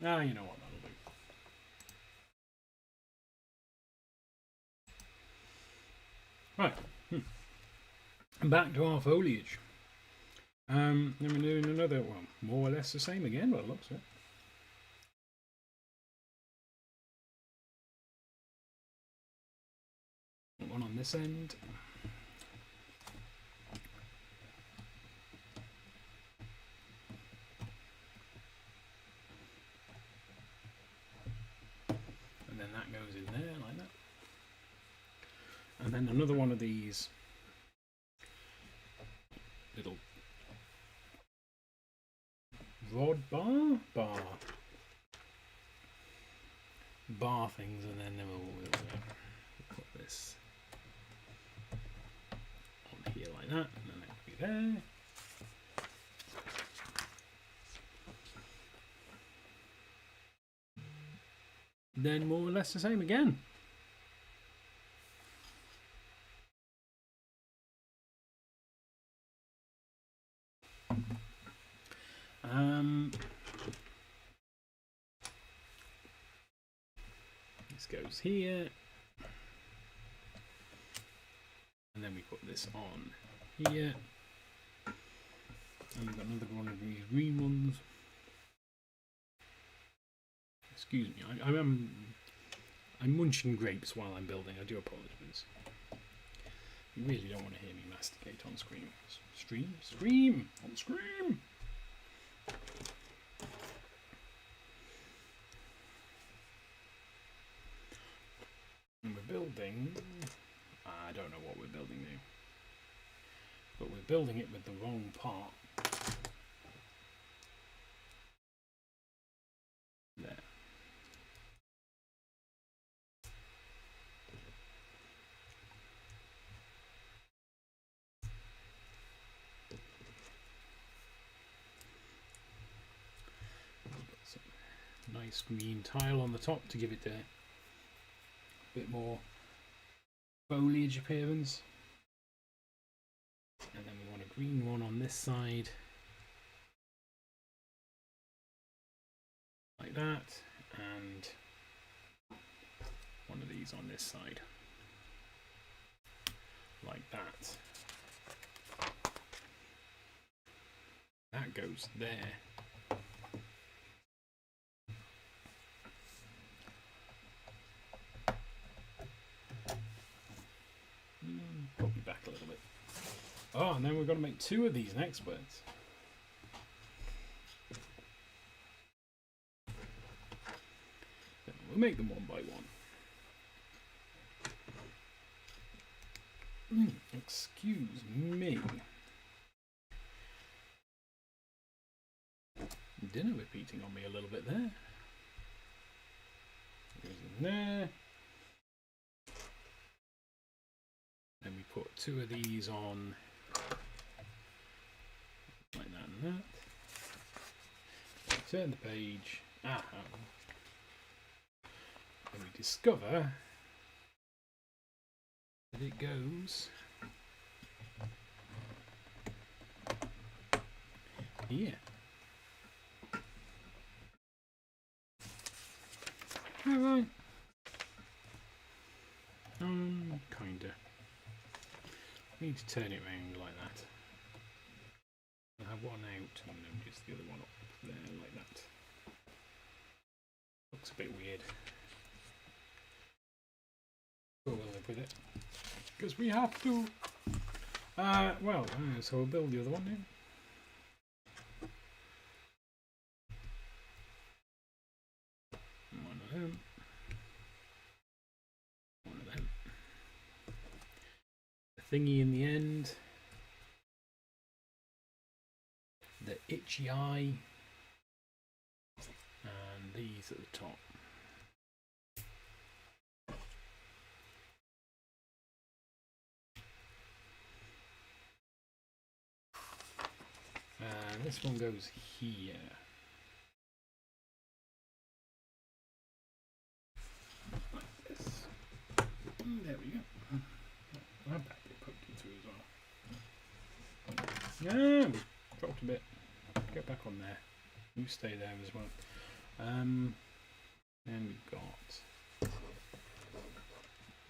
A: Ah, you know what, that'll do. Right. Back to our foliage. Then we're doing another one, more or less the same again, but it looks it. One on this end. And then that goes in there like that. And then another one of these little rod bar things, and then we'll put this on here like that, and then that will be there. Then more or less the same again. This goes here, and then we put this on here, and we've got another one of these green ones. Excuse me, I'm munching grapes while I'm building. I do apologise. You really don't want to hear me masticate on screen. Scream on screen. And we're building. I don't know what we're building now, but we're building it with the wrong part. There. Some nice green tile on the top to give it a bit more foliage appearance. And then we want a green one on this side. Like that, and one of these on this side, like that. That goes there. Put me back a little bit. Oh, and then we're going to make two of these next birds. We'll make them one by one. Excuse me. Dinner repeating on me a little bit there. Goes in there. Then we put two of these on like that and that. Turn the page. And we discover that it goes here. Alright. Kinda. I need to turn it around like that. I have one out and then just the other one up there like that. looks a bit weird. But we'll live with it. Because we have to. So we'll build the other one now. One of them. One of them. The thingy in the end. The itchy eye. And these at the top. And this one goes here. Like this. And there we go. I'll back it poked it through as well. Yeah, we dropped a bit. Get back on there. You stay there as well. Then we've got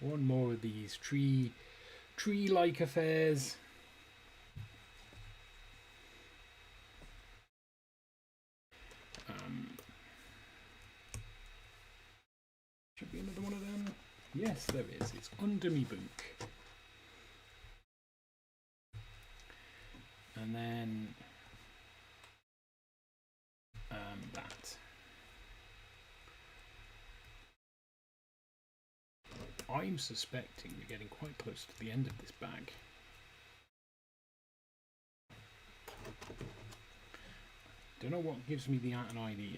A: one more of these tree-like affairs. Should be another one of them. Yes, there is. It's under me book. And then that. I'm suspecting we're getting quite close to the end of this bag. Don't know what gives me an idea.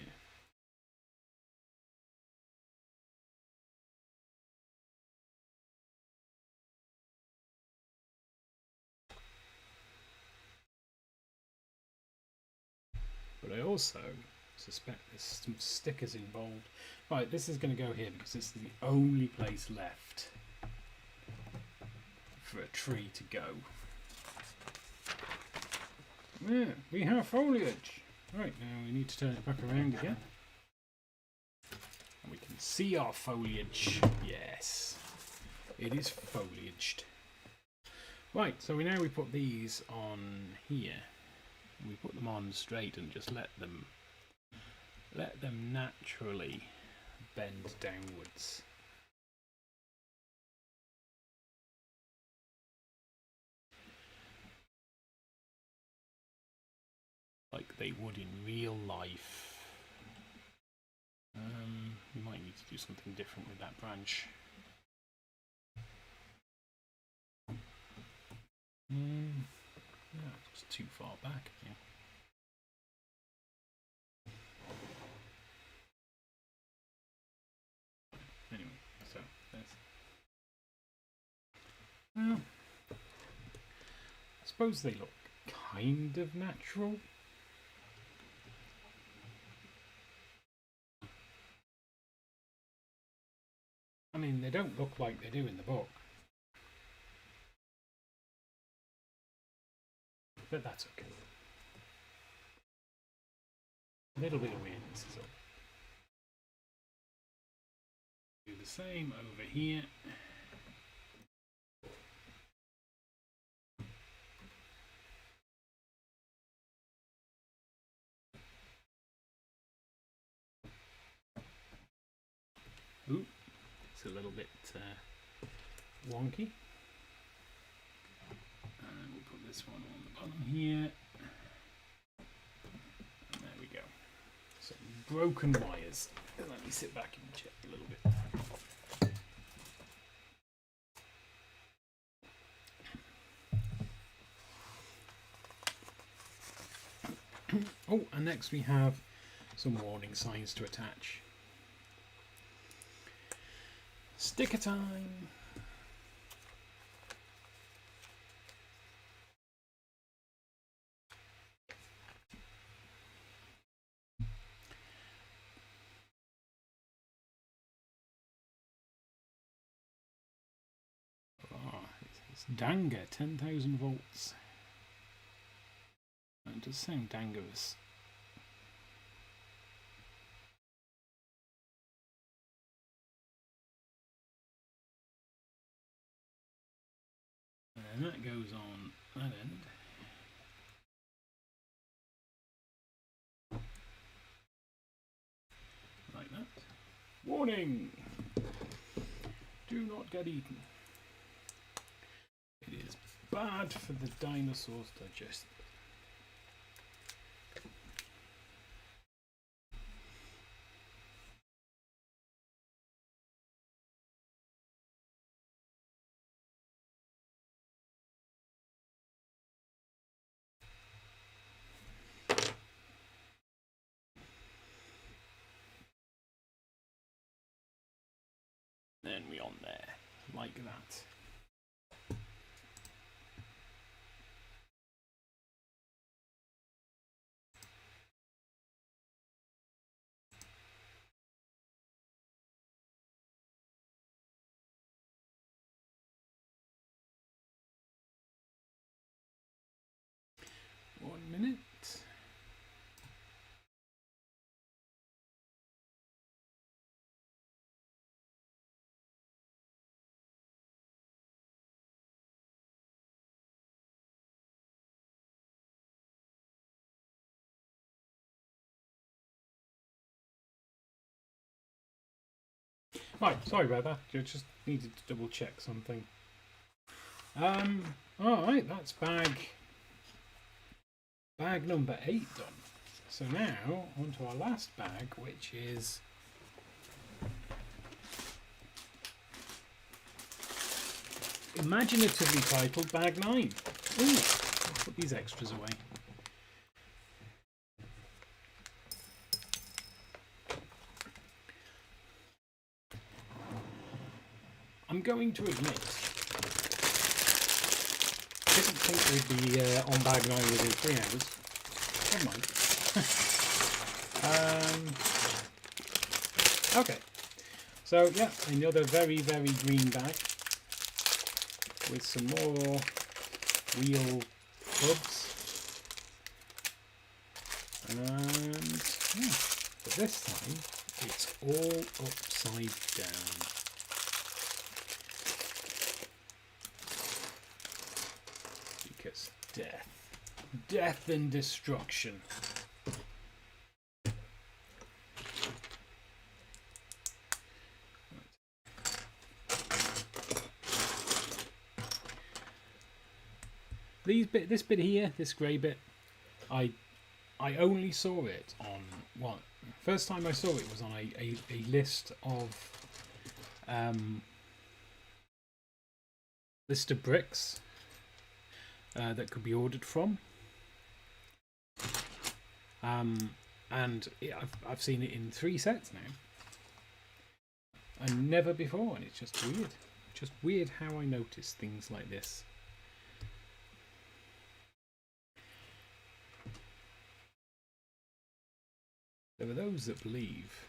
A: But I also suspect there's some stickers involved. Right, this is going to go here because this is the only place left for a tree to go. Yeah, we have foliage. Right, now we need to turn it back around again. And we can see our foliage. Yes, it is foliaged. Right, so we put these on here. We put them on straight and just let them naturally bend downwards. Like they would in real life. We might need to do something different with that branch. No, it's too far back. Yeah. Anyway, so there's. Well, I suppose they look kind of natural. I mean, they don't look like they do in the book. But that's okay. A little bit of weirdness is all. Do the same over here. Ooh, it's a little bit wonky. And we'll put this one on the bottom here. And there we go. Some broken wires. Let me sit back and check a little bit. Oh, and next we have some warning signs to attach. Sticker time! It's Danga, 10,000 volts. It does sound dangerous. And that goes on that end. Like that. Warning! Do not get eaten. It is bad for the dinosaurs' digestion. Then we on there, like that. One minute. Right, sorry about that. I just needed to double check something. Alright, that's bag number 8 done. So now on to our last bag, which is imaginatively titled bag 9. Ooh, I'll put these extras away. I'm going to admit, I didn't think we'd be on bag 9 within 3 hours. Never mind. Okay, so yeah, another very, very green bag with some more wheel hubs. And yeah, but this time it's all upside down. Because death and destruction. This bit here, this grey bit, I only saw it on first time I saw it was on a list of bricks that could be ordered from, and I've seen it in 3 sets now, and never before, and it's just weird how I notice things like this. There are those that believe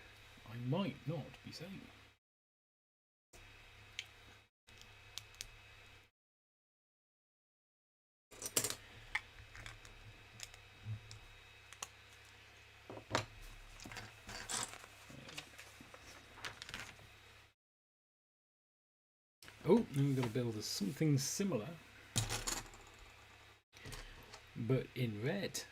A: I might not be sane. Oh, now we've got to build something similar, but in red.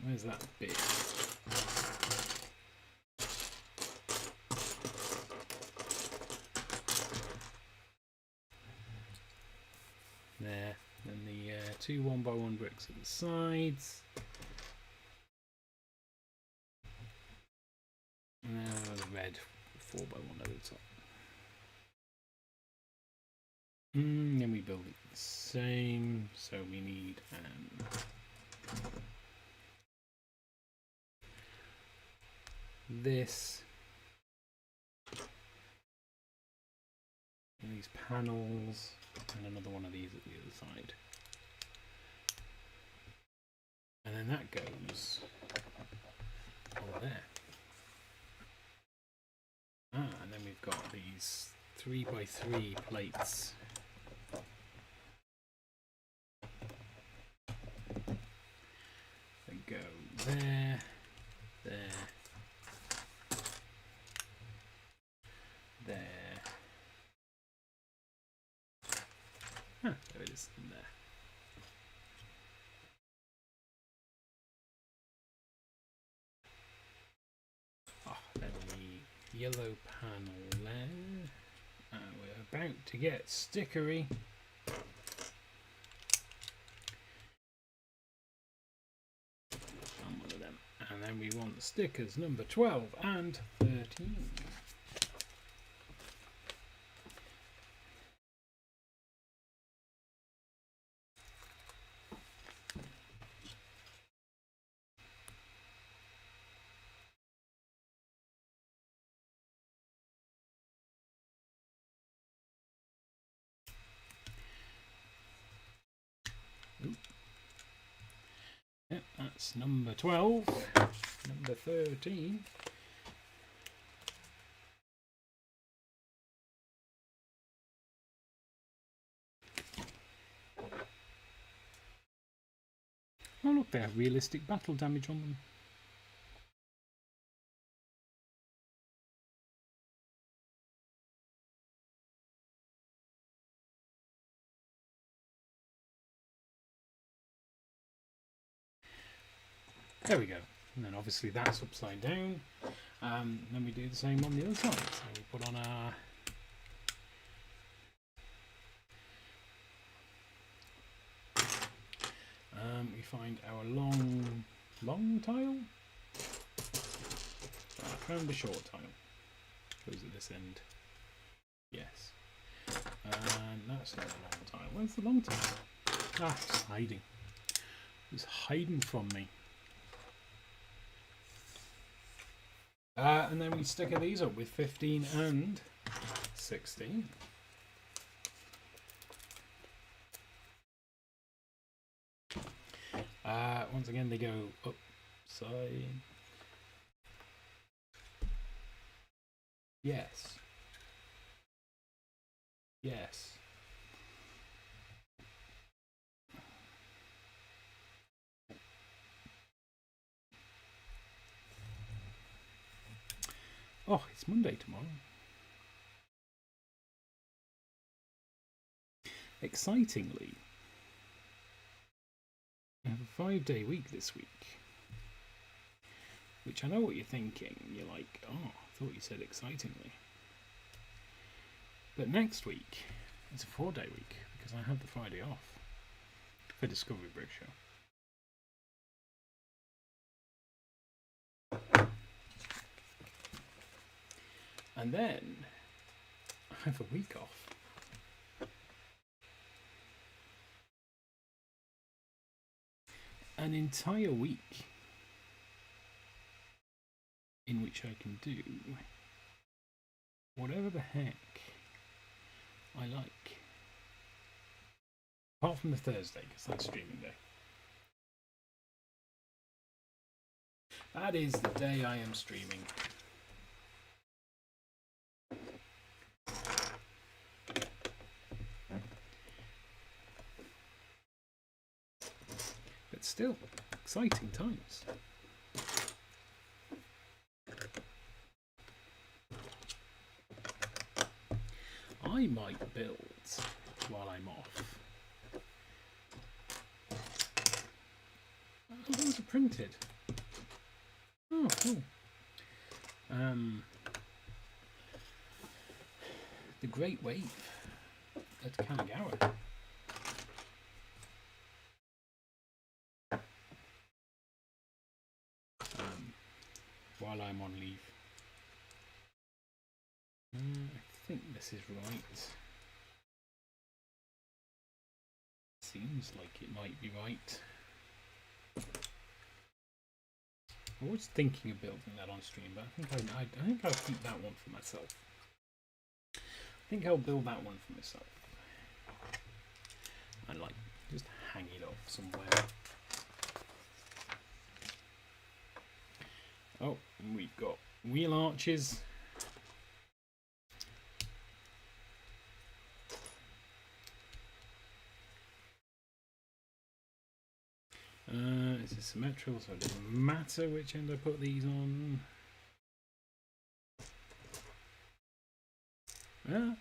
A: Where's that bit? There. And the 2 1x1 bricks at the sides. And now the red 4x1 over the top. Then we build it the same. So we need this, and these panels, and another one of these at the other side, and then that goes over there. And then we've got these 3x3 plates. They go there, there, there. There it is, in there. yellow panel there. And we're about to get stickery. On one of them. And then we want stickers number 12 and 13. Yep, that's number 12. Number 13. Oh look, they have realistic battle damage on them. There we go. And then obviously that's upside down. Then we do the same on the other side. So we put on our we find our long tile. I found the short tile. Goes at this end. Yes. And that's not the long tile. Where's the long tile? Ah, it's hiding. It's hiding from me. And then we sticker these up with 15 and 16. Once again, they go upside. Yes. Yes. Oh, it's Monday tomorrow. Excitingly, I have a 5-day week this week. Which I know what you're thinking. You're like, oh, I thought you said excitingly. But next week, it's a 4-day week because I have the Friday off for Discovery Break Show. And then I have a week off. An entire week in which I can do whatever the heck I like. Apart from the Thursday, because that's streaming day. That is the day I am streaming. But still, exciting times. I might build while I'm off. Oh, those are printed. Oh, cool. The Great Wave at Kanagawa. While I'm on leave. I think this is right. Seems like it might be right. I was thinking of building that on stream, but I think I'll keep that one for myself. I think I'll build that one for myself. And like just hang it up somewhere. Oh, and we've got wheel arches. It's a symmetrical, so it doesn't matter which end I put these on. Yeah.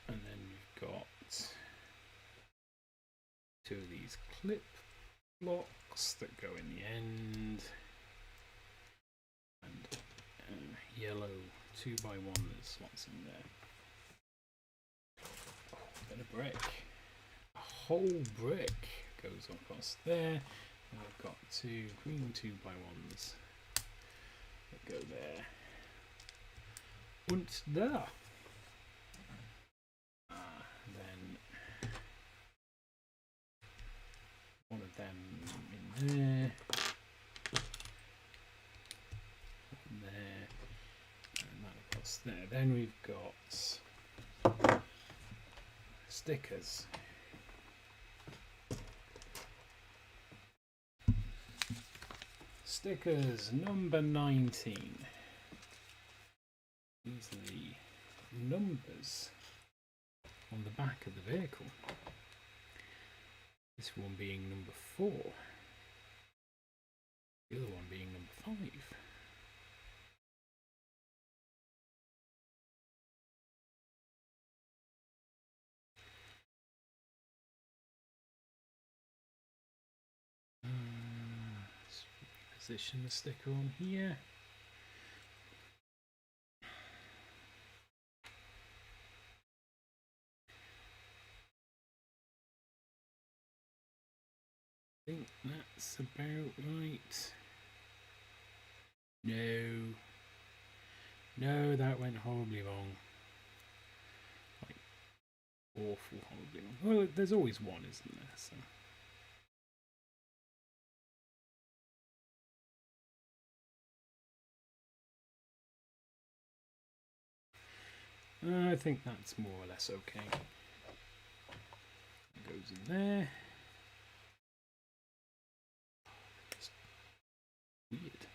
A: And then we've got 2 of these clip blocks that go in the end, and yellow 2x1 that slots in there. Oh, bit of brick. A whole brick goes across there. And I've got 2 green 2x1s that go there. Und da. Then one of them in there, and that across there. Then we've got stickers. Stickers number 19. These are the numbers on the back of the vehicle. This one being number 4. The other one being number 5. Let's position the sticker on here. I think that's about right. No, that went horribly wrong. Like, awful, horribly wrong. Well, there's always one, isn't there? So. I think that's more or less okay. It goes in there. Just weird.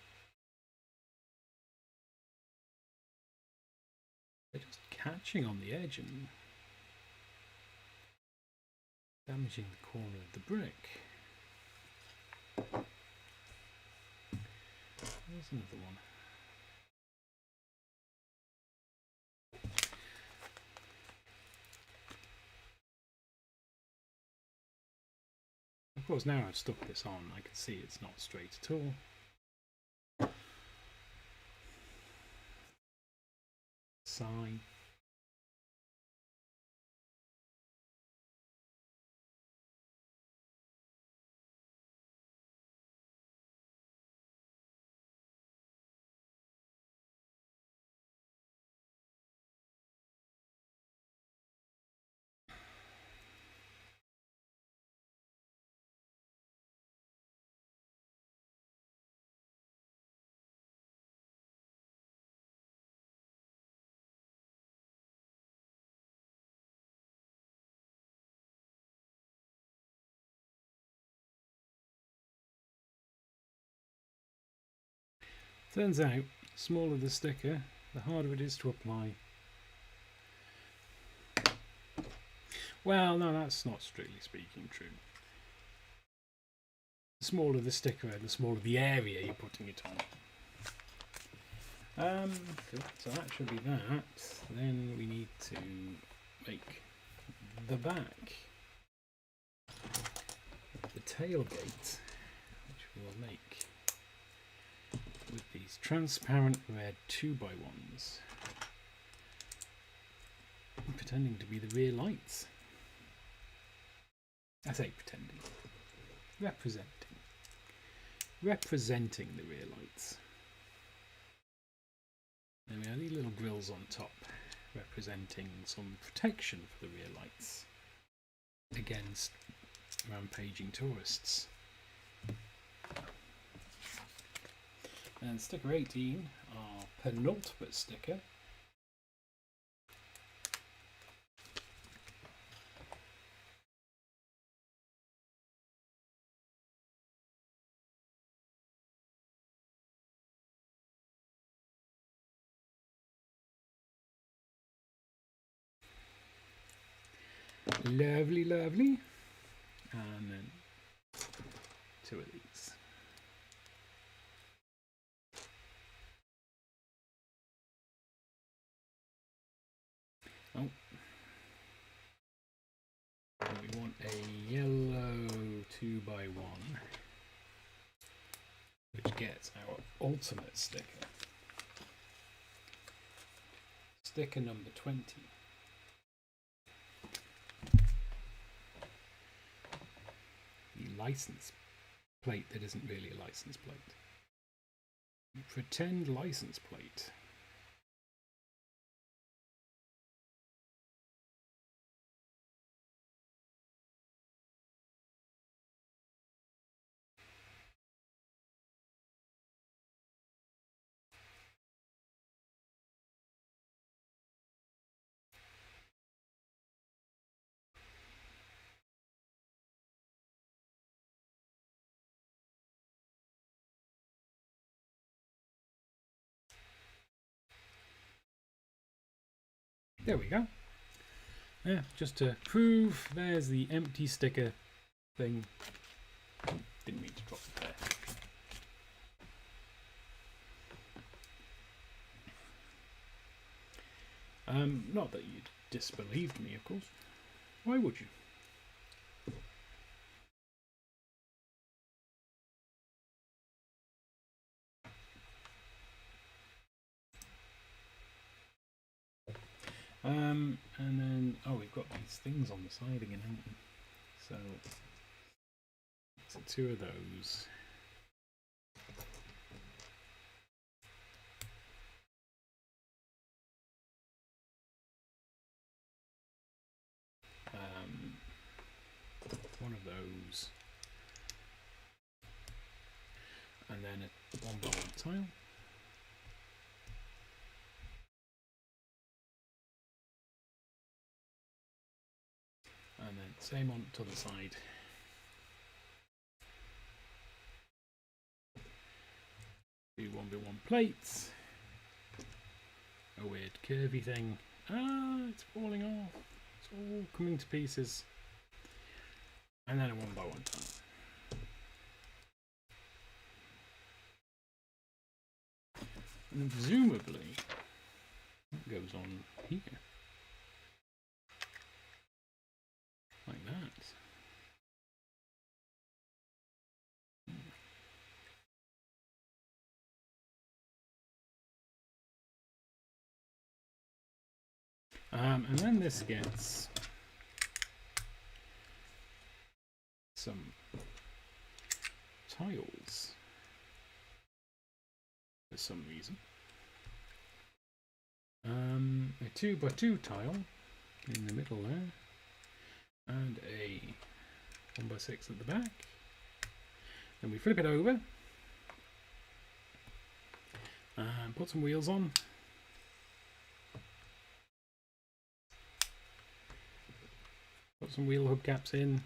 A: They're just catching on the edge and damaging the corner of the brick. There's another one. Of course, now I've stuck this on, I can see it's not straight at all. Sign. Turns out, the smaller the sticker, the harder it is to apply. Well, no, that's not strictly speaking true. The smaller the sticker, the smaller the area you're putting it on. So that should be that. Then we need to make the back, the tailgate, which we'll make with these transparent red 2x1s, pretending to be the rear lights. I say pretending, representing the rear lights. Then we have these little grills on top, representing some protection for the rear lights against rampaging tourists. And sticker 18, our penultimate sticker. Lovely, lovely. And then 2 of these. Oh. And we want a yellow 2x1, which gets our ultimate sticker. Sticker number 20. The license plate that isn't really a license plate. Pretend license plate. There we go. Yeah, just to prove, there's the empty sticker thing. Didn't mean to drop it there. Not that you'd disbelieved me, of course. Why would you? And then, oh, we've got these things on the side again, haven't we? So 2 of those. One of those. And then a 1x1 tile. And then same on to the side. Do 1x1 plates. A weird curvy thing. Ah, it's falling off. It's all coming to pieces. And then a 1x1 tile. And then presumably that goes on here. Like that. And then this gets some tiles for some reason. A 2x2 tile in the middle there. And a 1x6 at the back. Then we flip it over and put some wheels on. Put some wheel hubcaps in.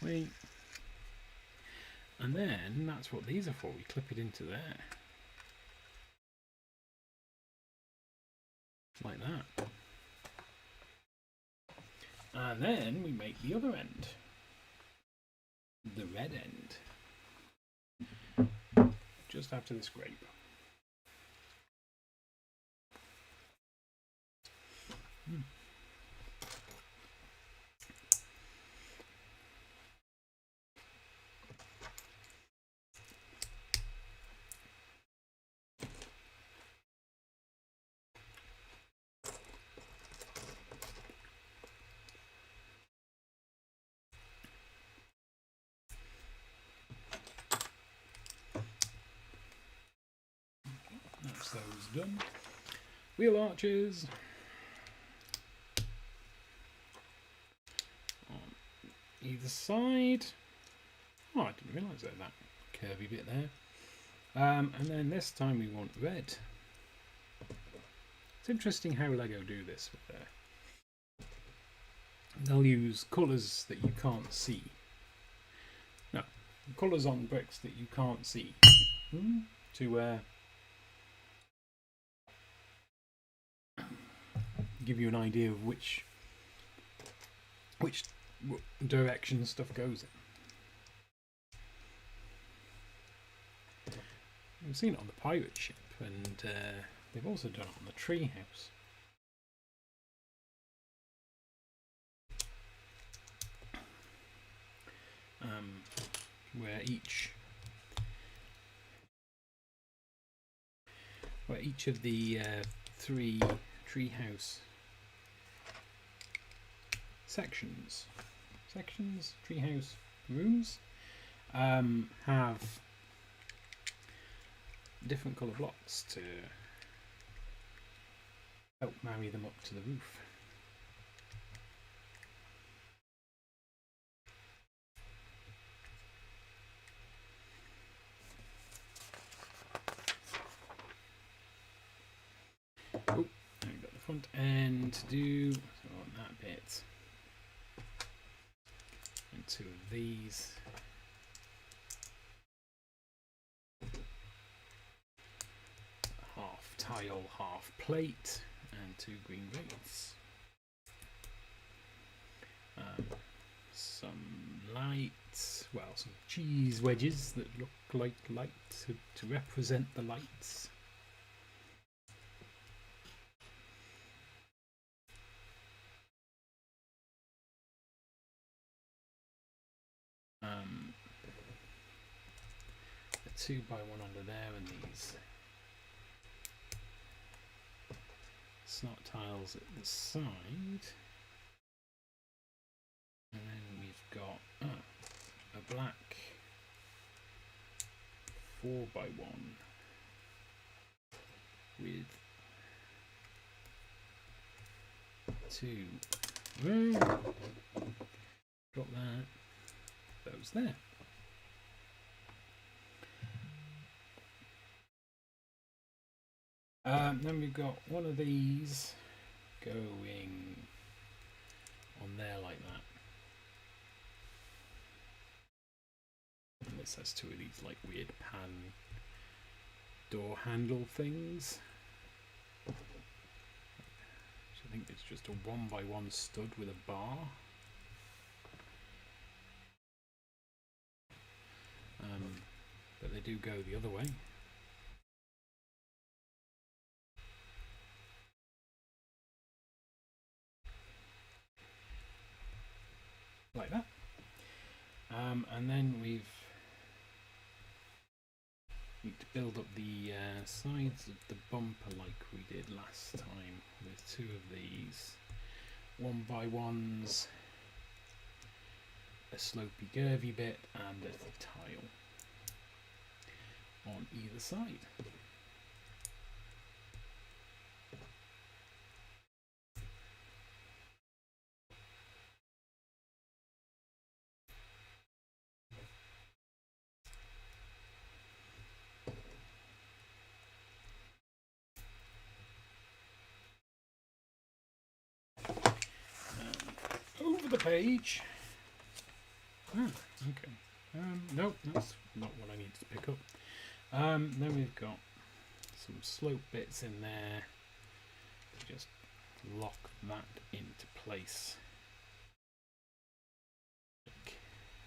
A: Wait. And then that's what these are for. We clip it into there. Like that. And then we make the other end. The red end. Just after the scrape. That's those done. Wheel arches on either side. Oh, I didn't realise there was that curvy bit there. And then this time we want red. It's interesting how LEGO do this with their. They'll use colours that you can't see. No, colours on bricks that you can't see to give you an idea of which direction stuff goes in. We've seen it on the pirate ship, and they've also done it on the tree house. where each of the three treehouse treehouse rooms have different colour blocks to help marry them up to the roof. Oh, we've got the front end to do, so on that bit. And two of these. Half tile, half plate, and two green grates. Some lights, well, some cheese wedges that look like lights to represent the lights. A 2x1 under there, and these snot tiles at the side. And then we've got a black 4x1 with two. Got that. Those there. Then we've got one of these going on there like that. And this has two of these like weird pan door handle things. Which I think it's just a 1x1 stud with a bar. But they do go the other way. Like that. And then we need to build up the sides of the bumper like we did last time with two of these 1x1s, a slopey curvy bit, and a tile on either side. Over the page. Okay. Nope, that's not what I needed to pick up. Then we've got some slope bits in there. Just lock that into place. Like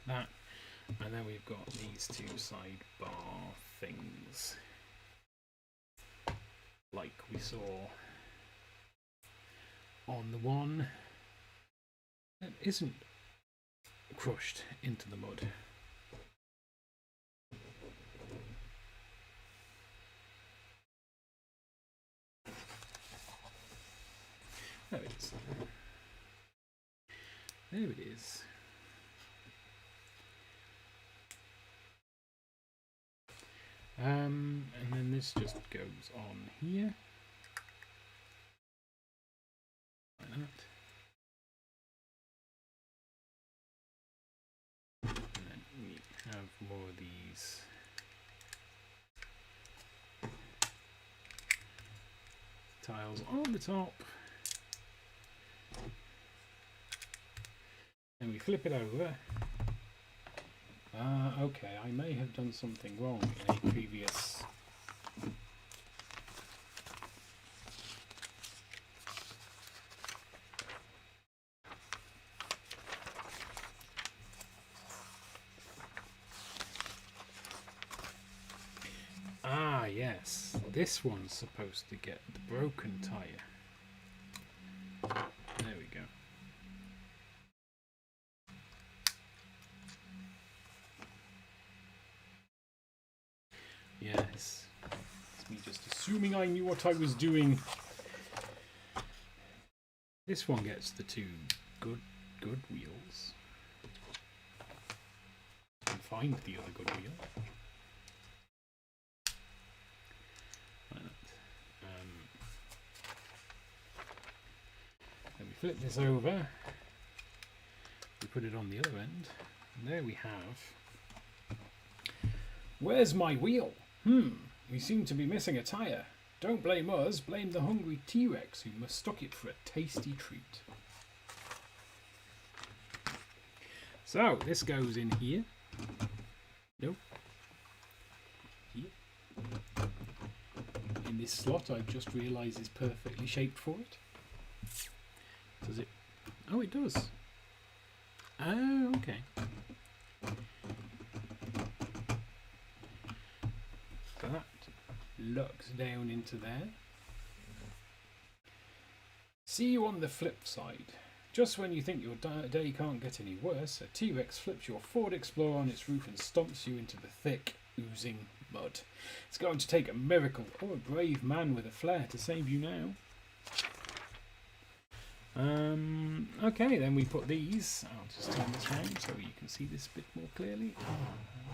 A: that. And then we've got these two sidebar things. Like we saw on the one that isn't crushed into the mud. There it is. There it is. And then this just goes on here. Like that. And then we have more of these tiles on the top. And we flip it over. Okay, I may have done something wrong in a previous yes, this one's supposed to get the broken tire. There we go. Assuming I knew what I was doing. This one gets the two good wheels. And find the other good wheel. Like that. Then we flip this over. We put it on the other end. And there we have. Where's my wheel? We seem to be missing a tyre. Don't blame us, blame the hungry T-Rex who mistook it for a tasty treat. So, this goes in here. Nope. Here. In this slot I've just realised is perfectly shaped for it. Does it? Oh, it does. Oh, okay. So that locks down into there. See you on the flip side. Just when you think your day can't get any worse, a T-Rex flips your Ford Explorer on its roof and stomps you into the thick, oozing mud. It's going to take a miracle or a brave man with a flair to save you now. Okay, then we put these. I'll just turn this around so you can see this a bit more clearly.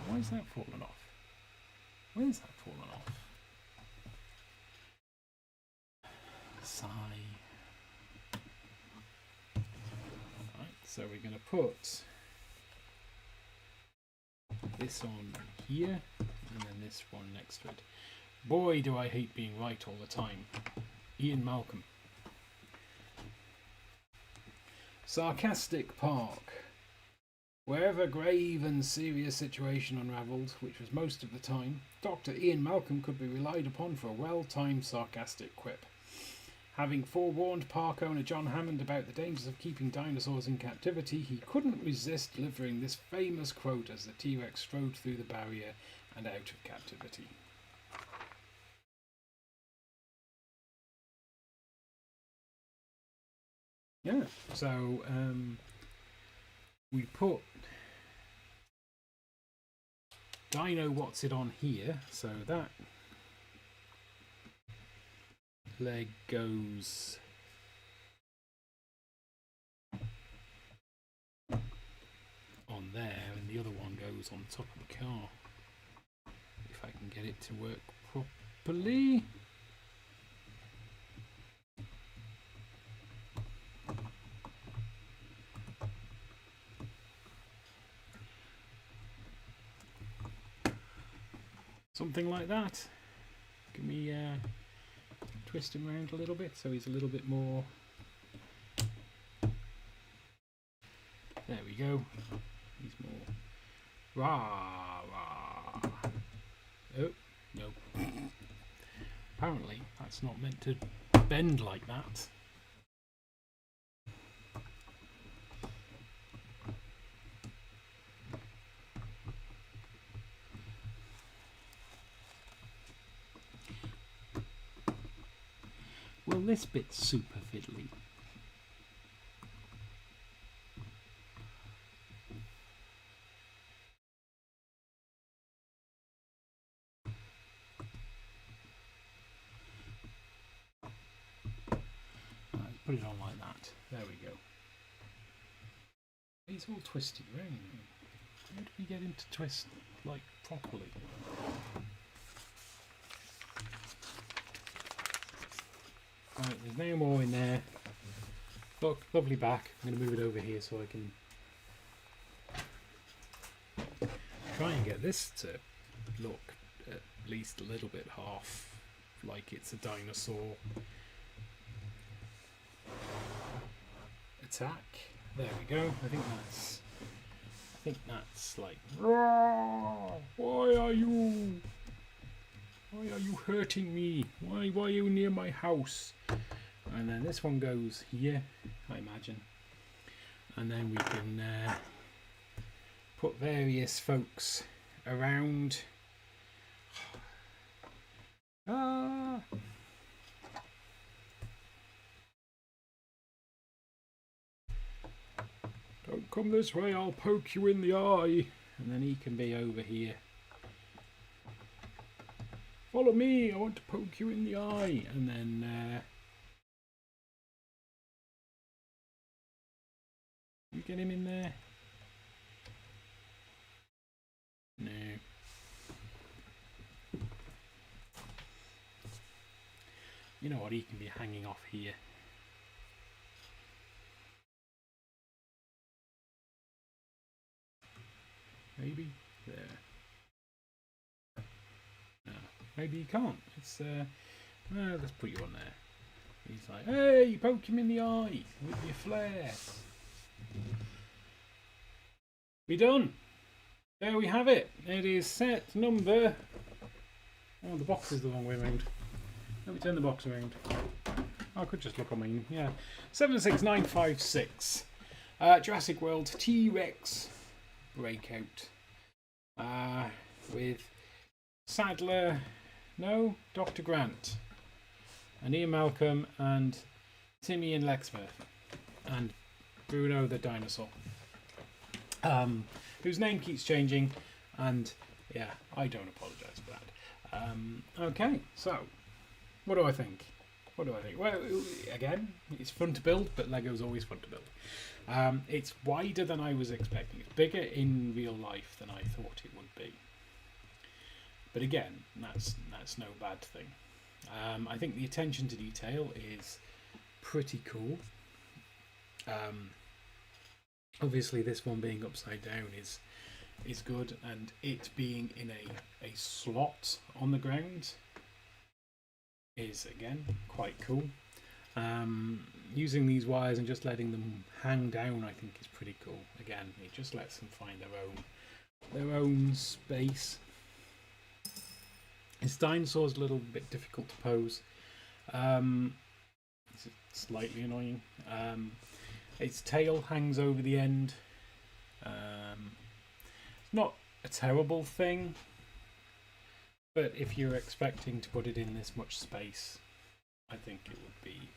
A: Why is that fallen off? Where is that fallen off? Sigh. Right, so we're going to put this on here and then this one next to it. Boy, do I hate being right all the time. Ian Malcolm. Sarcastic Park. Wherever grave and serious situation unravelled, which was most of the time, Dr. Ian Malcolm could be relied upon for a well-timed sarcastic quip. Having forewarned park owner John Hammond about the dangers of keeping dinosaurs in captivity, he couldn't resist delivering this famous quote as the T-Rex strode through the barrier and out of captivity. Yeah, so we put Dino What's It on here, so that leg goes on there and the other one goes on top of the car. If I can get it to work properly. Something like that. Can we twist him around a little bit so he's a little bit more... There we go. He's more... Rah, rah. Oh, no. Apparently that's not meant to bend like that. Well, this bit's super fiddly. Right, put it on like that. There we go. He's all twisted around. How do we get him to twist like properly? Right, there's no more in there. Look, lovely back. I'm going to move it over here so I can try and get this to look at least a little bit half like it's a dinosaur. Attack. There we go. I think that's like, why are you hurting me? Why are you near my house? And then this one goes here, I imagine. And then we can put various folks around. Ah! Don't come this way, I'll poke you in the eye. And then he can be over here. Follow me, I want to poke you in the eye. And then you get him in there? No. You know what, he can be hanging off here. Maybe there. No, maybe you can't. It's let's put you on there. He's like, hey, poke him in the eye with your flare. Be done. There we have it. It is set number. Oh, the box is the wrong way around. Let me turn the box around. I could just look on mine. Yeah, 76956. Jurassic World T-Rex Breakout. With Sadler, no, Dr. Grant, and Ian Malcolm, and Timmy and Lexworth, and Bruno the dinosaur, whose name keeps changing, and yeah, I don't apologise for that. Okay, so what do I think? Well, again, it's fun to build, but Lego's always fun to build. It's wider than I was expecting. It's bigger in real life than I thought it would be. But again, that's no bad thing. I think the attention to detail is pretty cool. Obviously, this one being upside down is good, and it being in a slot on the ground is again quite cool. Using these wires and just letting them hang down, I think, is pretty cool. Again, it just lets them find their own space. This dinosaur's a little bit difficult to pose. It's slightly annoying. Its tail hangs over the end. Not a terrible thing, but if you're expecting to put it in this much space, I think it would be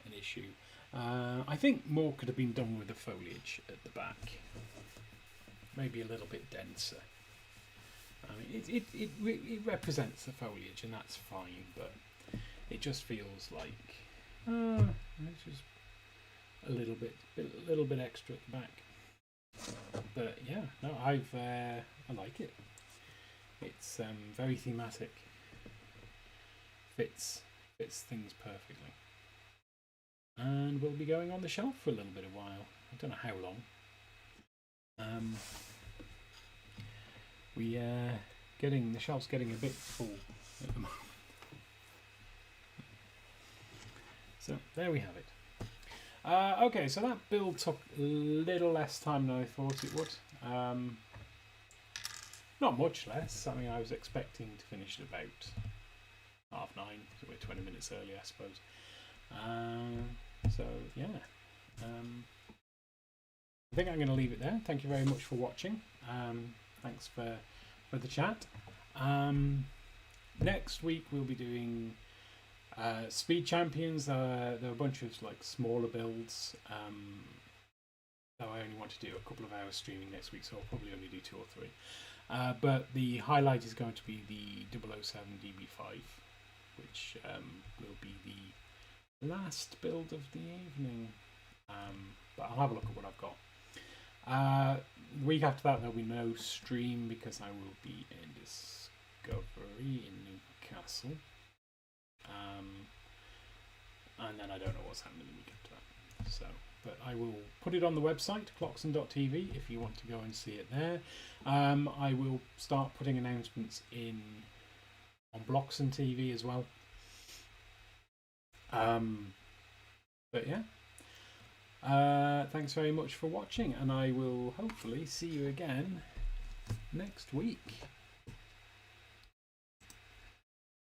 A: an issue. I think more could have been done with the foliage at the back. Maybe a little bit denser. I mean, it represents the foliage, and that's fine, but it just feels like it's just a little bit extra at the back. But yeah, no, I like it. It's very thematic. Fits things perfectly, and will be going on the shelf for a little bit of while. I don't know how long. The shelf's getting a bit full at the moment. So there we have it. Okay, so that build took a little less time than I thought it would. Not much less. I mean, I was expecting to finish at about 9:30, so we're 20 minutes early, I suppose. So yeah, I think I'm going to leave it there. Thank you very much for watching. Thanks for the chat. Next week we'll be doing Speed Champions. There are a bunch of like smaller builds. So I only want to do a couple of hours streaming next week, so I'll probably only do 2 or 3. But the highlight is going to be the 007 DB5, which will be the last build of the evening. But I'll have a look at what I've got. The week after that there'll be no stream because I will be in Discovery in Newcastle. And then I don't know what's happening the week after that. So, but I will put it on the website, clockson.tv, if you want to go and see it there. I will start putting announcements in on Bloxon TV as well. But yeah. Thanks very much for watching, and I will hopefully see you again next week.